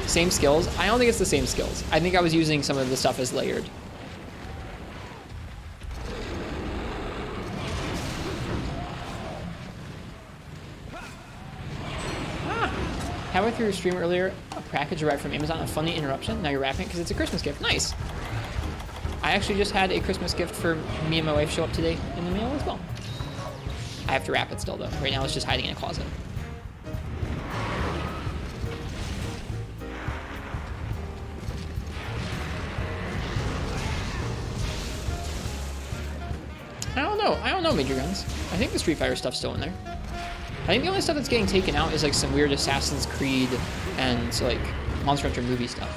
Same skills? I don't think it's the same skills. I think I was using some of the stuff as layered. Halfway through your stream earlier, a package arrived from Amazon. A funny interruption. Now you're wrapping it because it's a Christmas gift. Nice. I actually just had a Christmas gift for me and my wife show up today in the mail as well. I have to wrap it still, though. Right now it's just hiding in a closet. I don't know, Major Guns. I think the Street Fighter stuff's still in there. I think the only stuff that's getting taken out is like some weird Assassin's Creed and like Monster Hunter movie stuff.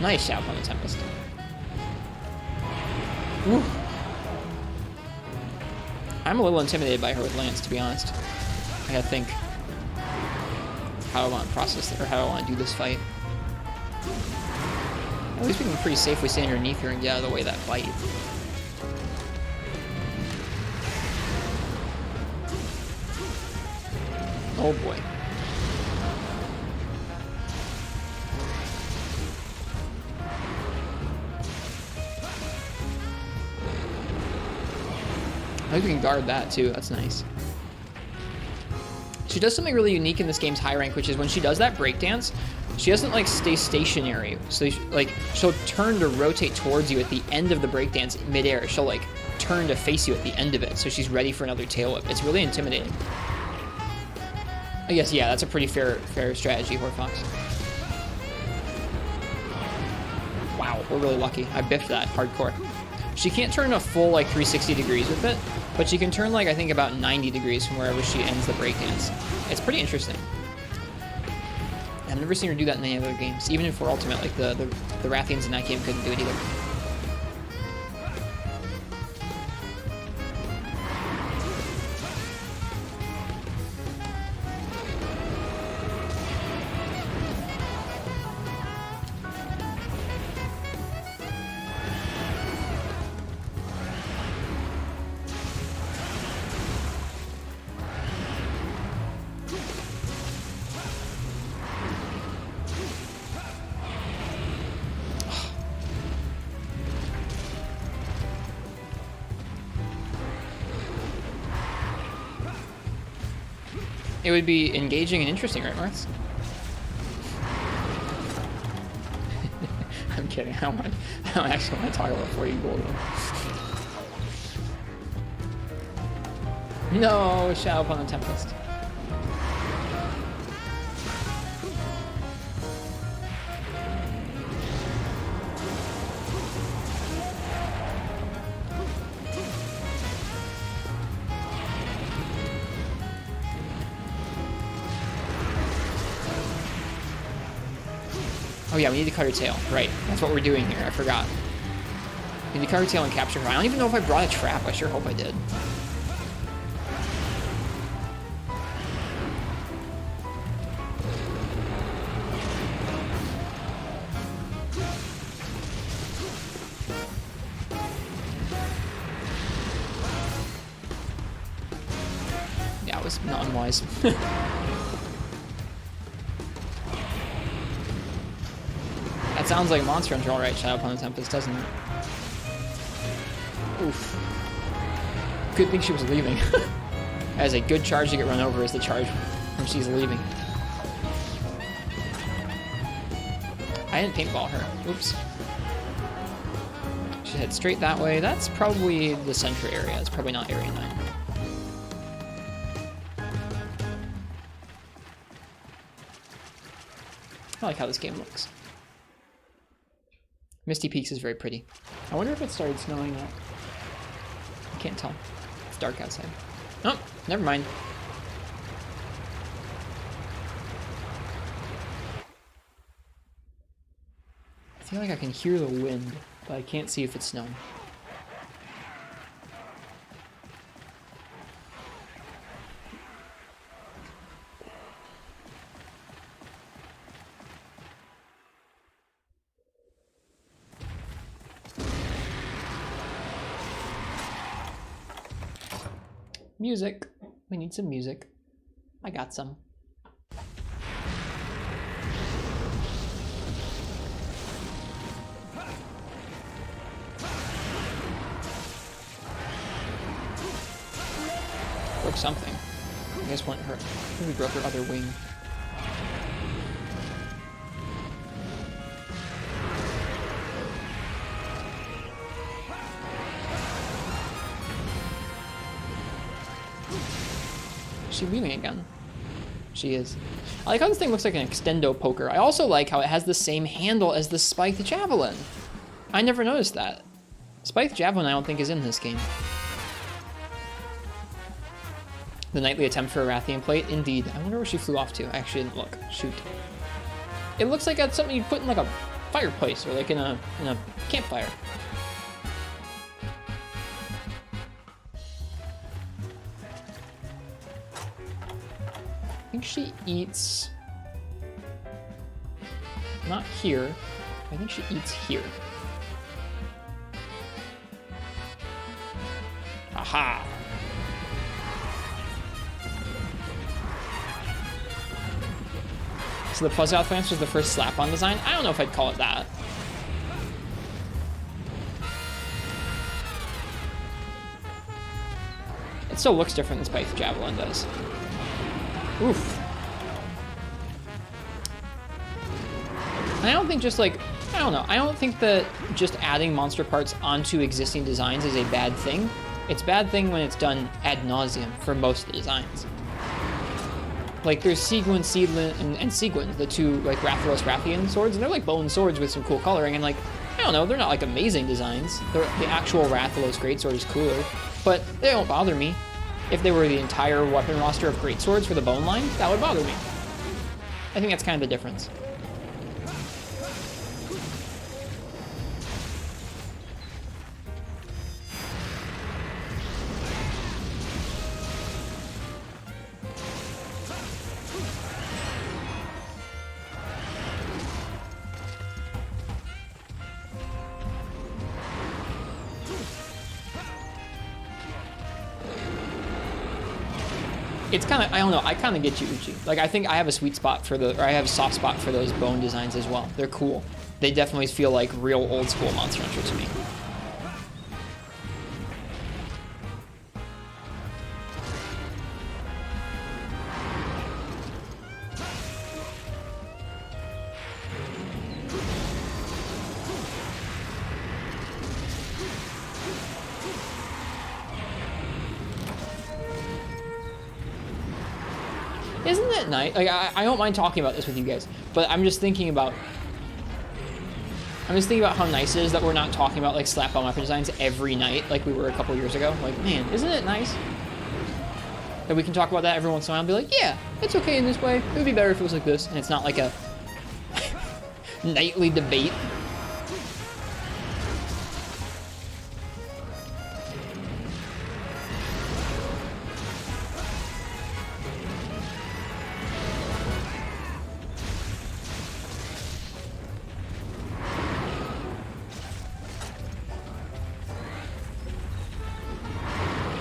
Nice shout on the Tempest. Woo. I'm a little intimidated by her with Lance, to be honest. I gotta think how I want to process it, or how I want to do this fight. At least we can pretty safely stay underneath her and get out of the way of that bite. Oh boy. I think we can guard that too, that's nice. She does something really unique in this game's high rank, which is when she does that breakdance, she doesn't like stay stationary. So she'll turn to rotate towards you at the end of the breakdance midair. She'll like turn to face you at the end of it, so she's ready for another tail whip. It's really intimidating. I guess, yeah, that's a pretty fair strategy, Horfox. Wow, we're really lucky. I biffed that hardcore. She can't turn a full, like, 360 degrees with it, but she can turn, like, I think about 90 degrees from wherever she ends the breakdance. It's pretty interesting. I've never seen her do that in any other games. Even in 4 Ultimate, like, the Rathians in that game couldn't do it either. It would be engaging and interesting, right, Martz? I'm kidding. I don't actually want to talk about 4 gold. No, Shadow upon the Tempest. Oh yeah, we need to cut her tail. Right, that's what we're doing here. I forgot. We need to cut her tail and capture her. I don't even know if I brought a trap. I sure hope I did. Yeah, it was not unwise. That sounds like Monster Hunter, alright, Shadow upon the Tempest, doesn't it? Oof. Good thing she was leaving. As a good charge to get run over is the charge when she's leaving. I didn't paintball her. Oops. She head straight that way. That's probably the center area. It's probably not Area 9. I like how this game looks. Misty Peaks is very pretty. I wonder if it started snowing yet. I can't tell. It's dark outside. Oh, never mind. I feel like I can hear the wind, but I can't see if it's snowing. Music. We need some music. I got some. Broke something. I guess one hurt. I think we broke her other wing. Is she leaving again? She is. I like how this thing looks like an extendo poker. I also like how it has the same handle as the spiked javelin. I never noticed that. Spiked javelin I don't think is in this game. The nightly attempt for a Rathian plate? Indeed. I wonder where she flew off to. I actually didn't look. Shoot. It looks like that's something you'd put in like a fireplace or like in a campfire. I think she eats, not here, I think she eats here. Aha! So the Plesioth Lance was the first slap-on design? I don't know if I'd call it that. It still looks different than Spike the Javelin does. Oof. And I don't think just like, I don't know, I don't think that just adding monster parts onto existing designs is a bad thing. It's a bad thing when it's done ad nauseum for most of the designs. Like there's Seguin, Seedlin, and Seguin, the two like Rathian Rathian swords, and they're like bone swords with some cool coloring, and like, I don't know, they're not like amazing designs. The actual Rathian greatsword is cooler, but they don't bother me. If they were the entire weapon roster of greatswords for the bone line, that would bother me. I think that's kind of the difference. It's kind of, I don't know, I kind of get you, Uchi. Like, I think I have a sweet spot for I have a soft spot for those bone designs as well. They're cool. They definitely feel like real old school Monster Hunter to me. Isn't it nice? Like, I don't mind talking about this with you guys, but I'm just thinking about how nice it is that we're not talking about like slap-on weapon designs every night like we were a couple years ago. Like, man, isn't it nice that we can talk about that every once in a while and be like, yeah, it's okay in this way. It would be better if it was like this, and it's not like a nightly debate.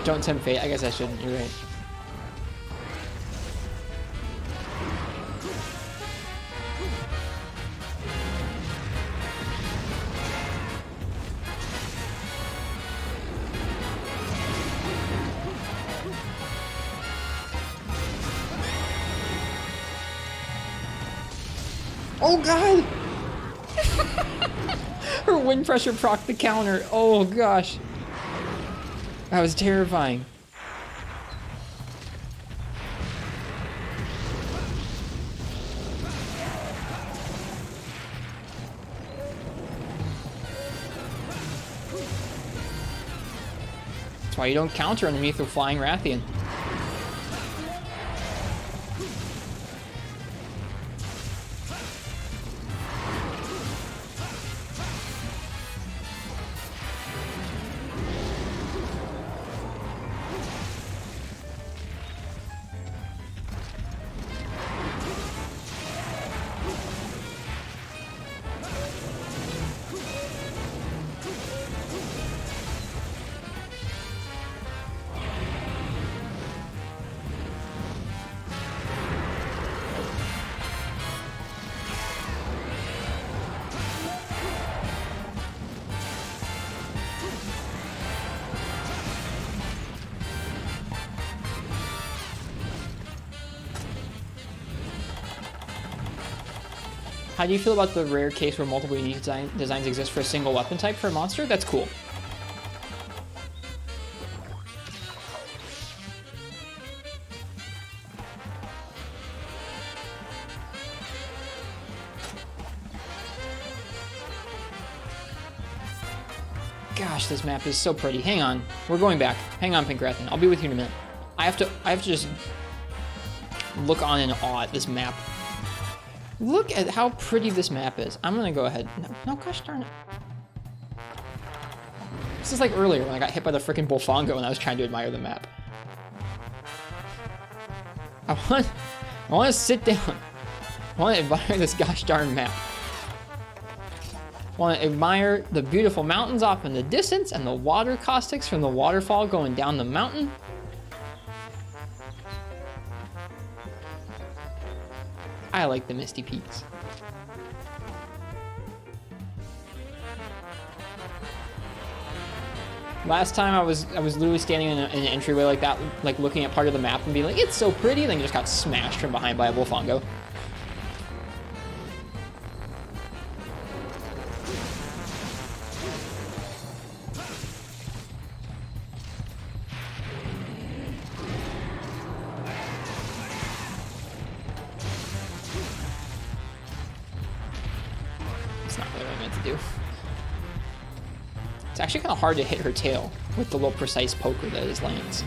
Don't tempt fate. I guess I shouldn't. You're right. Oh god! Her wind pressure procced the counter. Oh gosh. That was terrifying. That's why you don't counter underneath a flying Rathian. How do you feel about the rare case where multiple unique designs exist for a single weapon type for a monster? That's cool. Gosh, this map is so pretty. Hang on. We're going back. Hang on, Pink Rathian. I'll be with you in a minute. I have to just look on in awe at this map. Look at how pretty this map is. I'm gonna go ahead. No, gosh darn it. This is like earlier when I got hit by the freaking Bolfongo and I was trying to admire the map. I want to sit down. I want to admire this gosh darn map. I want to admire the beautiful mountains off in the distance and the water caustics from the waterfall going down the mountain. I like the Misty Peaks. Last time I was literally standing in an entryway like that, like looking at part of the map and being like, it's so pretty, and then just got smashed from behind by a Bolfongo. It's actually kind of hard to hit her tail with the little precise poker that is Lance.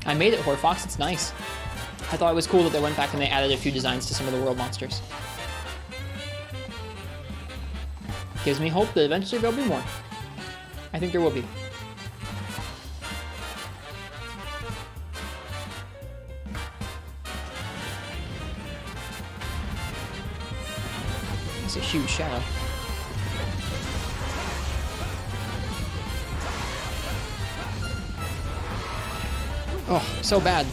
I made it, Horfox. It's nice. I thought it was cool that they went back and they added a few designs to some of the world monsters. Gives me hope that eventually there'll be more. I think there will be. It's a huge shadow. Oh, so bad.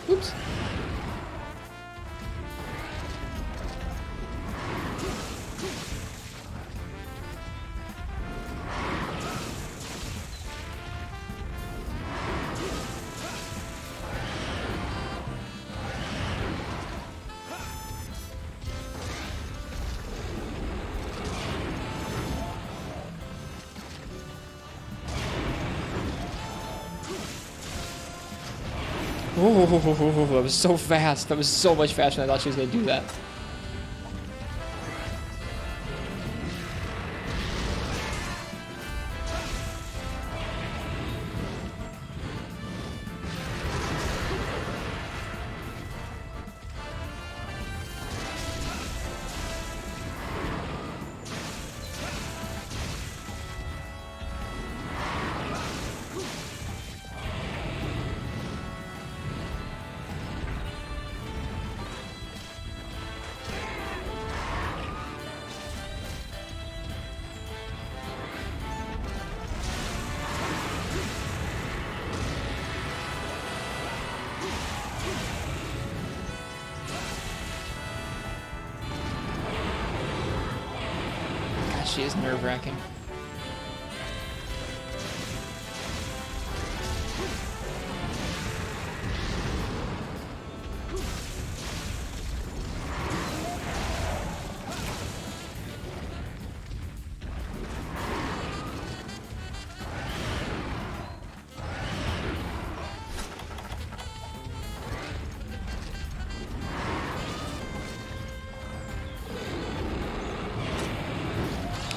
Oops. Oh, that was so fast. That was so much faster than I thought she was going to do that. She is nerve-wracking.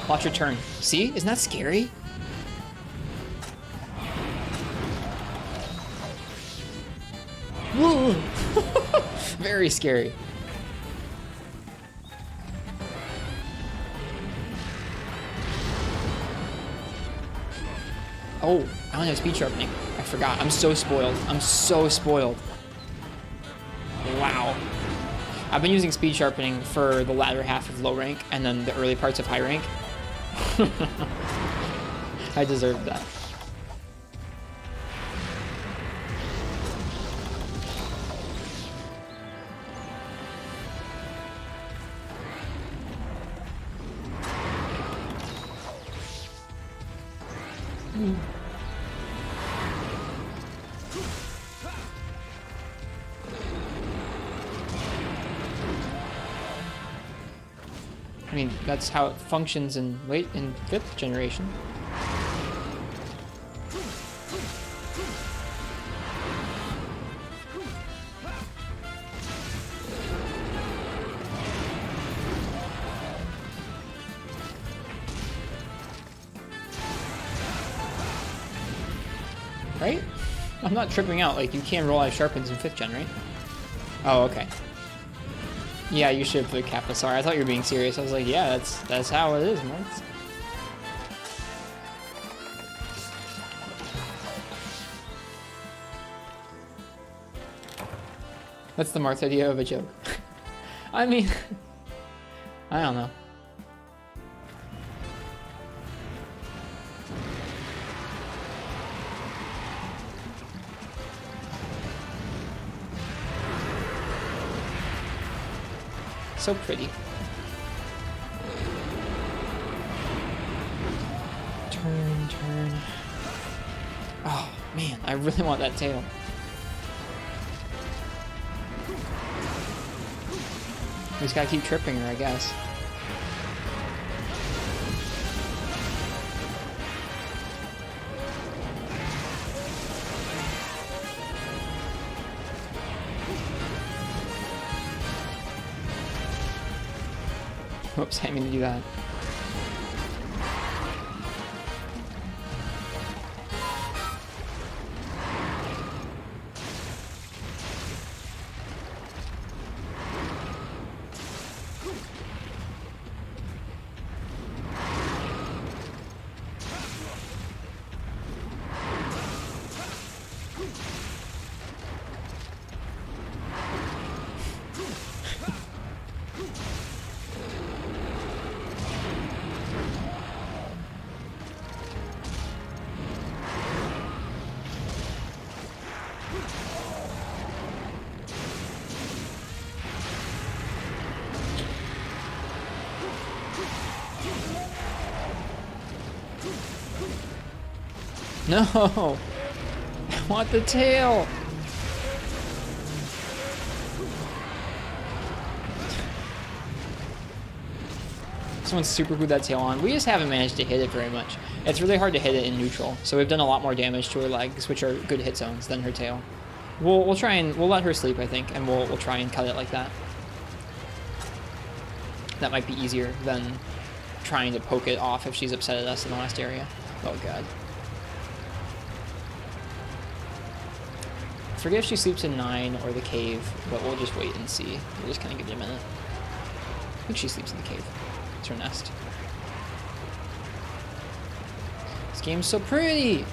Watch her turn. See? Isn't that scary? Whoa! Very scary. Oh, I don't have speed sharpening. I forgot. I'm so spoiled. I'm so spoiled. Wow. I've been using speed sharpening for the latter half of low rank and then the early parts of high rank. I deserved that. I mean, that's how it functions in 5th generation. Right? I'm not tripping out. Like, you can roll out sharpens in 5th gen, right? Oh, okay. Yeah, you should put Kappa. Sorry, I thought you were being serious. I was like, yeah, that's how it is, man. That's the Marth idea of a joke. I mean, I don't know. So pretty. Turn. Oh, man, I really want that tail. We just gotta keep tripping her, I guess. Whoops, I didn't mean to do that. No! I want the tail! Someone super glued that tail on. We just haven't managed to hit it very much. It's really hard to hit it in neutral, so we've done a lot more damage to her legs, which are good hit zones, than her tail. We'll try and we'll let her sleep, I think, and we'll try and cut it like that. That might be easier than trying to poke it off if she's upset at us in the last area. Oh god. I forget if she sleeps in 9 or the cave, but we'll just wait and see. We'll just kind of give it a minute. I think she sleeps in the cave. It's her nest. This game's so pretty!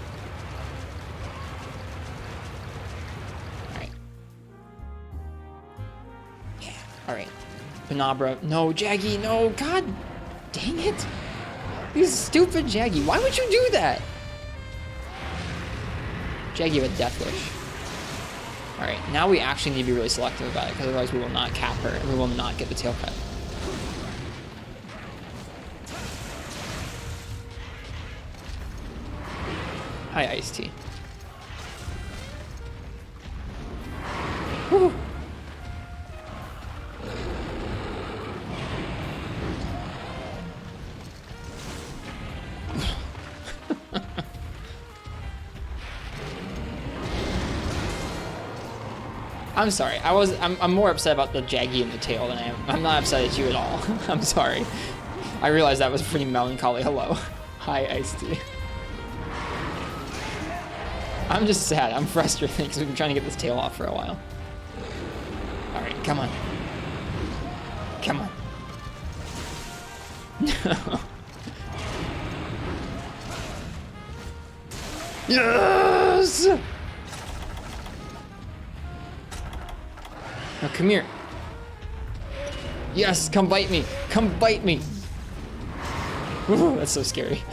Alright. Yeah, alright. Penabra. No, Jaggy, no! God dang it! You stupid Jaggy. Why would you do that? Jaggy, you have a death wish. Alright, now we actually need to be really selective about it, because otherwise we will not cap her, and we will not get the tail cut. Hi, Iced Tea. Woo! I'm sorry. I'm more upset about the Jaggy and the tail than I am. I'm not upset at you at all. I'm sorry. I realized that was pretty melancholy. Hello. Hi, Iced Tea. I'm just sad. I'm frustrated because we've been trying to get this tail off for a while. Alright, come on. Come on. No. Yes! Now come here. Yes, come bite me. Come bite me. Ooh, that's so scary.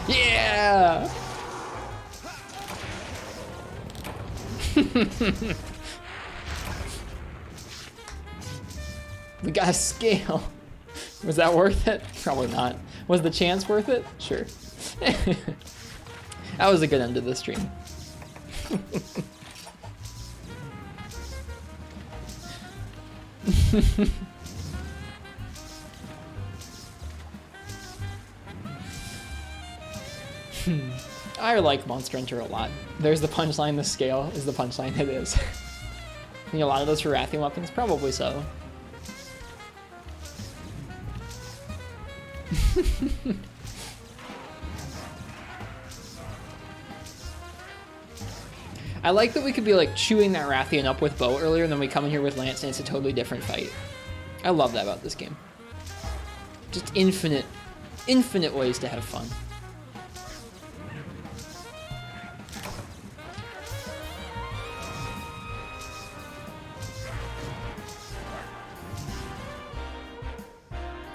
Yeah! We got a scale. Was that worth it? Probably not. Was the chance worth it? Sure. That was a good end to the stream. I like Monster Hunter a lot. There's the punchline, the scale is the punchline, it is. You know, a lot of those for Rathian weapons? Probably so. I like that we could be like chewing that Rathian up with bow earlier, and then we come in here with lance and it's a totally different fight. I love that about this game. Just infinite ways to have fun.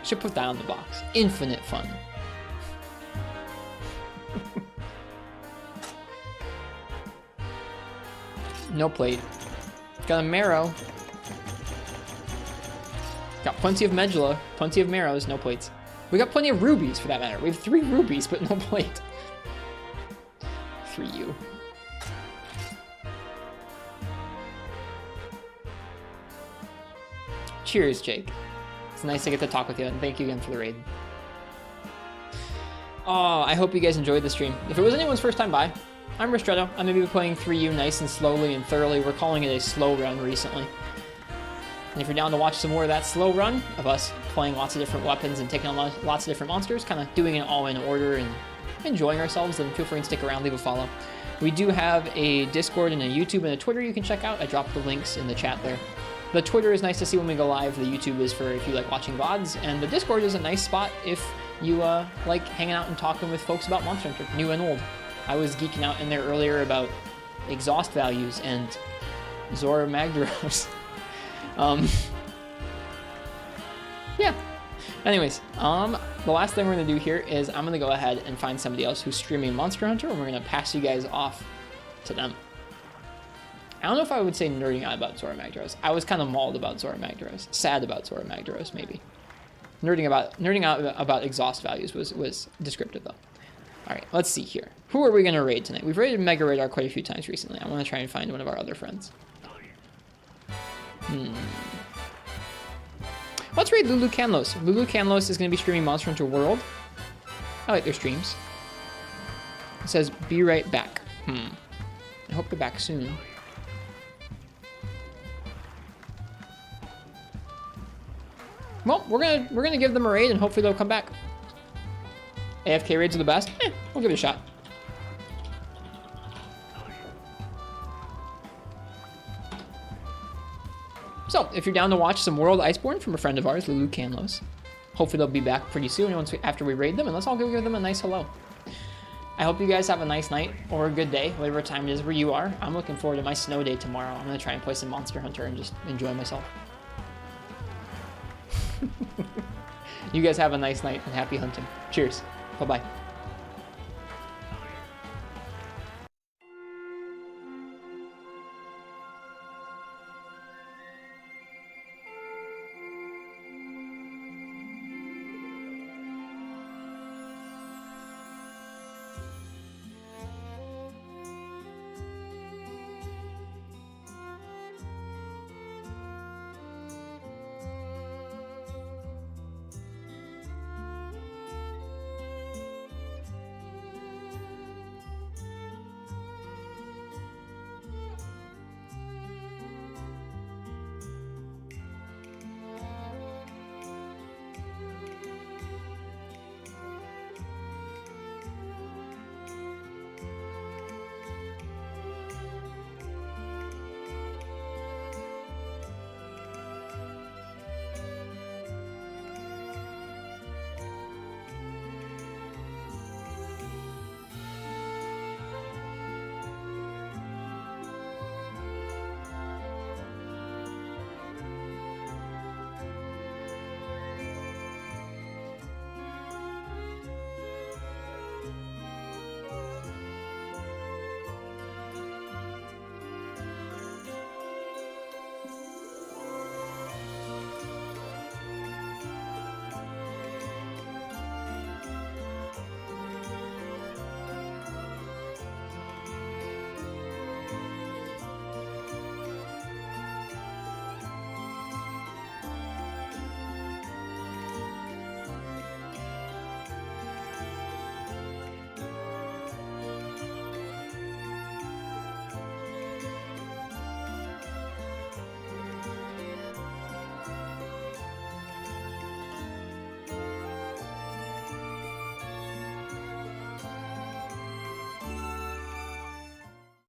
Should put that on the box. Infinite fun. No plate. Got a marrow. Got plenty of medulla, plenty of marrows, no plates. We got plenty of rubies for that matter. We have 3 rubies, but no plate. 3U. Cheers, Jake. It's nice to get to talk with you, and thank you again for the raid. Oh, I hope you guys enjoyed the stream. If it was anyone's first time by, I'm Ristretto. I'm going to be playing 3U nice and slowly and thoroughly. We're calling it a slow run recently. And if you're down to watch some more of that slow run of us playing lots of different weapons and taking on lots of different monsters, kind of doing it all in order and enjoying ourselves, then feel free and stick around, leave a follow. We do have a Discord and a YouTube and a Twitter you can check out. I dropped the links in the chat there. The Twitter is nice to see when we go live. The YouTube is for if you like watching VODs. And the Discord is a nice spot if you like hanging out and talking with folks about Monster Hunter, new and old. I was geeking out in there earlier about exhaust values and Zora Magdaros. Yeah. Anyways, the last thing we're going to do here is I'm going to go ahead and find somebody else who's streaming Monster Hunter, and we're going to pass you guys off to them. I don't know if I would say nerding out about Zora Magdaros. I was kind of mauled about Zora Magdaros. Sad about Zora Magdaros, maybe. Nerding out about exhaust values was descriptive, though. All right, let's see here. Who are we going to raid tonight? We've raided Mega Radar quite a few times recently. I want to try and find one of our other friends. Let's raid Lulu Canlos. Lulu Canlos is going to be streaming Monster Hunter World. I like their streams. It says, be right back. I hope they're back soon. Well, we're gonna give them a raid and hopefully they'll come back. AFK raids are the best. We'll give it a shot. So, if you're down to watch some World Iceborne from a friend of ours, Lulu Canlos, hopefully they'll be back pretty soon after we raid them, and let's all go give them a nice hello. I hope you guys have a nice night or a good day, whatever time it is where you are. I'm looking forward to my snow day tomorrow. I'm going to try and play some Monster Hunter and just enjoy myself. You guys have a nice night and happy hunting. Cheers. Bye-bye.